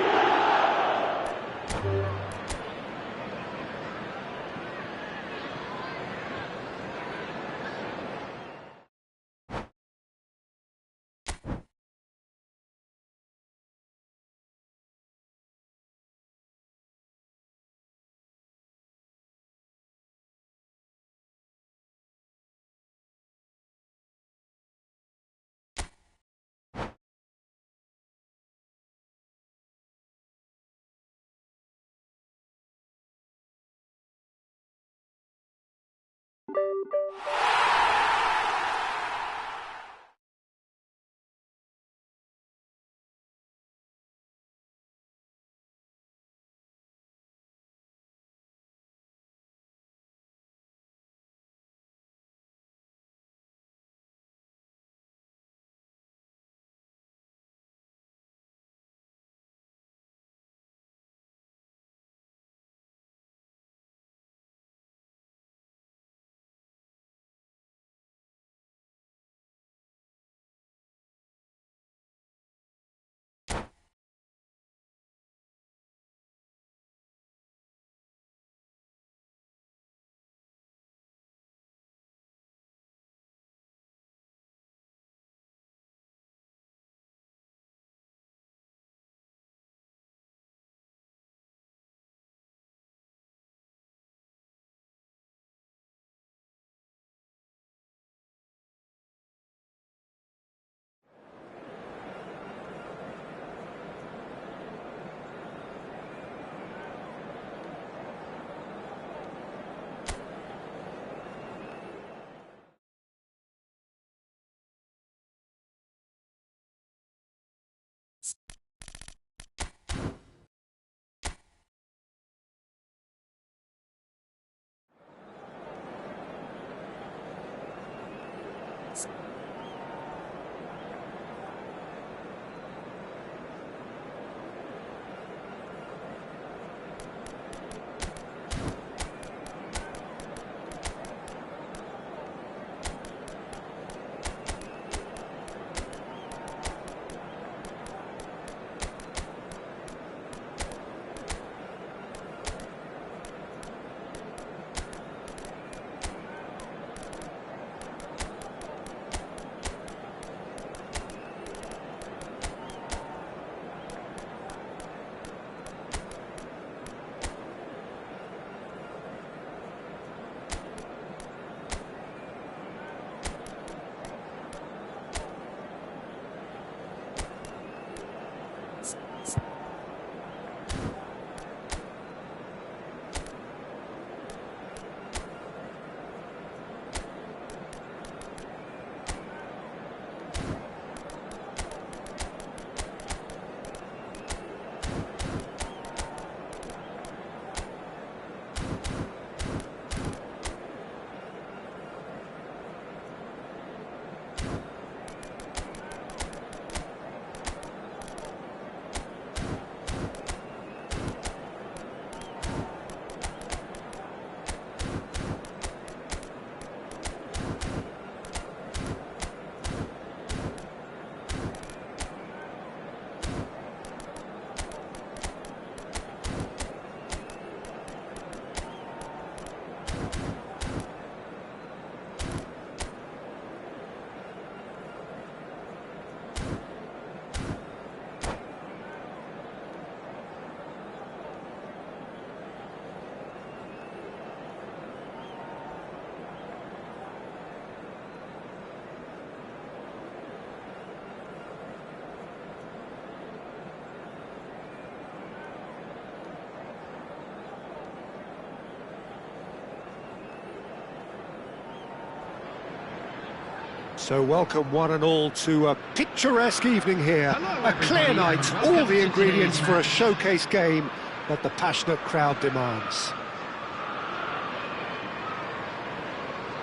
So welcome one and all to a picturesque evening here. Hello, A clear everybody, night, and all welcome the to ingredients today's for a match. showcase game that the passionate crowd demands.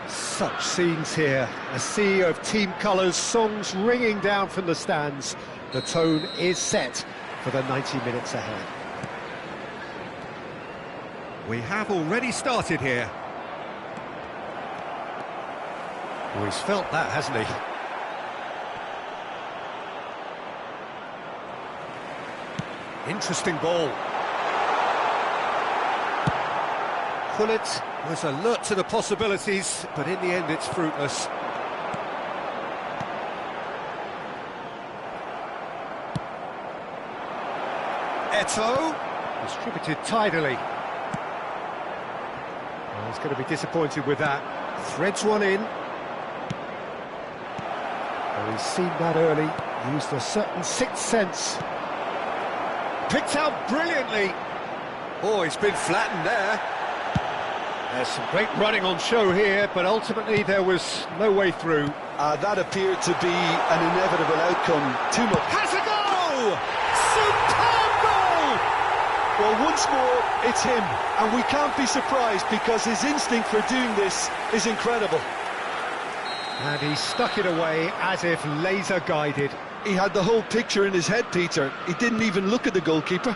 Such scenes here, a sea of team colours, songs ringing down from the stands. The tone is set for the 90 minutes ahead. We have already started here. Well, he's felt that, hasn't he? Interesting ball. Gullit was alert to the possibilities, but in the end it's fruitless. Eto'o, distributed tidily. Well, he's going to be disappointed with that. Threads one in. Well, he's seen that early, used a certain sixth sense. Picked out brilliantly. Oh, he's been flattened there. There's some great running on show here, but ultimately there was no way through. That appeared to be an inevitable outcome. Too much. Has a goal! Superb goal! Well, once more, it's him, and we can't be surprised because his instinct for doing this is incredible. And he stuck it away as if laser-guided. He had the whole picture in his head, Peter. He didn't even look at the goalkeeper.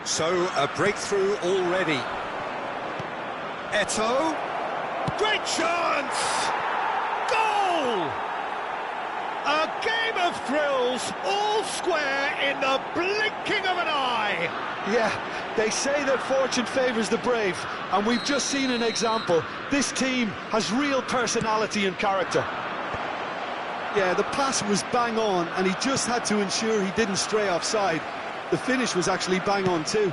So, a breakthrough already. Eto'o. Great chance! Goal! A game of thrills, all square in the blinking of an eye. Yeah, they say that fortune favours the brave, and we've just seen an example. This team has real personality and character. Yeah, the pass was bang on, and he just had to ensure he didn't stray offside. The finish was actually bang on too.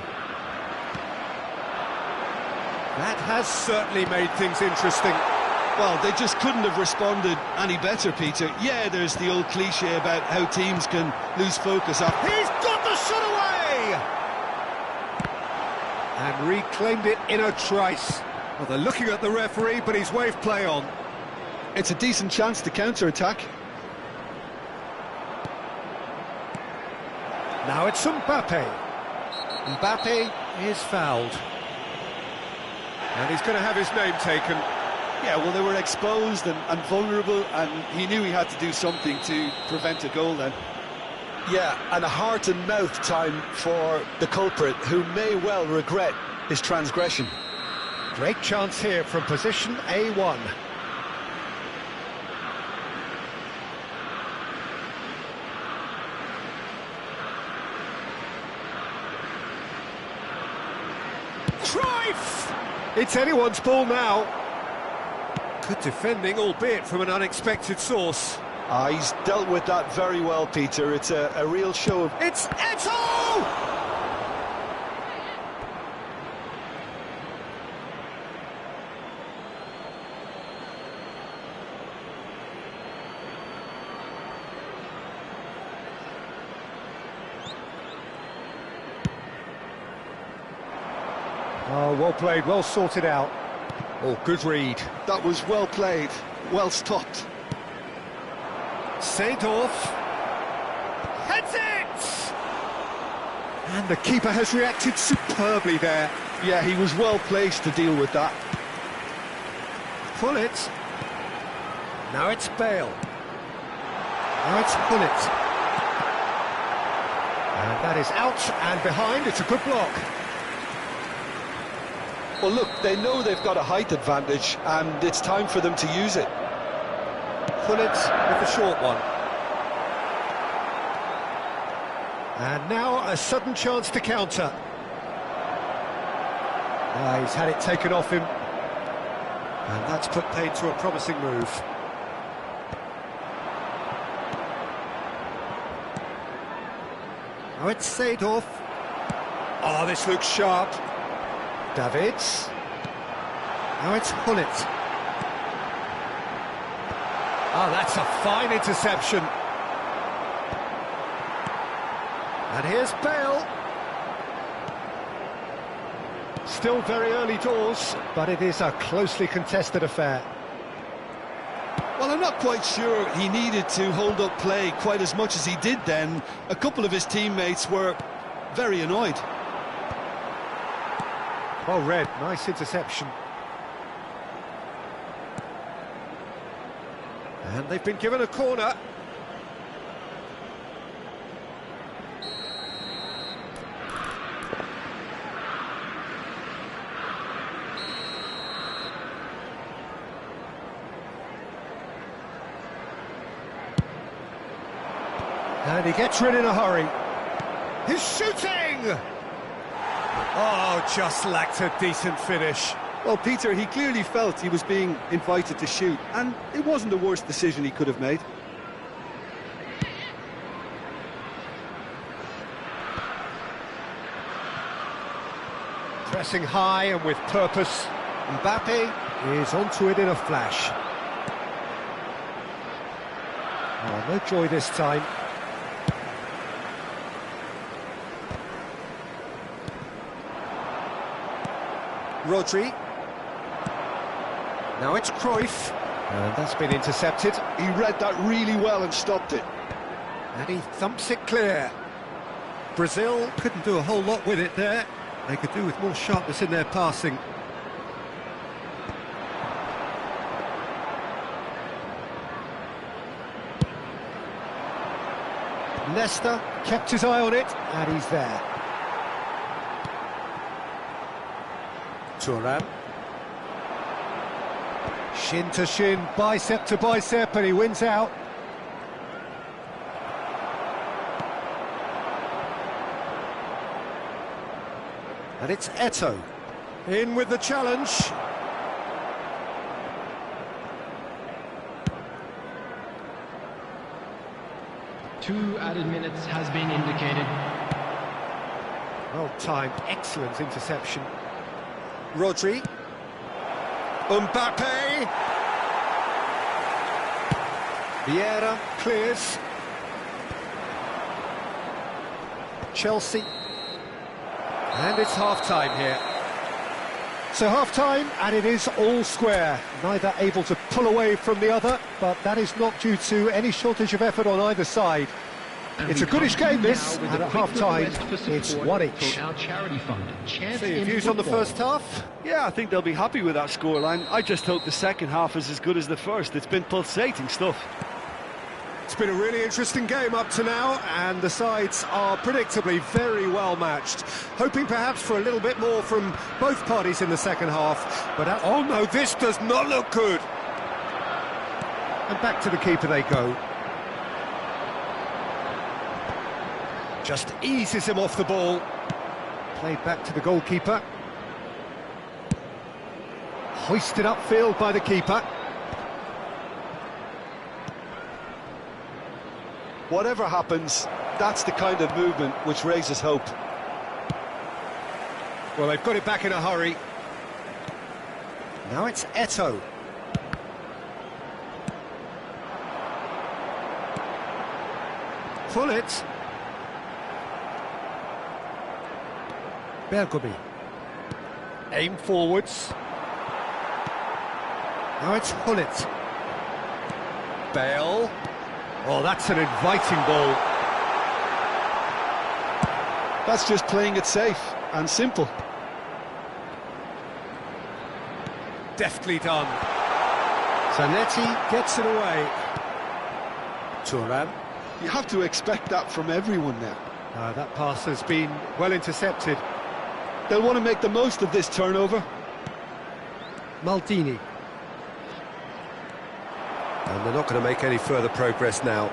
That has certainly made things interesting. Well, they just couldn't have responded any better, Peter. Yeah, there's the old cliche about how teams can lose focus up. He's got the shot away! And reclaimed it in a trice. Well, they're looking at the referee, but he's waved play on. It's a decent chance to counter-attack. Now it's Mbappe. Mbappe is fouled. And he's going to have his name taken. Yeah, well, they were exposed and vulnerable, and he knew he had to do something to prevent a goal then. Yeah, and a heart and mouth time for the culprit, who may well regret his transgression. Great chance here from position A1. Cruyff! It's anyone's ball now. Good defending, albeit from an unexpected source. He's dealt with that very well, Peter. It's a real show of... It's Eto'o! Oh, well played, well sorted out. Oh, good read. That was well played, well stopped. Seedorf heads it! And the keeper has reacted superbly there. Yeah, he was well placed to deal with that. Gullit. Now it's Bale. Now it's Gullit. And that is out and behind. It's a good block. Well, look, they know they've got a height advantage, and it's time for them to use it. Gullit with the short one. And now a sudden chance to counter. He's had it taken off him. And that's put paid to a promising move. Now it's Seedorf. Oh, this looks sharp. Davids. Now it's Gullit. Oh, that's a fine interception. And here's Bale. Still very early doors, but it is a closely contested affair. Well, I'm not quite sure he needed to hold up play quite as much as he did then. A couple of his teammates were very annoyed. Well read, nice interception. And they've been given a corner. And he gets rid in a hurry. He's shooting! Oh, just lacked a decent finish. Well, Peter, he clearly felt he was being invited to shoot, and it wasn't the worst decision he could have made. Pressing high and with purpose. Mbappe is onto it in a flash. Oh, no joy this time. Rodri. Now it's Cruyff. And that's been intercepted. He read that really well and stopped it. And he thumps it clear. Brazil couldn't do a whole lot with it there. They could do with more sharpness in their passing. Nesta kept his eye on it, and he's there. Thuram. Shin to shin, bicep to bicep, and he wins out. And it's Eto'o in with the challenge. Two added minutes has been indicated. Well timed, excellent interception. Rodri. Mbappe. Vieira clears. Chelsea. And it's half-time here. So half-time, and it is all square. Neither able to pull away from the other, but that is not due to any shortage of effort on either side. It's a goodish game, this, and at half-time, it's one each. Our charity fund. So your views on the first half? Yeah, I think they'll be happy with that scoreline. I just hope the second half is as good as the first. It's been pulsating stuff. It's been a really interesting game up to now, and the sides are predictably very well matched. Hoping perhaps for a little bit more from both parties in the second half, but oh no, this does not look good. And back to the keeper they go. Just eases him off the ball. Played back to the goalkeeper. Hoisted upfield by the keeper. Whatever happens, that's the kind of movement which raises hope. Well, they've got it back in a hurry. Now it's Eto'o. Gullit. Bergomi. Aim forwards. Now it's Gullit. Bale. Oh, that's an inviting ball. That's just playing it safe and simple. Deftly done. Zanetti gets it away. Thuram. You have to expect that from everyone now. That pass has been well intercepted. They'll want to make the most of this turnover. Maldini. And they're not going to make any further progress now.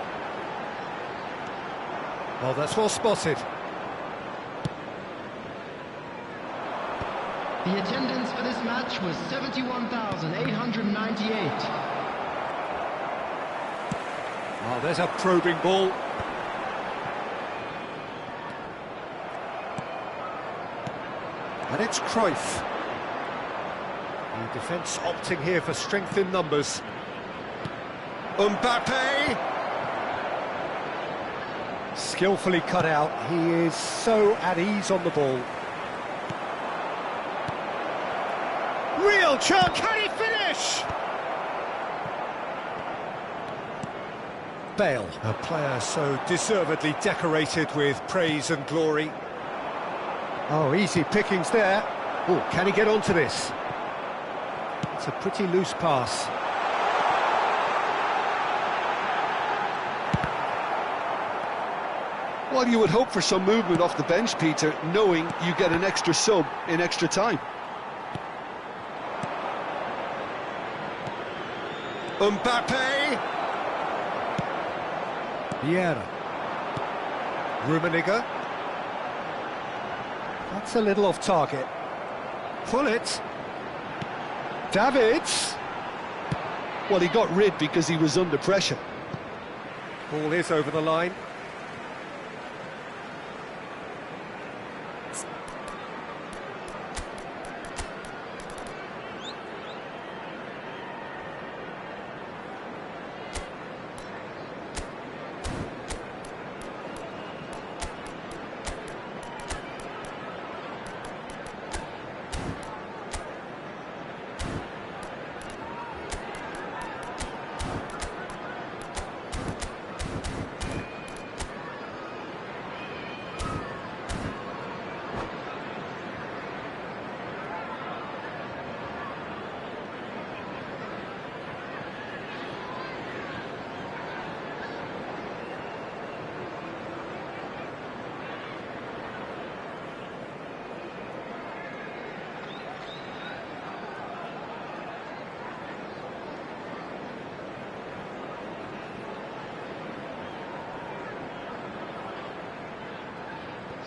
Oh, that's well spotted. The attendance for this match was 71,898. Oh, there's a probing ball. And it's Cruyff. The defence opting here for strength in numbers. Mbappe! Skillfully cut out. He is so at ease on the ball. Real chance. Can he finish? Bale, a player so deservedly decorated with praise and glory. Oh, easy pickings there. Oh, can he get onto this? It's a pretty loose pass. Well, you would hope for some movement off the bench, Peter, knowing you get an extra sub in extra time. Mbappe. Vieira. Rummenigge. That's a little off target. Gullit. Davids. Well, he got rid because he was under pressure. Ball is over the line.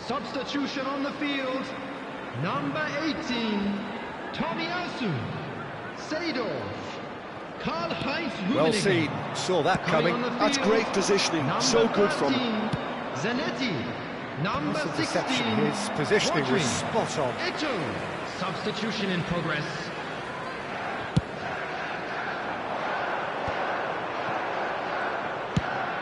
Substitution on the field. Number 18, Tomiyasu, Seedorf, Karl-Heinz Rummenigge. Well seen, saw that coming. That's great positioning, so good from him. Zanetti, number 16, His positioning was spot on. Eto'o. Substitution in progress.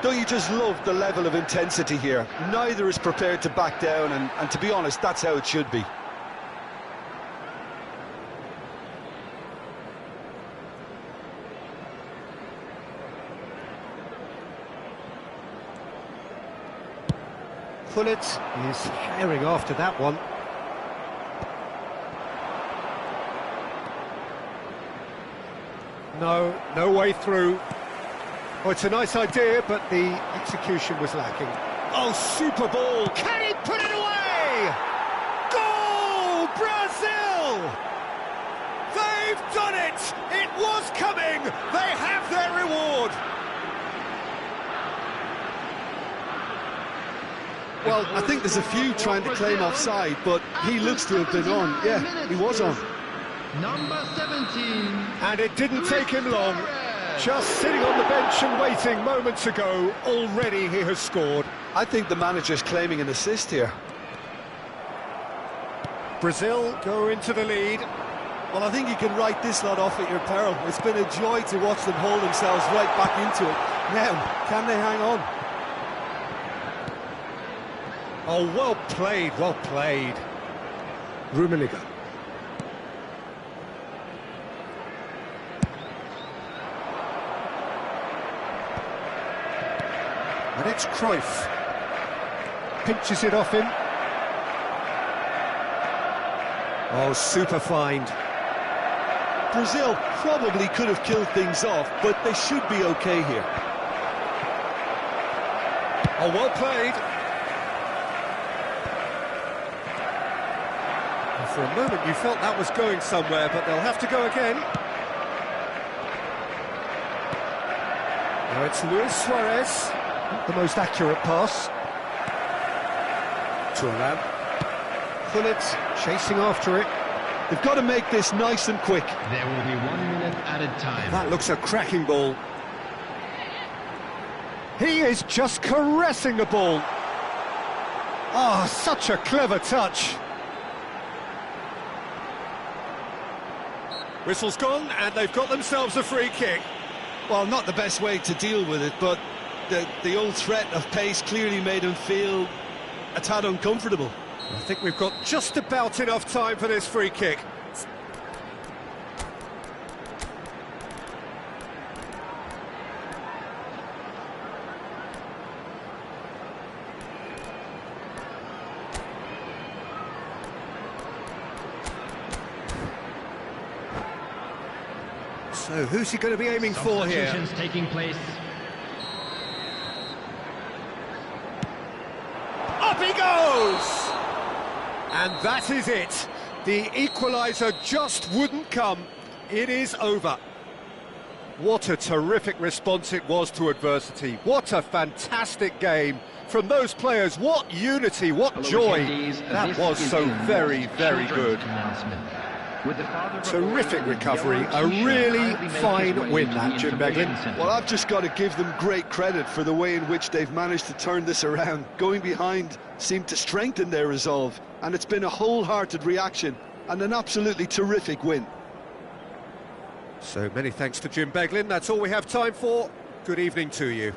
Don't you just love the level of intensity here? Neither is prepared to back down, and to be honest, that's how it should be. Gullit is herring after that one. No way through. Oh, it's a nice idea, but the execution was lacking. Oh, super ball! Can he put it away? Goal, Brazil! They've done it! It was coming! They have their reward! Well, I think there's a few trying to claim offside, but he looks to have been on. Yeah, he was on. Number 17. And it didn't take him long. Just sitting on the bench and waiting moments ago, already he has scored. I think the manager's claiming an assist here. Brazil go into the lead. Well, I think you can write this lot off at your peril. It's been a joy to watch them hold themselves right back into it. Now, can they hang on? Oh, well played, well played. Rummenigge. And it's Cruyff. Pinches it off him. Oh, super find. Brazil probably could have killed things off, but they should be okay here. Oh, well played. And for a moment you felt that was going somewhere, but they'll have to go again. Now it's Luis Suarez. Not the most accurate pass. Thuram. Gullit chasing after it. They've got to make this nice and quick. There will be 1 minute added time. That looks a cracking ball. He is just caressing the ball. Ah, oh, such a clever touch. Whistle's gone, and they've got themselves a free kick. Well, not the best way to deal with it, but the old threat of pace clearly made him feel a tad uncomfortable. I think we've got just about enough time for this free kick. So who's he going to be aiming for here? Substitutions taking place. Up he goes! And that is it. The equaliser just wouldn't come. It is over. What a terrific response it was to adversity. What a fantastic game from those players. What unity, what joy. That was so very, very good. Terrific recovery, a really fine win that, Jim Beglin. Well, I've just got to give them great credit for the way in which they've managed to turn this around. Going behind seemed to strengthen their resolve, and it's been a wholehearted reaction and an absolutely terrific win. So many thanks to Jim Beglin. That's all we have time for. Good evening to you.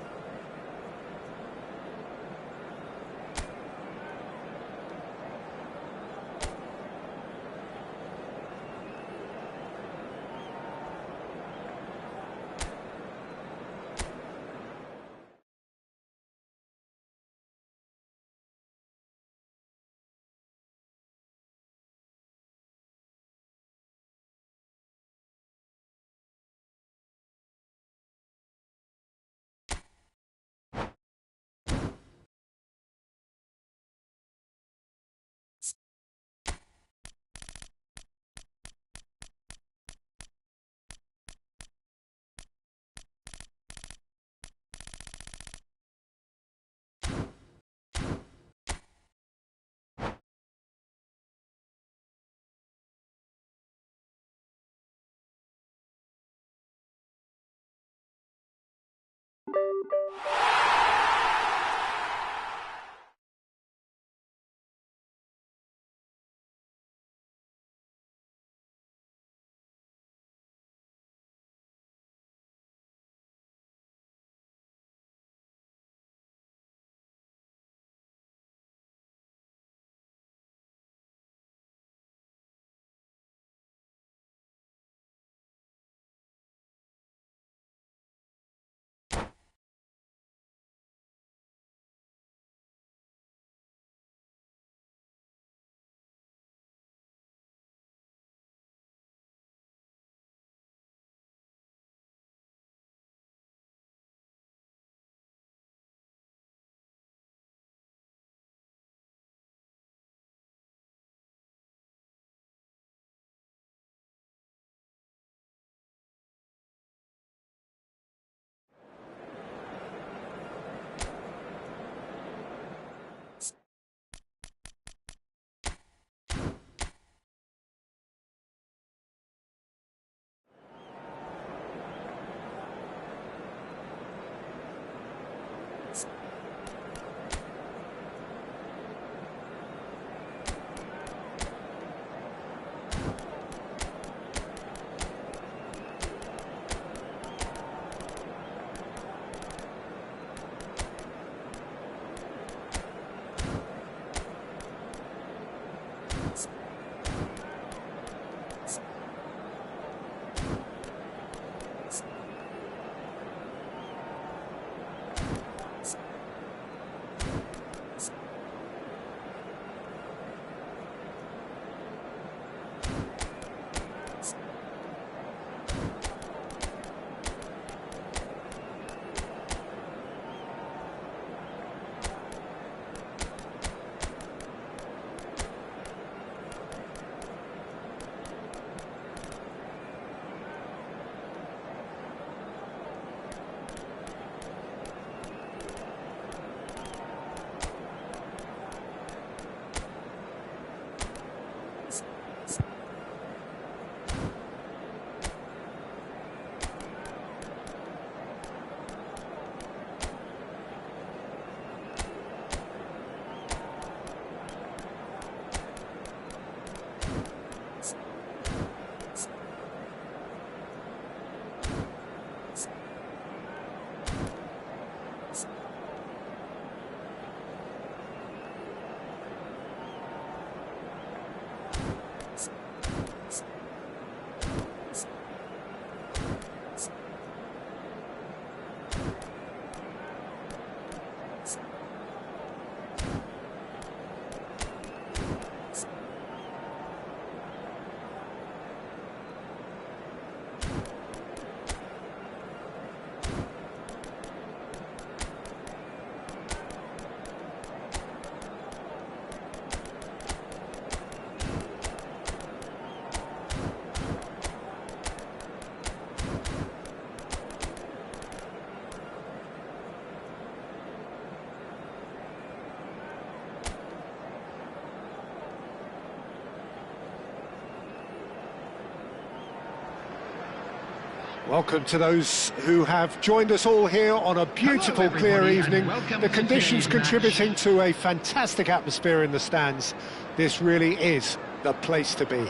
Welcome to those who have joined us all here on a beautiful, clear evening. The conditions contributing to a fantastic atmosphere in the stands. This really is the place to be.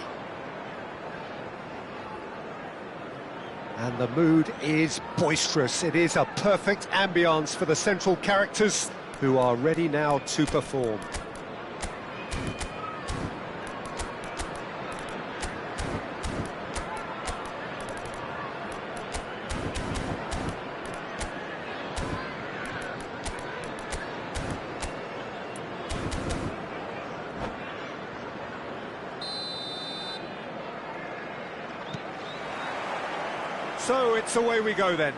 And the mood is boisterous. It is a perfect ambience for the central characters who are ready now to perform. So it's away we go then.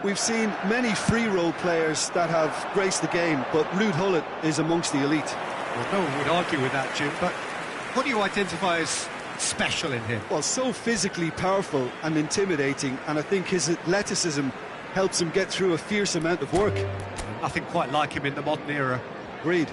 We've seen many free role players that have graced the game, but Ruud Gullit is amongst the elite. Well, no one would argue with that, Jim, but what do you identify as special in him? Well, so physically powerful and intimidating, and I think his athleticism helps him get through a fierce amount of work. Nothing quite like him in the modern era. Agreed.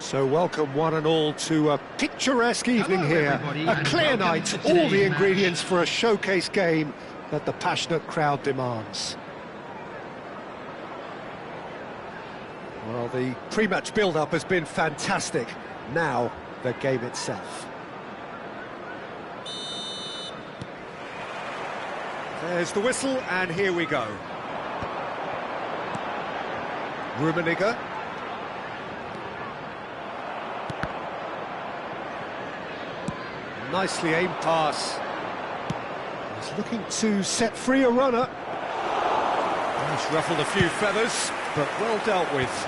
So welcome one and all to a picturesque evening here. A clear night, all the ingredients for a showcase game that the passionate crowd demands. Well, the pre-match build-up has been fantastic. Now, the game itself. There's the whistle, and here we go. Rummenigge. Nicely aimed pass. He's looking to set free a runner. He's ruffled a few feathers, but well dealt with.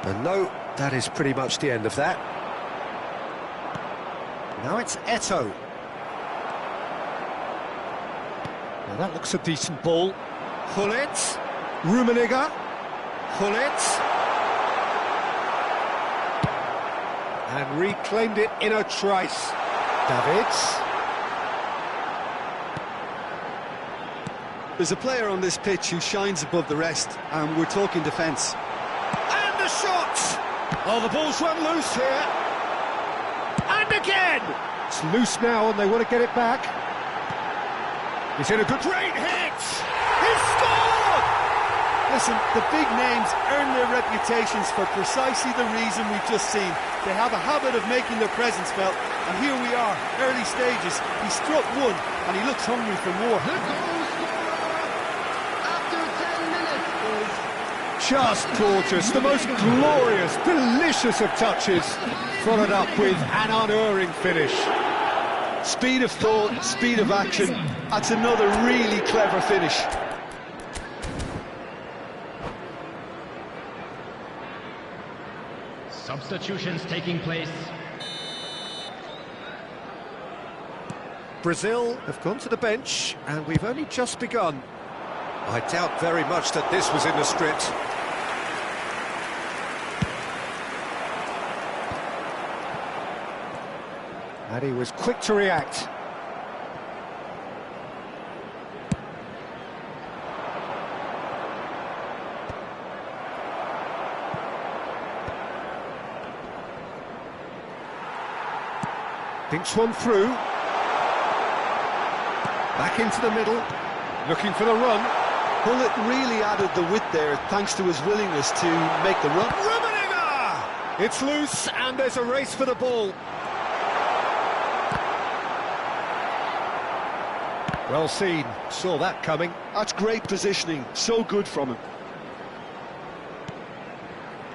And no, that is pretty much the end of that. Now it's Eto'o. Now that looks a decent ball. Gullit, Rummenigge, Gullit. And reclaimed it in a trice. Davids. There's a player on this pitch who shines above the rest, and we're talking defence. And the shot! Oh, the ball's run loose here. And again! It's loose now and they want to get it back. He's in a good... Great hit! He's scored! Listen, the big names earn their reputations for precisely the reason we've just seen. They have a habit of making their presence felt, and here we are, early stages. He struck one, and he looks hungry for more. The goal scorer after 10 minutes is... Just gorgeous, the most glorious, delicious of touches, followed up with an unerring finish. Speed of thought, speed of action. That's another really clever finish. Substitutions taking place. Brazil have gone to the bench, and we've only just begun. I doubt very much that this was in the script. And he was quick to react. Thinks one through. Back into the middle, looking for the run. Gullit really added the width there, thanks to his willingness to make the run. Rummenigge! It's loose, and there's a race for the ball. Well seen, saw that coming. That's great positioning, so good from him.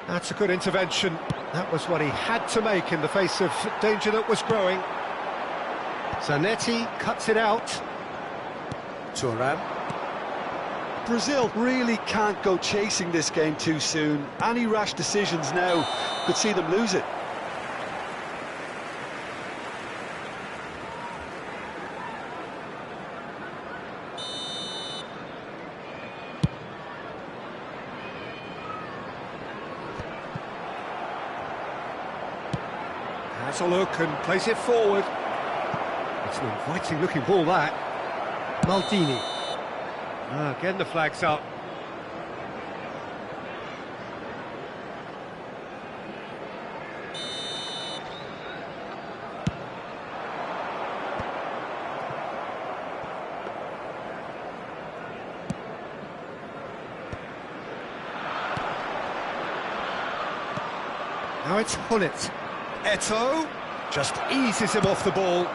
That's a good intervention. That was what he had to make in the face of danger that was growing. Zanetti cuts it out. Thuram. Brazil really can't go chasing this game too soon. Any rash decisions now could see them lose it. Has a look and plays it forward. It's an inviting looking ball, that. Maldini. Again the flag's up. Now it's Gullit. Eto'o just eases him off the ball.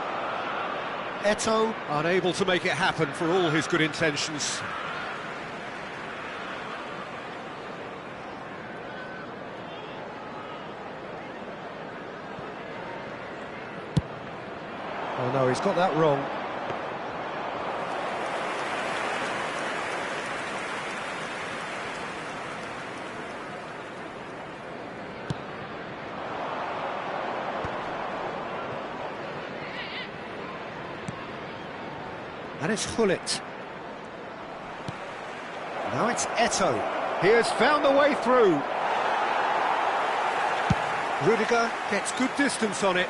Eto'o unable to make it happen for all his good intentions. Oh no, he's got that wrong. And it's Gullit. Now it's Eto'o. He has found the way through. Rudiger gets good distance on it.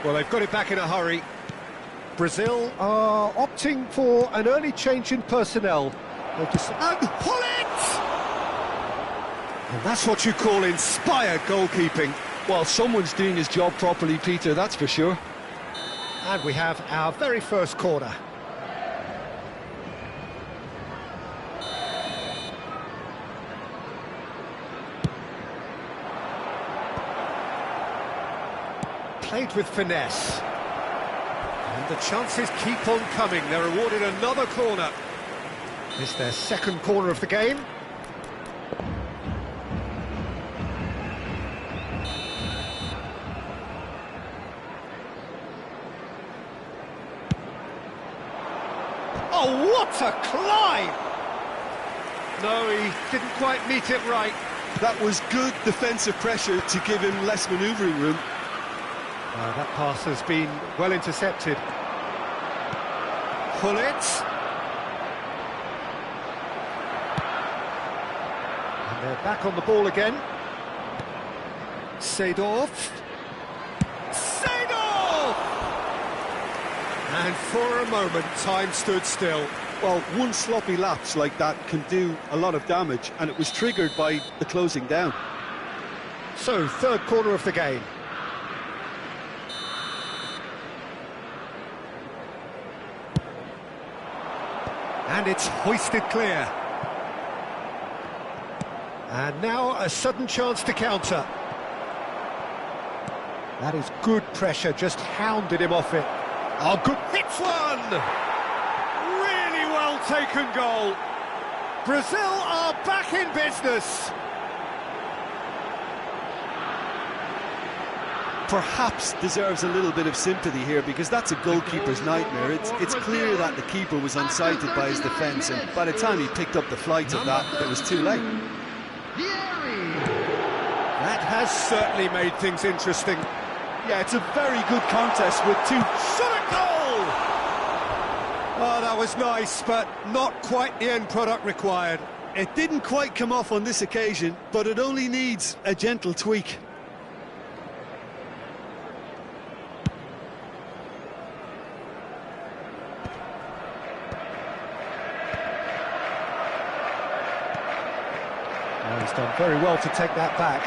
Well, they've got it back in a hurry. Brazil are opting for an early change in personnel. And Gullit! And that's what you call inspired goalkeeping. Well, someone's doing his job properly, Peter, that's for sure. And we have our very first corner. Played with finesse. And the chances keep on coming. They're awarded another corner. It's their second corner of the game. Oh, what a climb! No, he didn't quite meet it right. That was good defensive pressure to give him less manoeuvring room. That pass has been well intercepted. Hullet. And they're back on the ball again. Seedorf. Seedorf! And for a moment, time stood still. Well, one sloppy lapse like that can do a lot of damage, and it was triggered by the closing down. So, third corner of the game. And it's hoisted clear. And now a sudden chance to counter. That is good pressure, just hounded him off it. Oh, good hits one! Really well taken goal. Brazil are back in business. Perhaps deserves a little bit of sympathy here, because that's a goalkeeper's nightmare. It's clear that the keeper was unsighted by his defence, and by the time he picked up the flight of that, it was too late. That has certainly made things interesting. Yeah, it's a very good contest with two... Shot a goal! Oh, that was nice, but not quite the end product required. It didn't quite come off on this occasion, but it only needs a gentle tweak. He's done very well to take that back.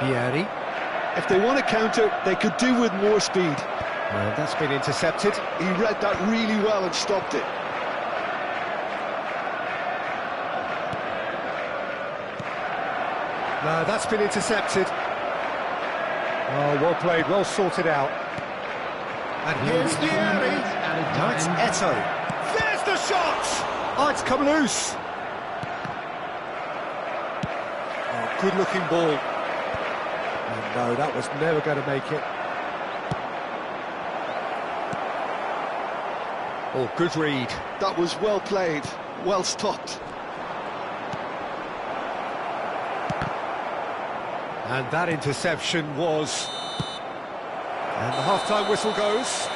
Vieri. If they want to counter, they could do with more speed. Well, that's been intercepted. He read that really well and stopped it. No, that's been intercepted. Oh, well played, well sorted out. And here's Vieri. Now it's Eto'o. There's the shot! Oh, it's come loose. Good-looking ball. And no, that was never going to make it. Oh, good read. That was well played, well stopped. And that interception was... And the half-time whistle goes.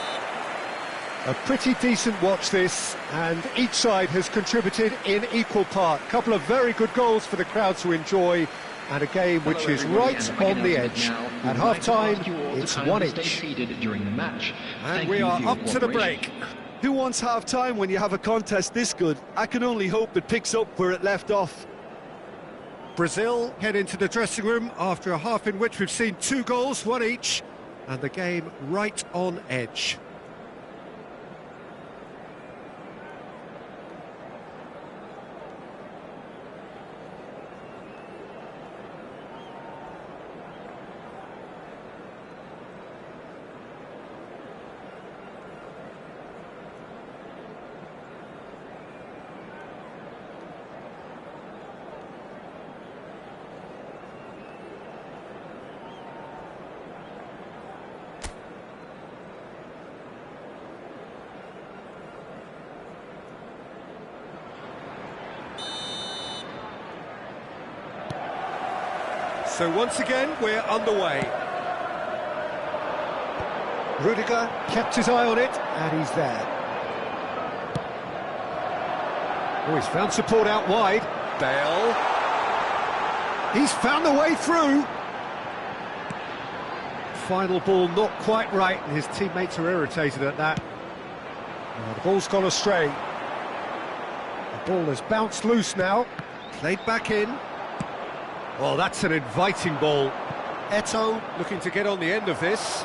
A pretty decent watch this, and each side has contributed in equal part. A couple of very good goals for the crowd to enjoy, and a game which is right on the edge. At half-time, it's one each. And we are up to the break. Who wants half-time when you have a contest this good? I can only hope it picks up where it left off. Brazil head into the dressing room after a half in which we've seen 2 goals, one each, and the game right on edge. So once again, we're underway. Rudiger kept his eye on it, and he's there. Oh, he's found support out wide. Bale. He's found the way through. Final ball not quite right, and his teammates are irritated at that. The ball's gone astray. The ball has bounced loose now. Played back in. Well, that's an inviting ball. Eto'o looking to get on the end of this.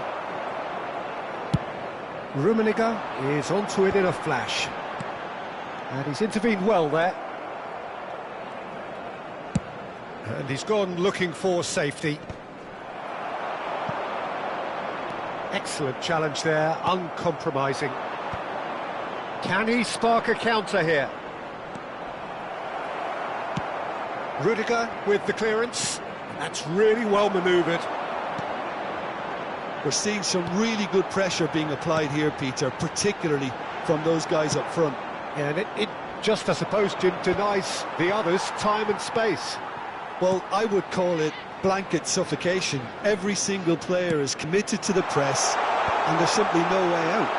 Rummenigge is onto it in a flash. And he's intervened well there. And he's gone looking for safety. Excellent challenge there, uncompromising. Can he spark a counter here? Rudiger with the clearance. That's really well manoeuvred. We're seeing some really good pressure being applied here, Peter, particularly from those guys up front. Yeah, and it just, I suppose, denies the others time and space. Well, I would call it blanket suffocation. Every single player is committed to the press, and there's simply no way out.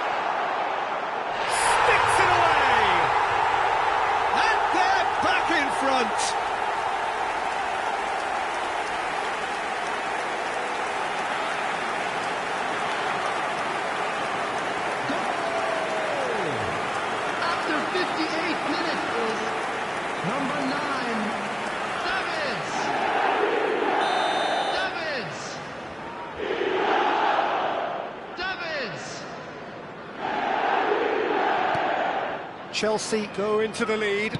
Sticks it away! And they're back in front! After 58 minutes is number 9, Davids. Chelsea go into the lead.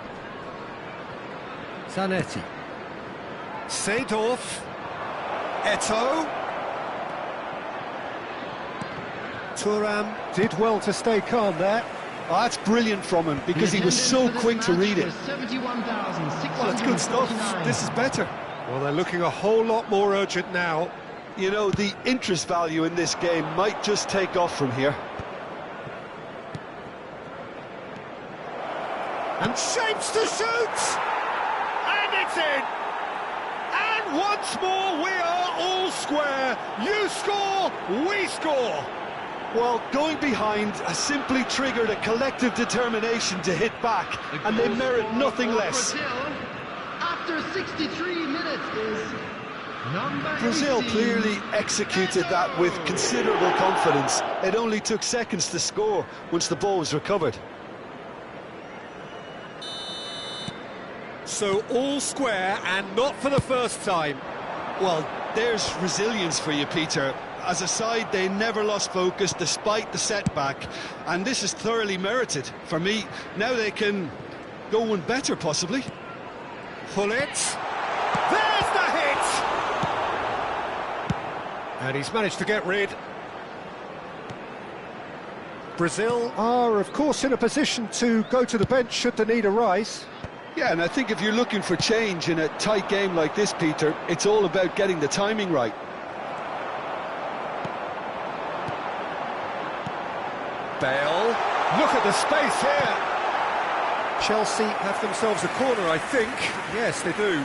Zanetti. Seedorf. Eto'o. Thuram did well to stay calm there. Oh, that's brilliant from him, because he was so quick to read it. Well, it's good stuff. This is better. Well, they're looking a whole lot more urgent now. You know, the interest value in this game might just take off from here. And shapes to shoot! And it's in! And once more we are all square. You score, we score. Well, going behind has simply triggered a collective determination to hit back, and they merit nothing less. Brazil, after 63 minutes, is number Brazil 18. clearly executed that with considerable confidence. It only took seconds to score once the ball was recovered. So all square, and not for the first time. Well, there's resilience for you, Peter. As a side, they never lost focus despite the setback, and this is thoroughly merited. For me, now they can go one better, possibly. Pullet. There's the hit! And he's managed to get rid. Brazil are, of course, in a position to go to the bench should the need arise. Yeah, and I think if you're looking for change in a tight game like this, Peter, it's all about getting the timing right. Bale, look at the space here. Chelsea have themselves a corner, I think. Yes, they do.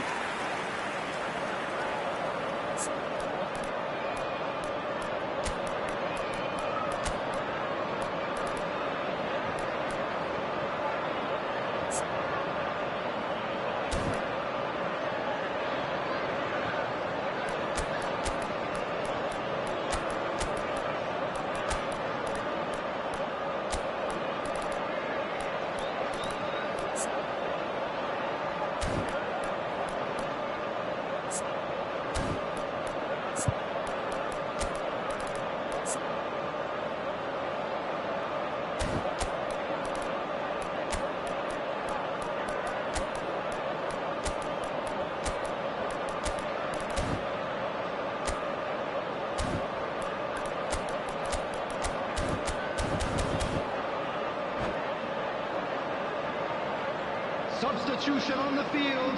Substitution on the field.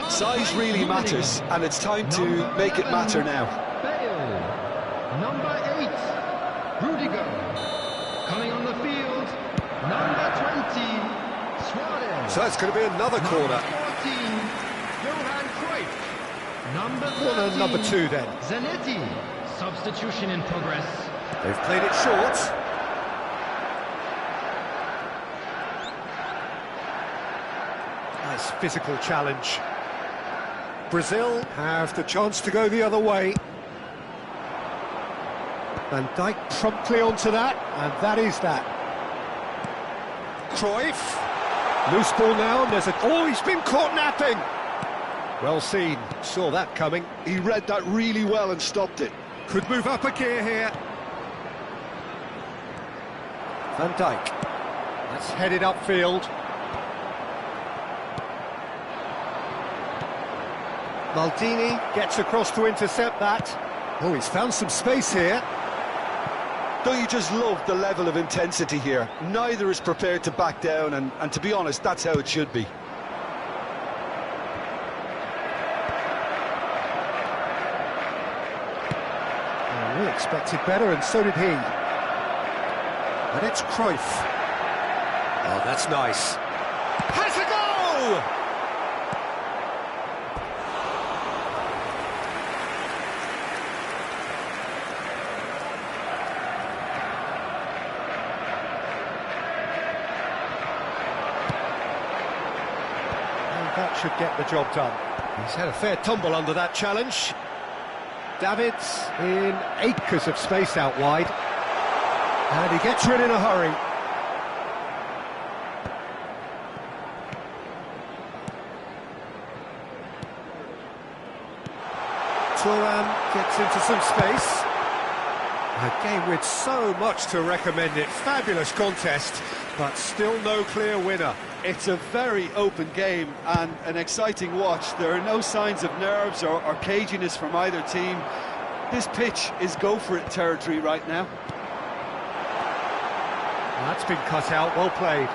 Size really matters, and it's time to make it matter now. Bale. Number 8, Rudiger. Coming on the field, number 20, Suarez. So it's going to be another corner. 14, Johan Cruyff. Number 13, Corner number 2 then. Zanetti. Substitution in progress. They've played it short. Nice physical challenge. Brazil have the chance to go the other way. Van Dijk promptly onto that, and that is that. Cruyff. Loose ball now, and there's a... Oh, he's been caught napping! Well seen, saw that coming. He read that really well and stopped it. Could move up a gear here. Van Dijk. That's headed upfield. Maldini gets across to intercept that. Oh, he's found some space here. Don't you just love the level of intensity here? Neither is prepared to back down, and to be honest, that's how it should be. Oh, we expected better, and so did he. And it's Cruyff. Oh, that's nice. Has a goal! That should get the job done. He's had a fair tumble under that challenge. Davids in acres of space out wide. And he gets rid in a hurry. Thuram gets into some space. A game with so much to recommend it. Fabulous contest, but still no clear winner. It's a very open game and an exciting watch. There are no signs of nerves or caginess from either team. This pitch is go-for-it territory right now. That's been cut out, well played.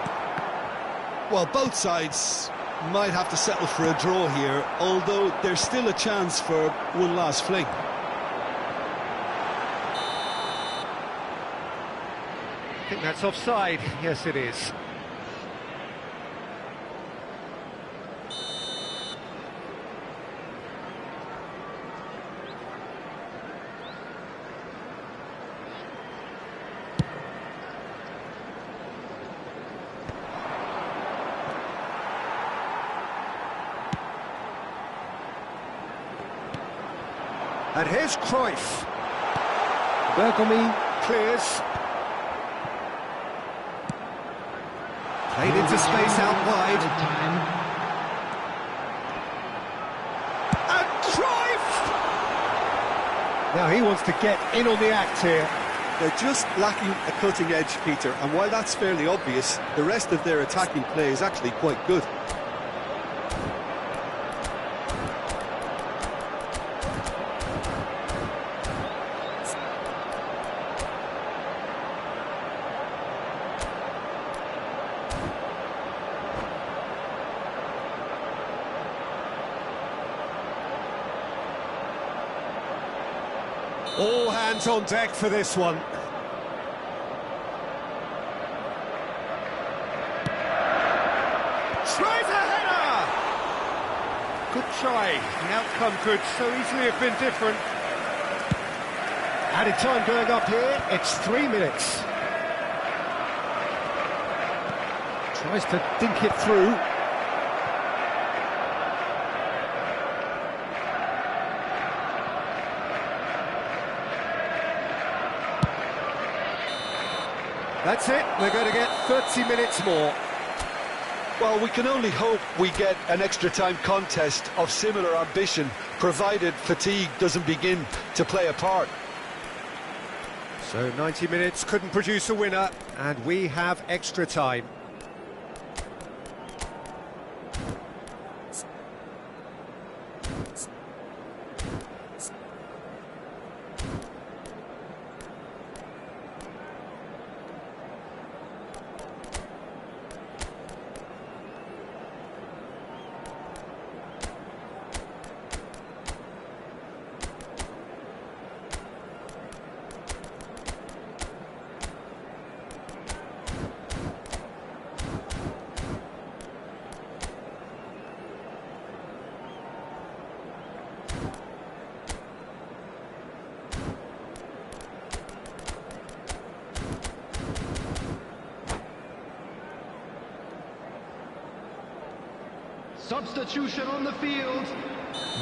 Well, both sides might have to settle for a draw here, although there's still a chance for one last fling. I think that's offside. Yes, it is. And here's Cruyff. Bergomi clears. Played into space out wide. And Cruyff! Now he wants to get in on the act here. They're just lacking a cutting edge, Peter, and while that's fairly obvious, the rest of their attacking play is actually quite good. All hands on deck for this one. Tries a header! Good try. The outcome could so easily have been different. Added time going up here. It's 3 minutes. Tries to dink it through. That's it, we're going to get 30 minutes more. Well, we can only hope we get an extra-time contest of similar ambition, provided fatigue doesn't begin to play a part. So 90 minutes couldn't produce a winner, and we have extra time. Substitution on the field,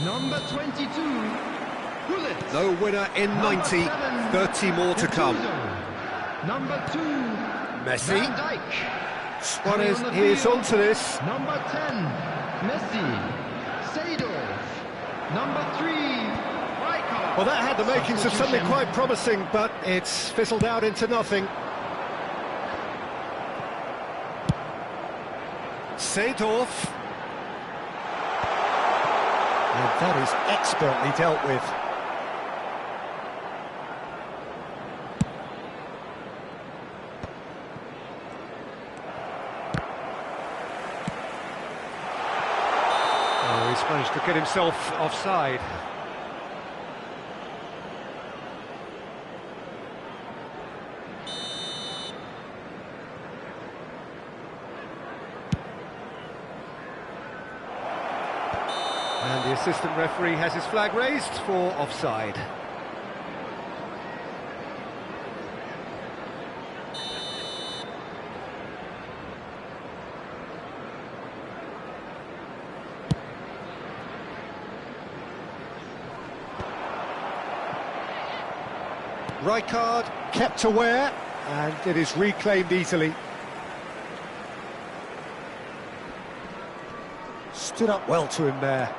number 22, Gullit. No winner in 90, 30 more to come. Number 2, Messi. Van Dijk. Suarez is onto this. Number 10, Messi. Seedorf. Number 3, Rijkaard. Well, that had the makings of something quite promising, but it's fizzled out into nothing. Seedorf. And that is expertly dealt with. Oh, he's managed to get himself offside. And the assistant referee has his flag raised for offside. Rijkaard kept aware, and it is reclaimed easily. Stood up well to him there.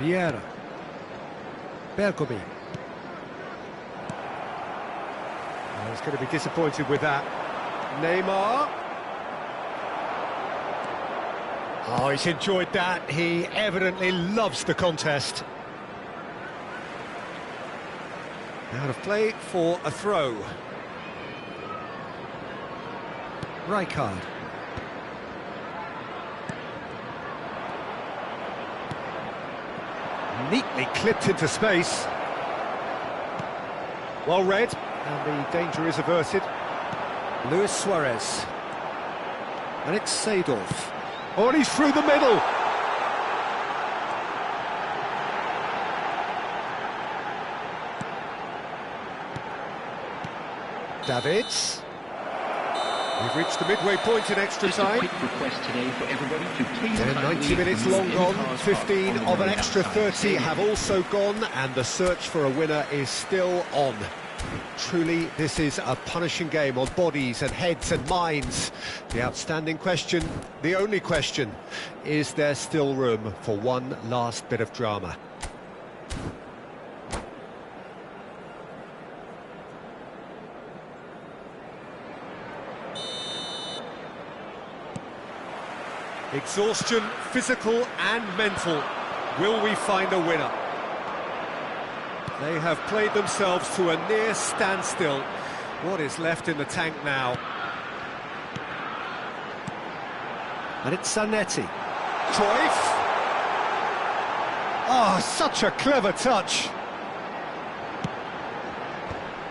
Vieira. Bergomi. Oh, he's going to be disappointed with that. Neymar. Oh, he's enjoyed that. He evidently loves the contest. Out of play for a throw. Rijkaard. Neatly clipped into space. Well read, and the danger is averted. Luis Suarez. And it's Seedorf. Oh, and he's through the middle. Davids. We've reached the midway point in extra time. Just a quick request today for everybody to please. 90 minutes long gone, 15 of an extra 30 have also gone, and the search for a winner is still on. Truly, this is a punishing game on bodies and heads and minds. The outstanding question, the only question, is there still room for one last bit of drama? Exhaustion, physical and mental. Will we find a winner? They have played themselves to a near standstill. What is left in the tank now? And it's Zanetti. Cruyff. Oh, such a clever touch.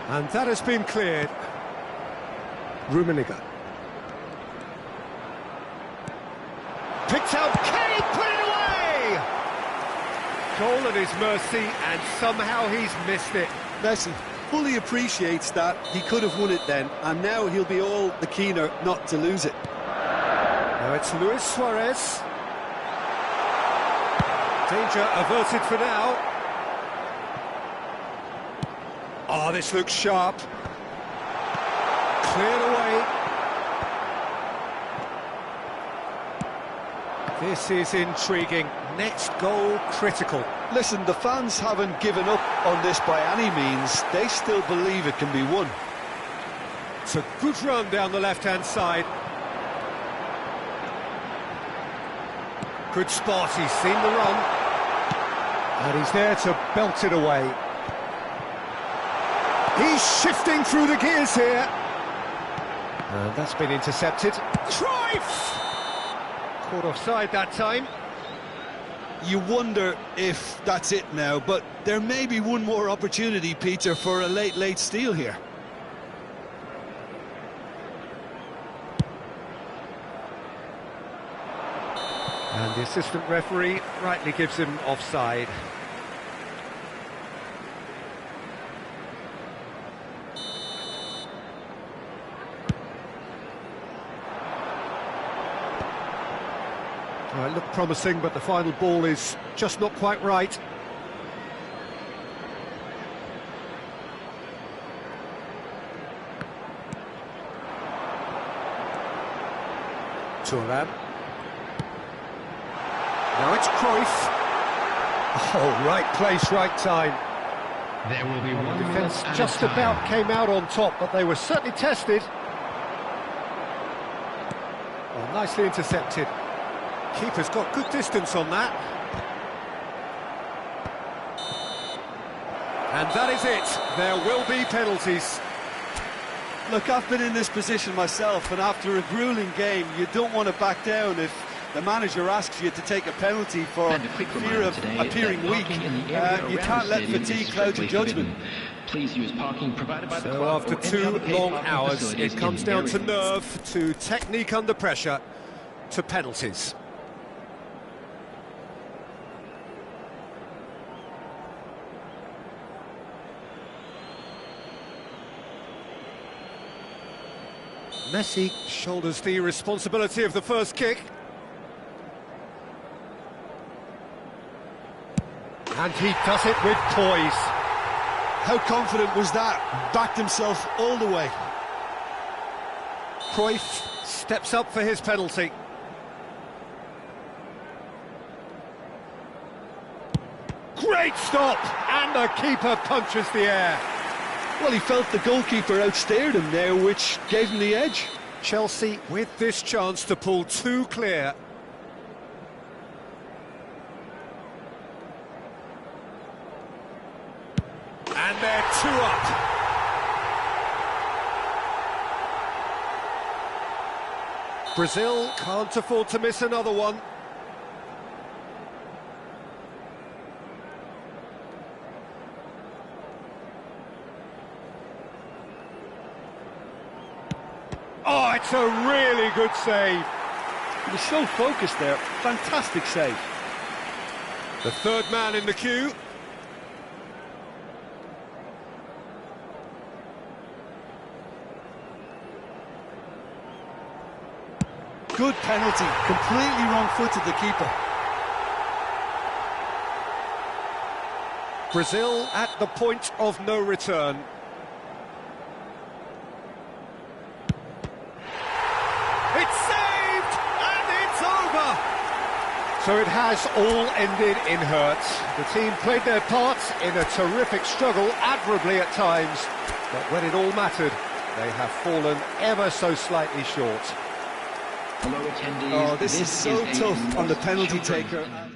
And that has been cleared. Rummenigge. Picked out, Kane, put it away! Goal at his mercy, and somehow he's missed it. Messi fully appreciates that he could have won it then, and now he'll be all the keener not to lose it. Now it's Luis Suarez. Danger averted for now. Oh, this looks sharp. Cleared away. This is intriguing. Next goal critical. Listen, the fans haven't given up on this by any means. They still believe it can be won. It's a good run down the left-hand side. Good spot, he's seen the run. And he's there to belt it away. He's shifting through the gears here. And that's been intercepted. Cruyff! Caught offside that time. You wonder if that's it now, but there may be one more opportunity, Peter, for a late steal here. And the assistant referee rightly gives him offside. Well, it looked promising, but the final ball is just not quite right. Thuram. Now it's Cruyff. Oh, right place, right time. There will be one Defence minute just at a time. about came out on top, but they were certainly tested. Oh, nicely intercepted. Keeper's got good distance on that. And that is it. There will be penalties. Look, I've been in this position myself, and after a grueling game, you don't want to back down if the manager asks you to take a penalty for And a quick fear reminder of today appearing that weak. parking in the area You around can't the let stadium fatigue is cloud your strictly judgment. forbidden. Please use parking provided by the So club after or any two other paid long parking hours, facilities it in comes the down to area. nerve, to technique under pressure, to penalties. Messi shoulders the responsibility of the first kick. And he does it with poise. How confident was that? Backed himself all the way. Cruyff steps up for his penalty. Great stop! And the keeper punches the air. Well, he felt the goalkeeper outstared him there, which gave him the edge. Chelsea with this chance to pull two clear. And they're two up. Brazil can't afford to miss another one. Oh, it's a really good save. He was so focused there. Fantastic save. The third man in the queue. Good penalty. Completely wrong-footed, the keeper. Brazil at the point of no return. It's saved, and it's over. So it has all ended in hurt. The team played their parts in a terrific struggle, admirably at times, but when it all mattered, they have fallen ever so slightly short. Hello, attendees. Oh, this is so a tough on the penalty children's taker. event.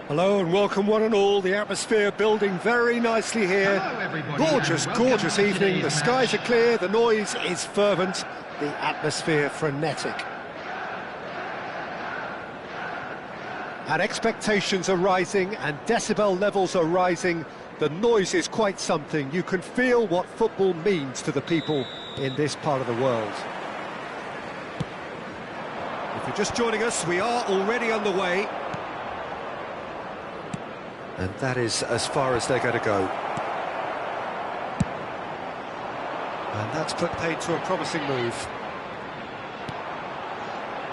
Hello and welcome one and all. The atmosphere building very nicely here. Hello, everybody, Gorgeous, and welcome gorgeous to evening. The today's skies are match. clear, the noise is fervent, the atmosphere frenetic. And expectations are rising and decibel levels are rising. The noise is quite something. You can feel what football means to the people in this part of the world. If you're just joining us, we are already underway. And that is as far as they're going to go. And that's put paid to a promising move.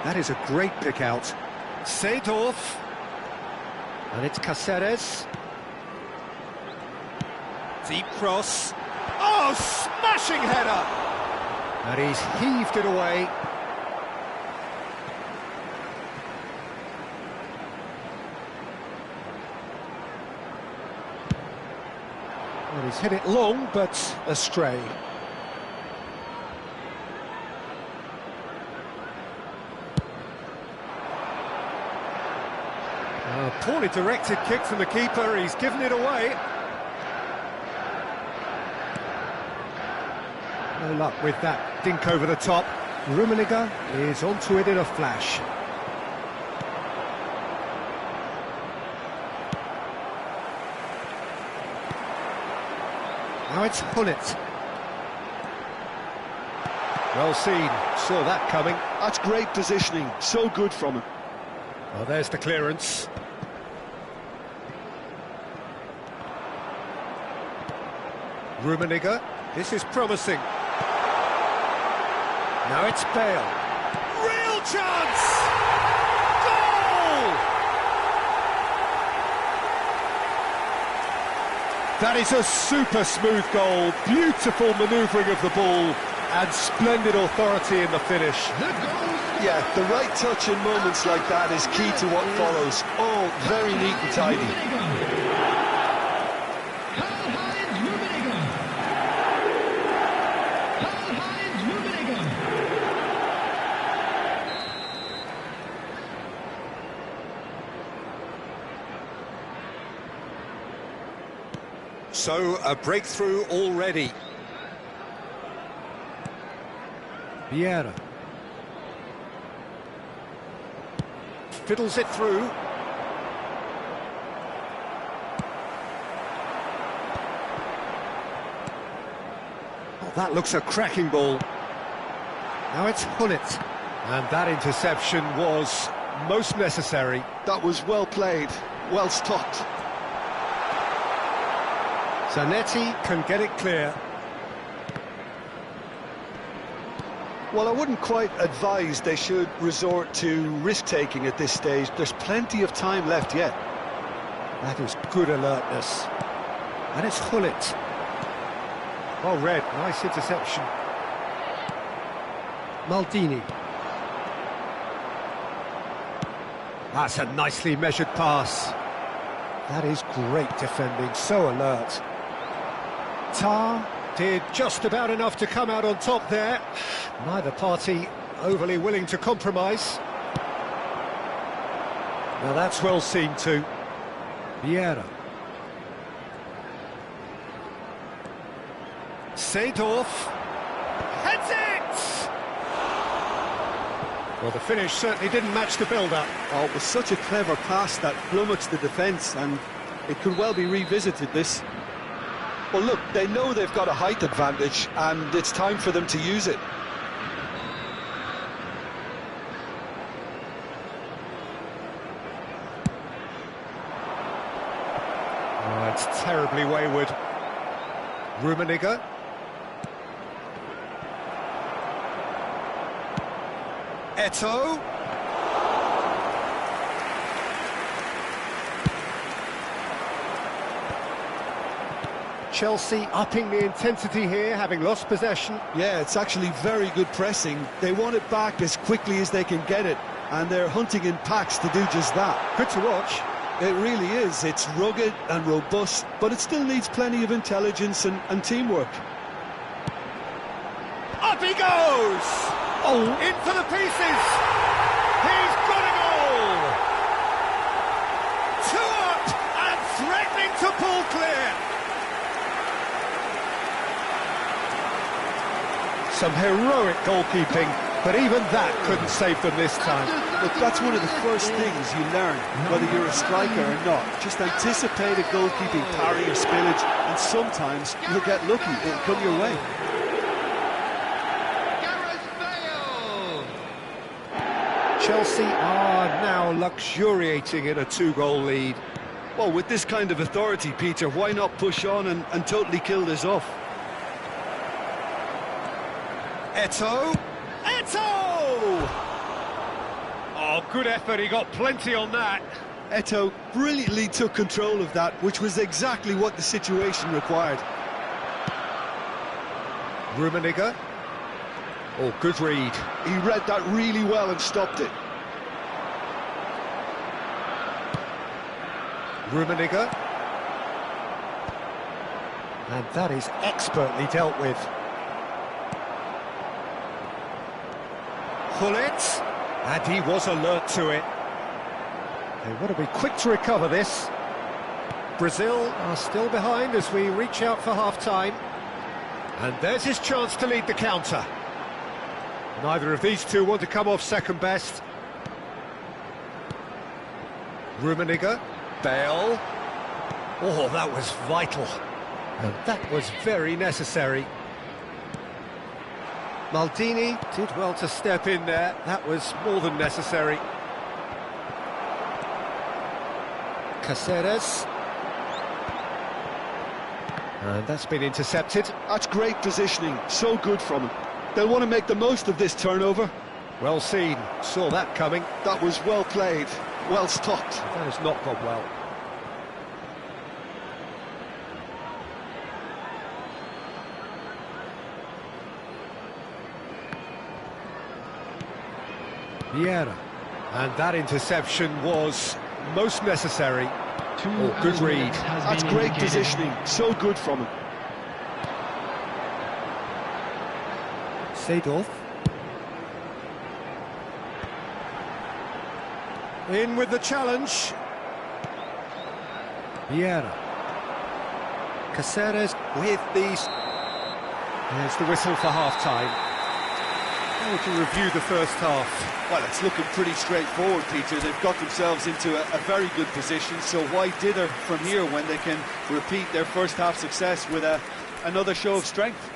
That is a great pick out. Seedorf. And it's Cáceres. Deep cross. Oh, smashing header! And he's heaved it away. Well, he's hit it long, but astray. A poorly directed kick from the keeper, he's given it away. No luck with that dink over the top. Rummenigge is onto it in a flash. Now it's Gullit. Well seen, saw that coming. That's great positioning, so good from him. Well, there's the clearance. Rummenigge, this is promising. Now it's Bale. Real chance! Goal! That is a super smooth goal. Beautiful manoeuvring of the ball and splendid authority in the finish. The goal. Yeah, the right touch in moments like that is key to what follows. Oh, very neat and tidy. Karl-Heinz Rummenigge. Karl-Heinz Rummenigge. So, a breakthrough already. Vieira. Fiddles it through. Oh, that looks a cracking ball. Now it's Gullit. And that interception was most necessary. That was well played, well stopped. Zanetti can get it clear. Well, I wouldn't quite advise they should resort to risk-taking at this stage. There's plenty of time left yet. That is good alertness. And it's Gullit. Well read, nice interception. Maldini. That's a nicely measured pass. That is great defending, so alert. Tar did just about enough to come out on top there. Neither party overly willing to compromise. Now that's well seen too. Vieira. Seedorf. Heads it! Well, the finish certainly didn't match the build-up. Oh, it was such a clever pass that flummoxed the defence, and it could well be revisited, this. Well, look, they know they've got a height advantage, and it's time for them to use it. Oh, it's terribly wayward. Rummenigge. Eto'o. Chelsea upping the intensity here, having lost possession. Yeah, it's actually very good pressing. They want it back as quickly as they can get it, and they're hunting in packs to do just that. Good to watch. It really is. It's rugged and robust, but it still needs plenty of intelligence and teamwork. Up he goes! Oh, in for the pieces! He's got a goal! 2-0! Some heroic goalkeeping, but even that couldn't save them this time. Look, that's one of the first things you learn, whether you're a striker or not. Just anticipate a goalkeeping parry or spillage, and sometimes you'll get lucky, it'll come your way. Chelsea are now luxuriating in a 2-goal lead. Well, with this kind of authority, Peter, why not push on and totally kill this off? Eto'o! Oh, good effort, he got plenty on that. Eto'o brilliantly took control of that, which was exactly what the situation required. Rummenigge. Oh, good read. He read that really well and stopped it. Rummenigge. And that is expertly dealt with. Gullit. And he was alert to it. They want to be quick to recover this. Brazil are still behind as we reach out for half-time. And there's his chance to lead the counter. Neither of these two want to come off second best. Rummenigge. Bale. Oh, that was vital. And that was very necessary. Maldini did well to step in there. That was more than necessary. Caceres. And that's been intercepted. That's great positioning, so good from him. They'll want to make the most of this turnover. Well seen, saw that coming. That was well played, well stopped. That has not gone well. Vieira. And that interception was most necessary. Oh, good read. That's great positioning, so good from him. Seedorf. In with the challenge. Vieira. Caceres with these. There's the whistle for half-time. How would you review the first half? Well, it's looking pretty straightforward, Peter. They've got themselves into a very good position, so why dither from here when they can repeat their first half success with another show of strength?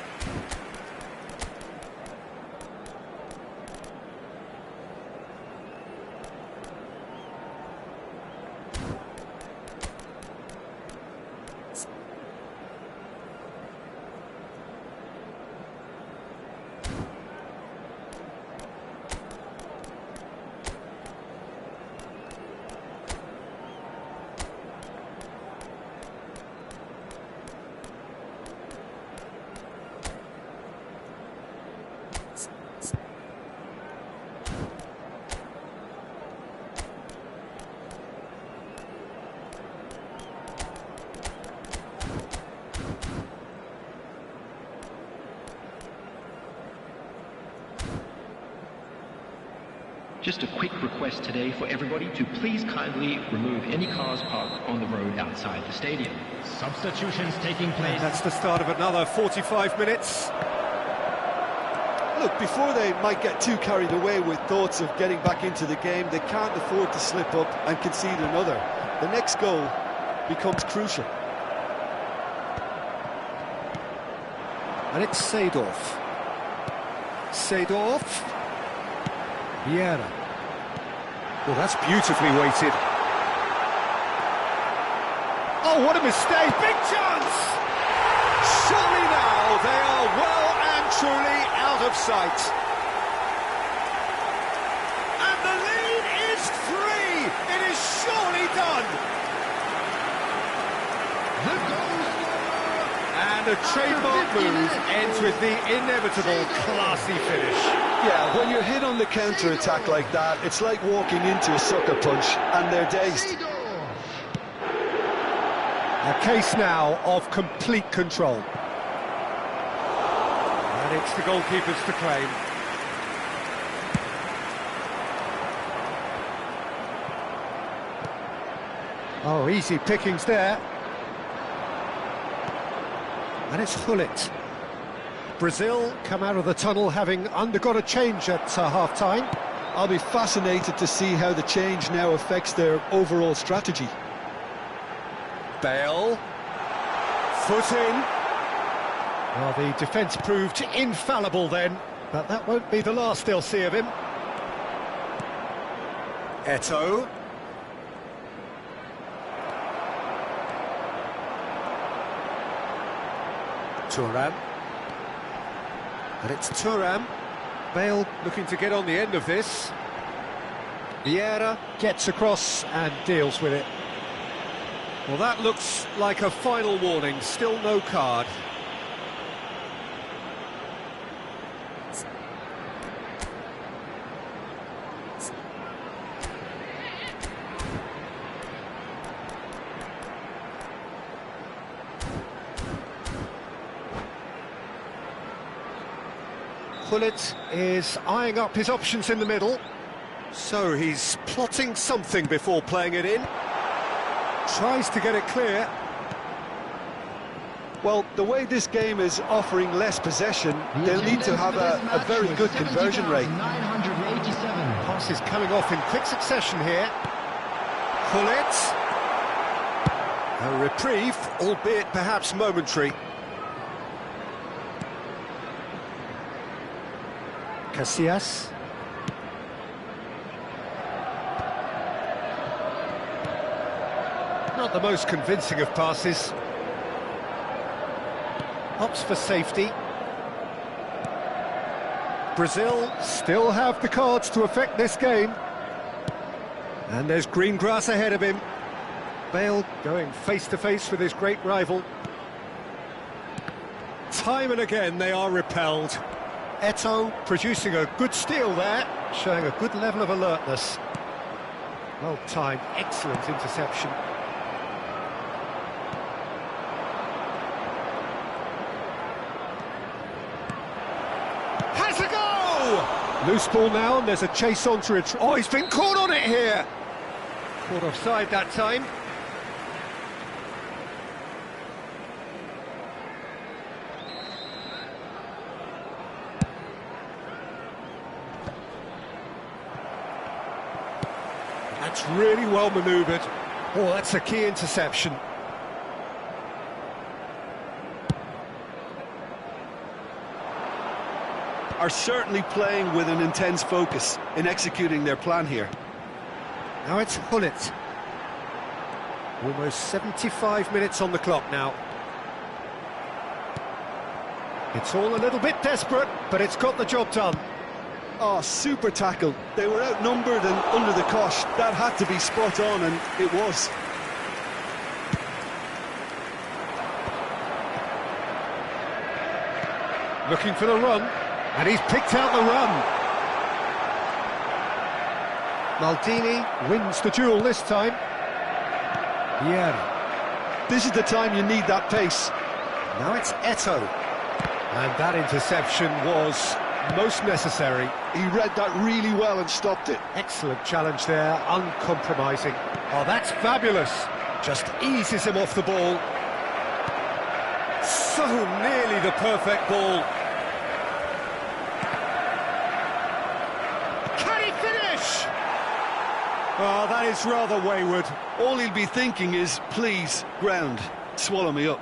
Just a quick request today for everybody to please kindly remove any cars parked on the road outside the stadium. Substitutions taking place. And that's the start of another 45 minutes. Look, before they might get too carried away with thoughts of getting back into the game, they can't afford to slip up and concede another. The next goal becomes crucial. And it's Seedorf. Seedorf. Vieira. Well, that's beautifully weighted. Oh, what a mistake! Big chance! Surely now they are well and truly out of sight. And the lead is 3! It is surely done! And a trademark move ends with the inevitable classy finish. Yeah, when you're hit on the counter-attack like that, it's like walking into a sucker punch, and they're dazed. A case now of complete control. And it's the goalkeepers to claim. Oh, easy pickings there. And it's Gullit. Brazil come out of the tunnel having undergone a change at half-time. I'll be fascinated to see how the change now affects their overall strategy. Bale. Foot in. Well, the defence proved infallible then, but that won't be the last they'll see of him. Eto'o. Thuram. And it's Thuram. Bale looking to get on the end of this. Vieira gets across and deals with it. Well, that looks like a final warning, still no card. Gullit is eyeing up his options in the middle. So he's plotting something before playing it in. Tries to get it clear. Well, the way this game is offering less possession, they'll need to have a very good conversion rate. Passes coming off in quick succession here. Gullit. A reprieve, albeit perhaps momentary. Casillas. Not the most convincing of passes. Opts for safety. Brazil still have the cards to affect this game. And there's green grass ahead of him. Bale going face-to-face with his great rival. Time and again they are repelled. Eto'o producing a good steal there, showing a good level of alertness. Well timed, excellent interception. Has a go! Loose ball now, and there's a chase on to it. Oh, he's been caught on it here! Caught offside that time. That's really well manoeuvred. Oh, that's a key interception. Are certainly playing with an intense focus in executing their plan here. Now it's Gullit. Almost 75 minutes on the clock now. It's all a little bit desperate, but it's got the job done. Oh, super tackle. They were outnumbered and under the cosh. That had to be spot on, and it was. Looking for the run, and he's picked out the run. Maldini wins the duel this time. Vieira. This is the time you need that pace. Now it's Eto'o. And that interception was most necessary. He read that really well and stopped it. Excellent challenge there, uncompromising. Oh, that's fabulous. Just eases him off the ball. So nearly the perfect ball. Can he finish? Oh, that is rather wayward. All he'll be thinking is, please, ground, swallow me up.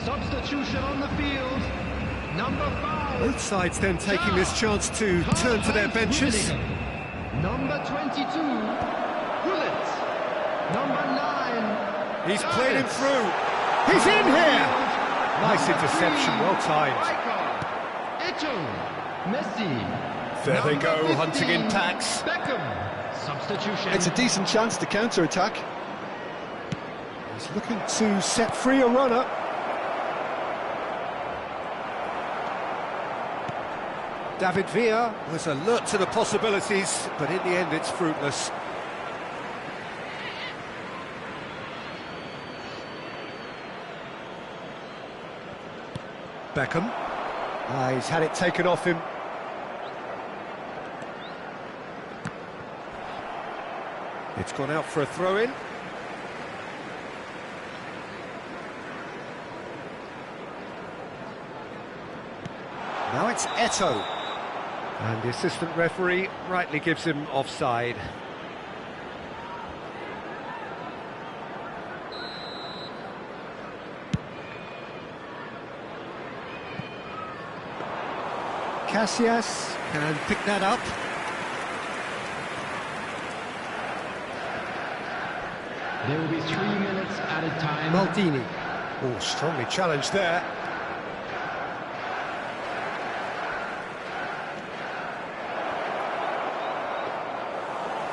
Substitution on the field. Number 5. Both sides then taking this chance to turn to their benches. Number 22. Gullit. Number 9. He's played him through. He's in here. Nice interception, well timed. Eto'o. Messi. There they Number go, 15, hunting in packs. Beckham. Substitution. It's a decent chance to counter-attack. He's looking to set free a runner. David Villa was alert to the possibilities, but in the end it's fruitless. Beckham. He's had it taken off him. It's gone out for a throw-in. Now it's Eto'o. And the assistant referee rightly gives him offside. Casillas can pick that up. There will be 3 minutes at a time. Maldini. Oh, strongly challenged there.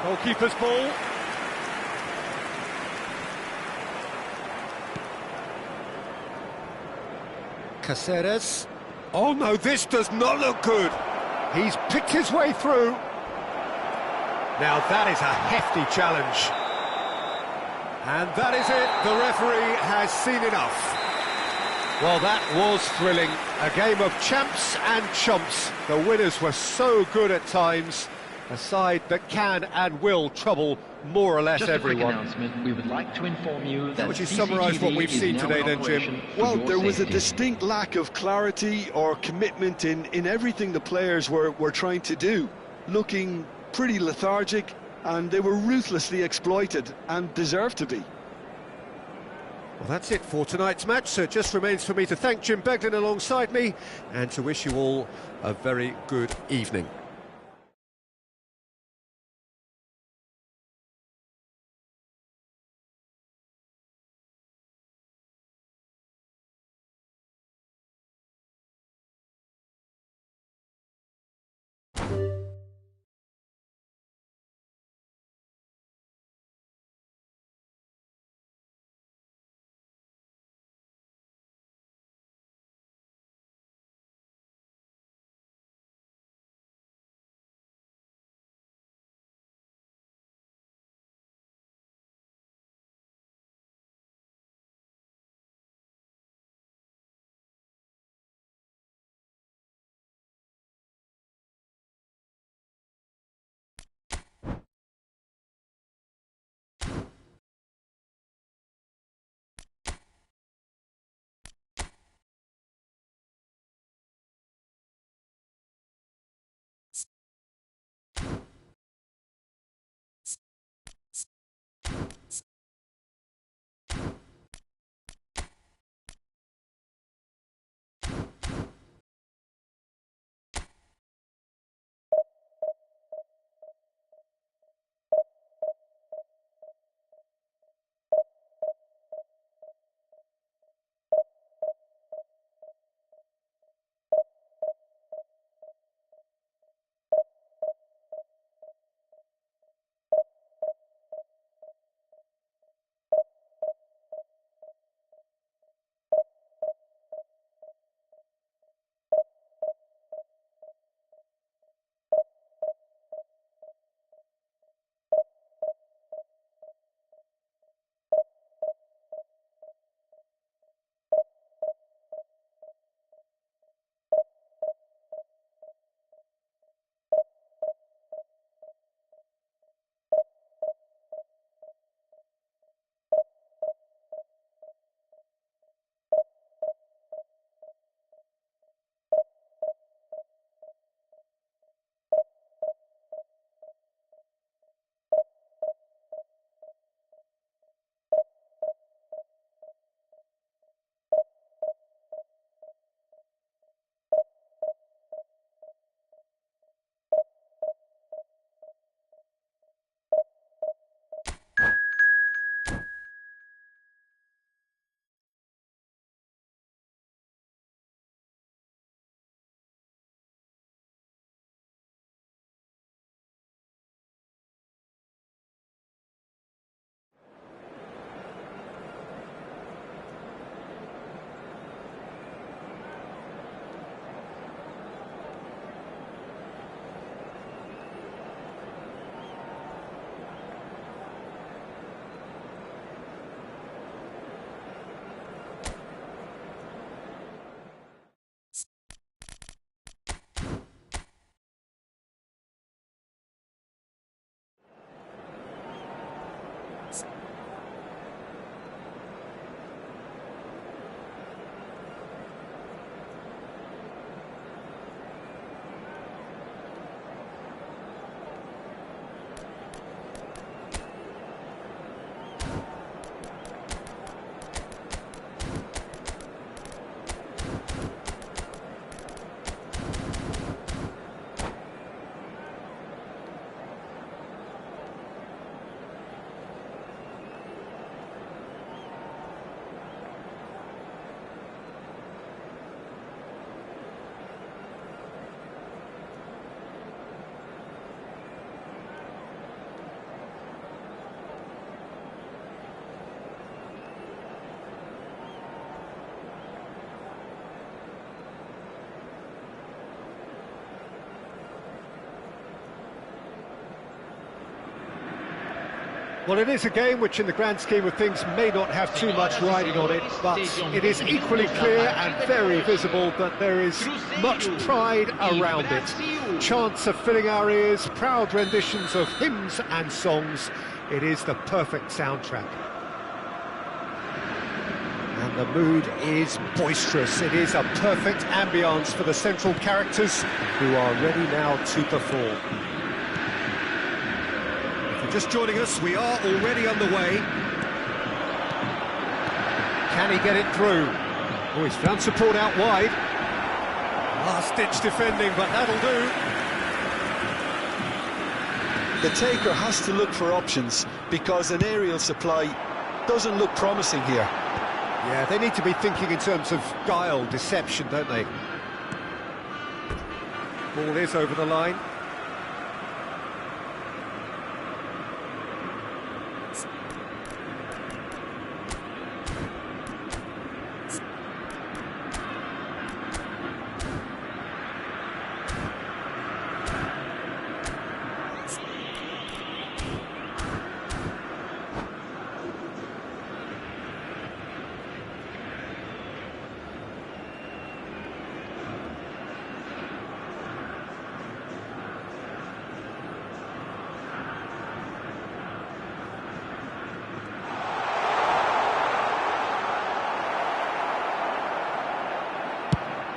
Goalkeeper's ball. Caceres. Oh no, this does not look good. He's picked his way through. Now that is a hefty challenge. And that is it, the referee has seen enough. Well, that was thrilling. A game of champs and chumps. The winners were so good at times. A side that can and will trouble more or less Just everyone. a quick announcement. We would like to inform you that Would you summarise what we've CCTV seen is now today in then, Jim? operation for Well, your there was a safety. distinct lack of clarity or commitment in everything the players were trying to do. Looking pretty lethargic, and they were ruthlessly exploited and deserved to be. Well, that's it for tonight's match, so it just remains for me to thank Jim Beglin alongside me and to wish you all a very good evening. Well, it is a game which in the grand scheme of things may not have too much riding on it, but it is equally clear and very visible that there is much pride around it. Chants are filling our ears, proud renditions of hymns and songs. It is the perfect soundtrack. And the mood is boisterous. It is a perfect ambience for the central characters who are ready now to perform. Just joining us, we are already underway. Can he get it through? Oh, he's found support out wide. Last-ditch defending, but that'll do. The taker has to look for options because an aerial supply doesn't look promising here. Yeah, they need to be thinking in terms of guile, deception, don't they? Ball is over the line.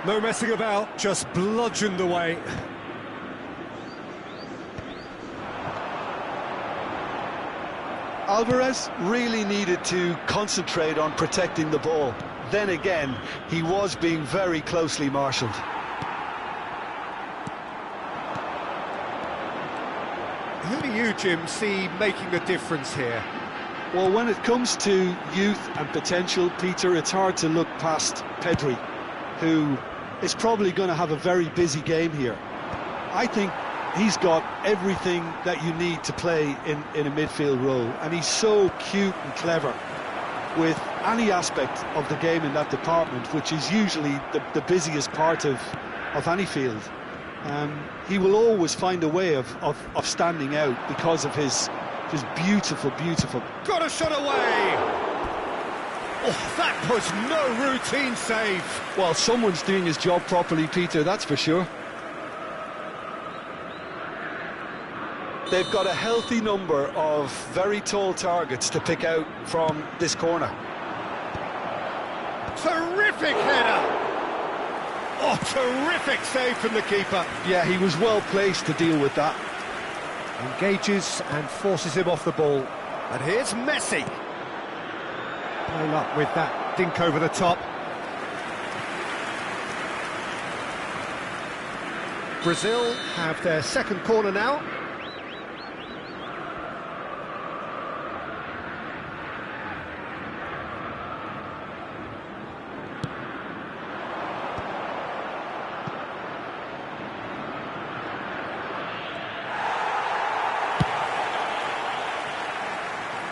No messing about, just bludgeoned away. Alvarez really needed to concentrate on protecting the ball. Then again, he was being very closely marshalled. Who do you, Jim, see making the difference here? Well, when it comes to youth and potential, Peter, it's hard to look past Pedri, who is probably going to have a very busy game here. I think he's got everything that you need to play in a midfield role, and he's so cute and clever with any aspect of the game in that department, which is usually the busiest part of any field. He will always find a way of standing out because of his beautiful... Got a shot away! Oh, that was no routine save. Well, someone's doing his job properly, Peter, that's for sure. They've got a healthy number of very tall targets to pick out from this corner. Terrific header! Oh, terrific save from the keeper. Yeah, he was well placed to deal with that. Engages and forces him off the ball. And here's Messi. No luck with that dink over the top. Brazil have their second corner now.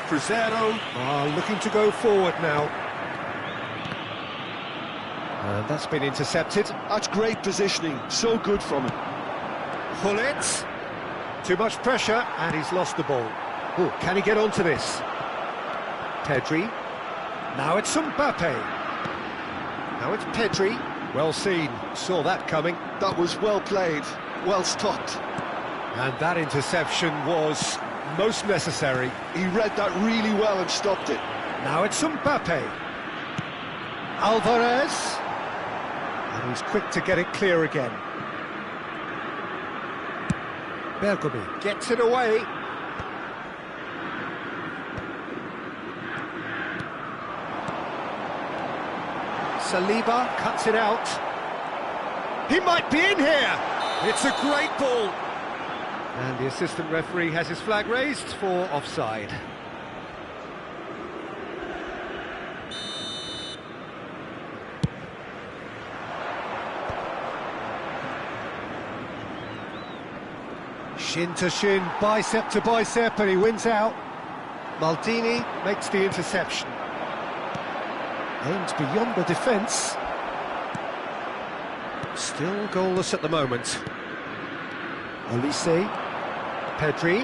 Cruzeiro are looking to go forward now. And that's been intercepted. That's great positioning, so good from him. Gullit. Too much pressure, and he's lost the ball. Oh, can he get onto this? Pedri. Now it's Mbappe. Now it's Pedri. Well seen, saw that coming. That was well played, well stopped. And that interception was most necessary. He read that really well and stopped it. Now it's Mbappe. Alvarez. And he's quick to get it clear again. Bergomi gets it away. Saliba cuts it out. He might be in here. It's a great ball. And the assistant referee has his flag raised for offside. Shin to shin, bicep to bicep, and he wins out. Maldini makes the interception. Aims beyond the defence. Still goalless at the moment. Olise. Pedri.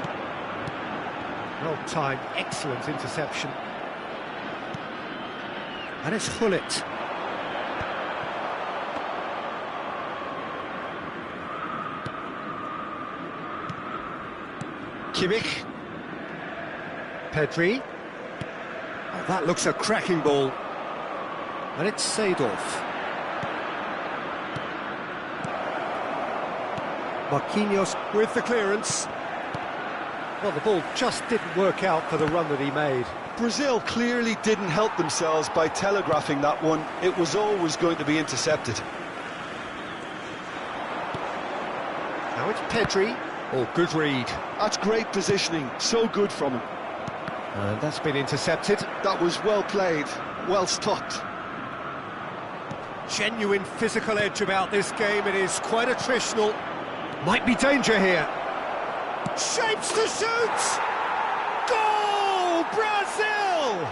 Well timed, excellent interception. And it's Hullet. Kimmich. Pedri. Oh, that looks a cracking ball. And it's Seedorf. Marquinhos with the clearance. Well, the ball just didn't work out for the run that he made. Brazil clearly didn't help themselves by telegraphing that one. It was always going to be intercepted. Now it's Pedri. Oh, good read. That's great positioning, so good from him. And that's been intercepted. That was well played, well stopped. Genuine physical edge about this game. It is quite attritional. Might be danger here. Shapes to shoot! Goal! Brazil!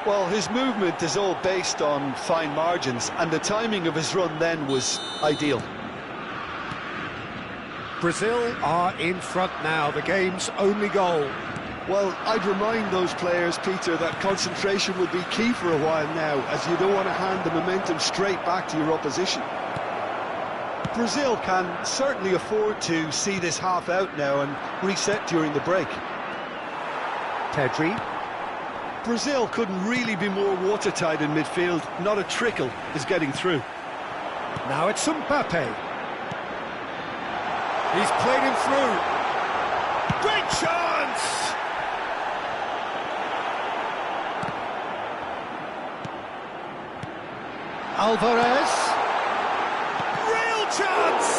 Well, his movement is all based on fine margins, and the timing of his run then was ideal. Brazil are in front now, the game's only goal. Well, I'd remind those players, Peter, that concentration will be key for a while now, as you don't want to hand the momentum straight back to your opposition. Brazil can certainly afford to see this half out now and reset during the break. Pedri. Brazil couldn't really be more watertight in midfield. Not a trickle is getting through. Now it's Mbappe. He's played him through. Great chance! Alvarez. Real chance!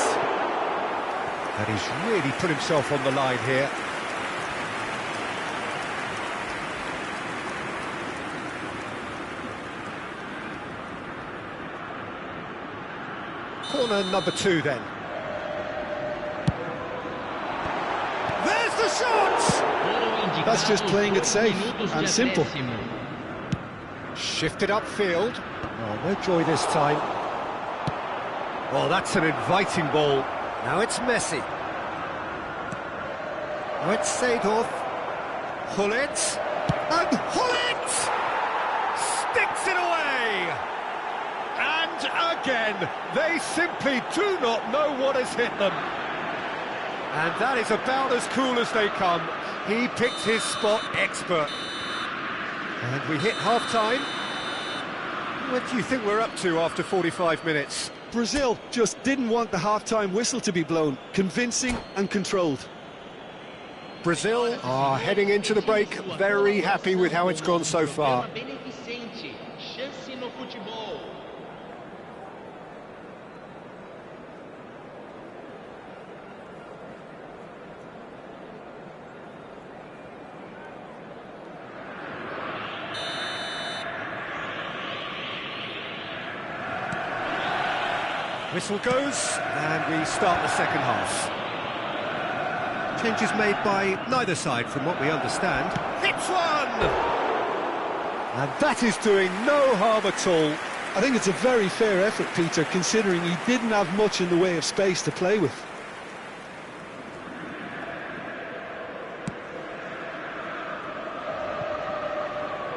And he's really put himself on the line here. Corner number 2 then. There's the shot! That's just playing it safe and simple. Shifted upfield. Oh, no joy this time. Well, that's an inviting ball. Now it's Messi. Now it's Seedorf. Hullet. And Hullet! Sticks it away! And again, they simply do not know what has hit them. And that is about as cool as they come. He picked his spot expert. And we hit half-time. What do you think we're up to after 45 minutes? Brazil just didn't want the half-time whistle to be blown. Convincing and controlled. Brazil are heading into the break very happy with how it's gone so far. Whistle goes, and we start the second half. Changes made by neither side, from what we understand. Hits one! And that is doing no harm at all. I think it's a very fair effort, Peter, considering he didn't have much in the way of space to play with.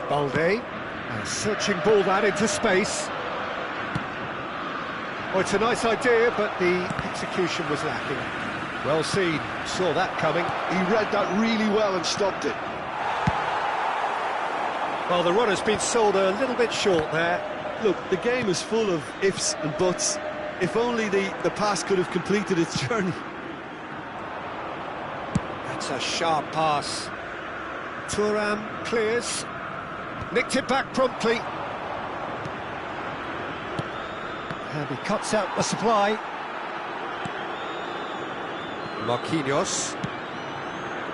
Balde, a searching ball that into space. Well, it's a nice idea, but the execution was lacking. Well seen, saw that coming. He read that really well and stopped it. Well, the runner's been sold a little bit short there. Look, the game is full of ifs and buts. If only the pass could have completed its journey. That's a sharp pass. Thuram clears. Nicked it back promptly. And he cuts out the supply. Marquinhos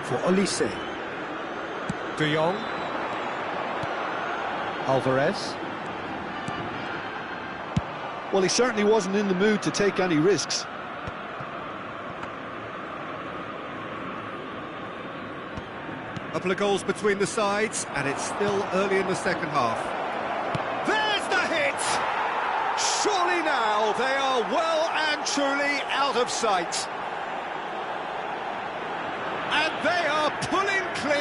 for Olise. De Jong. Alvarez. Well, he certainly wasn't in the mood to take any risks. Couple of goals between the sides, and it's still early in the second half. There's the hit! Surely now they are well and truly out of sight. And they are pulling clear.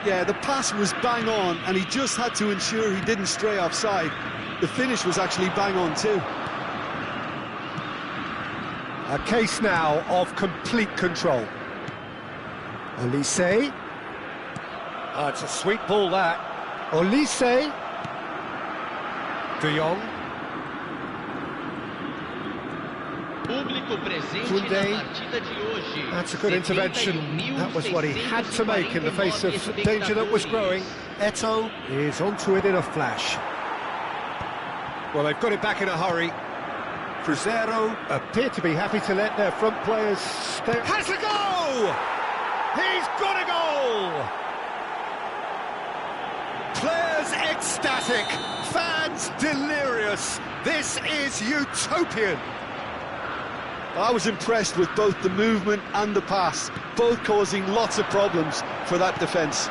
Yeah, the pass was bang on, and he just had to ensure he didn't stray offside. The finish was actually bang on too. A case now of complete control. Olise. It's a sweet ball, that. Olise. De Jong. That's a good intervention. That was what he had to make in the face of danger that was growing. Eto'o is onto it in a flash. Well, they've got it back in a hurry. Cruzeiro appear to be happy to let their front players stay. Has a goal! He's got a goal! Players ecstatic, fans delirious. This is utopian. I was impressed with both the movement and the pass, both causing lots of problems for that defence.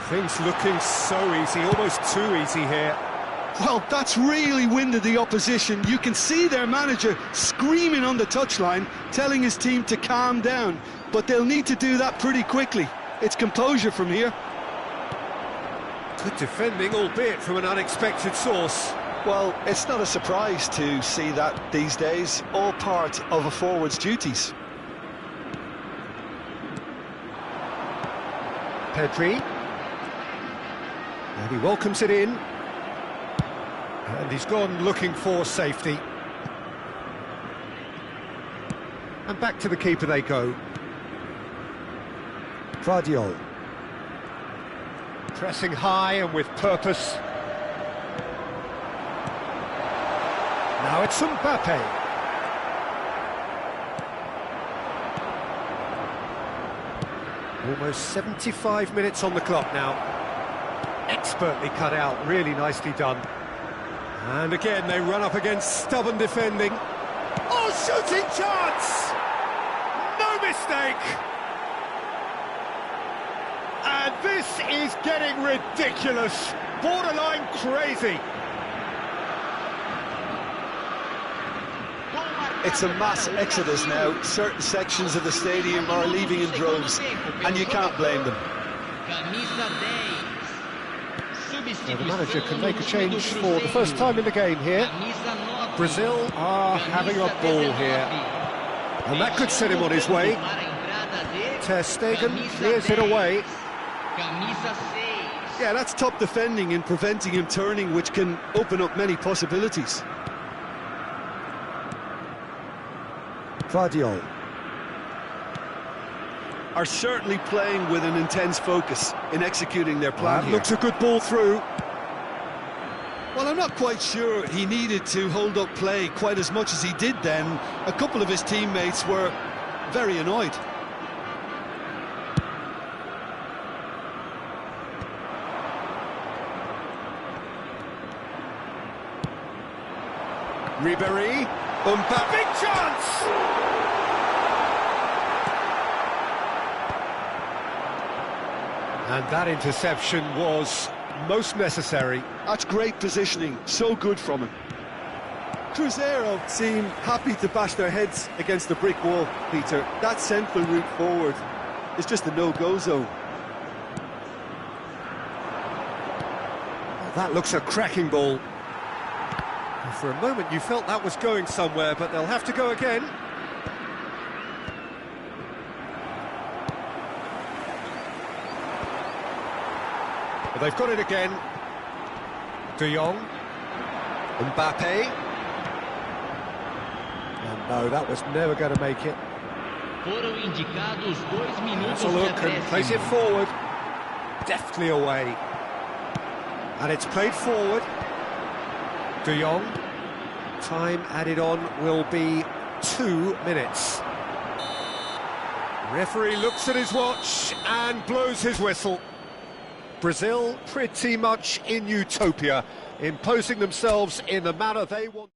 Things looking so easy, almost too easy here. Well, that's really winded the opposition. You can see their manager screaming on the touchline, telling his team to calm down, but they'll need to do that pretty quickly. It's composure from here. Good defending, albeit from an unexpected source. Well, it's not a surprise to see that these days, all part of a forward's duties. Pedri. And he welcomes it in. And he's gone looking for safety. And back to the keeper they go. Gvardiol. Pressing high and with purpose. Now it's Mbappe. Almost 75 minutes on the clock now. Expertly cut out, really nicely done. And again, they run up against stubborn defending. Oh, shooting chance! No mistake! And this is getting ridiculous, borderline crazy. It's a mass exodus now. Certain sections of the stadium are leaving in droves, and you can't blame them. Well, the manager can make a change for the first time in the game here. Brazil are having a ball here. And that could set him on his way. Ter Stegen clears it away. Yeah, that's top defending and preventing him turning, which can open up many possibilities. Gvardiol. Are certainly playing with an intense focus in executing their plan here. Looks a good ball through. Well, I'm not quite sure he needed to hold up play quite as much as he did then. A couple of his teammates were very annoyed. Ribéry. Mbappe. Big chance! And that interception was most necessary. That's great positioning, so good from him. Cruzeiro seem happy to bash their heads against the brick wall, Peter. That central route forward is just a no-go zone. Well, that looks a cracking ball. And for a moment you felt that was going somewhere, but they'll have to go again. Well, they've got it again. De Jong. Mbappe. And no, that was never going to make it. That's a look and plays it forward. Deftly away. And it's played forward. De Jong. Time added on will be 2 minutes. Referee looks at his watch and blows his whistle. Brazil pretty much in utopia, imposing themselves in the manner they want.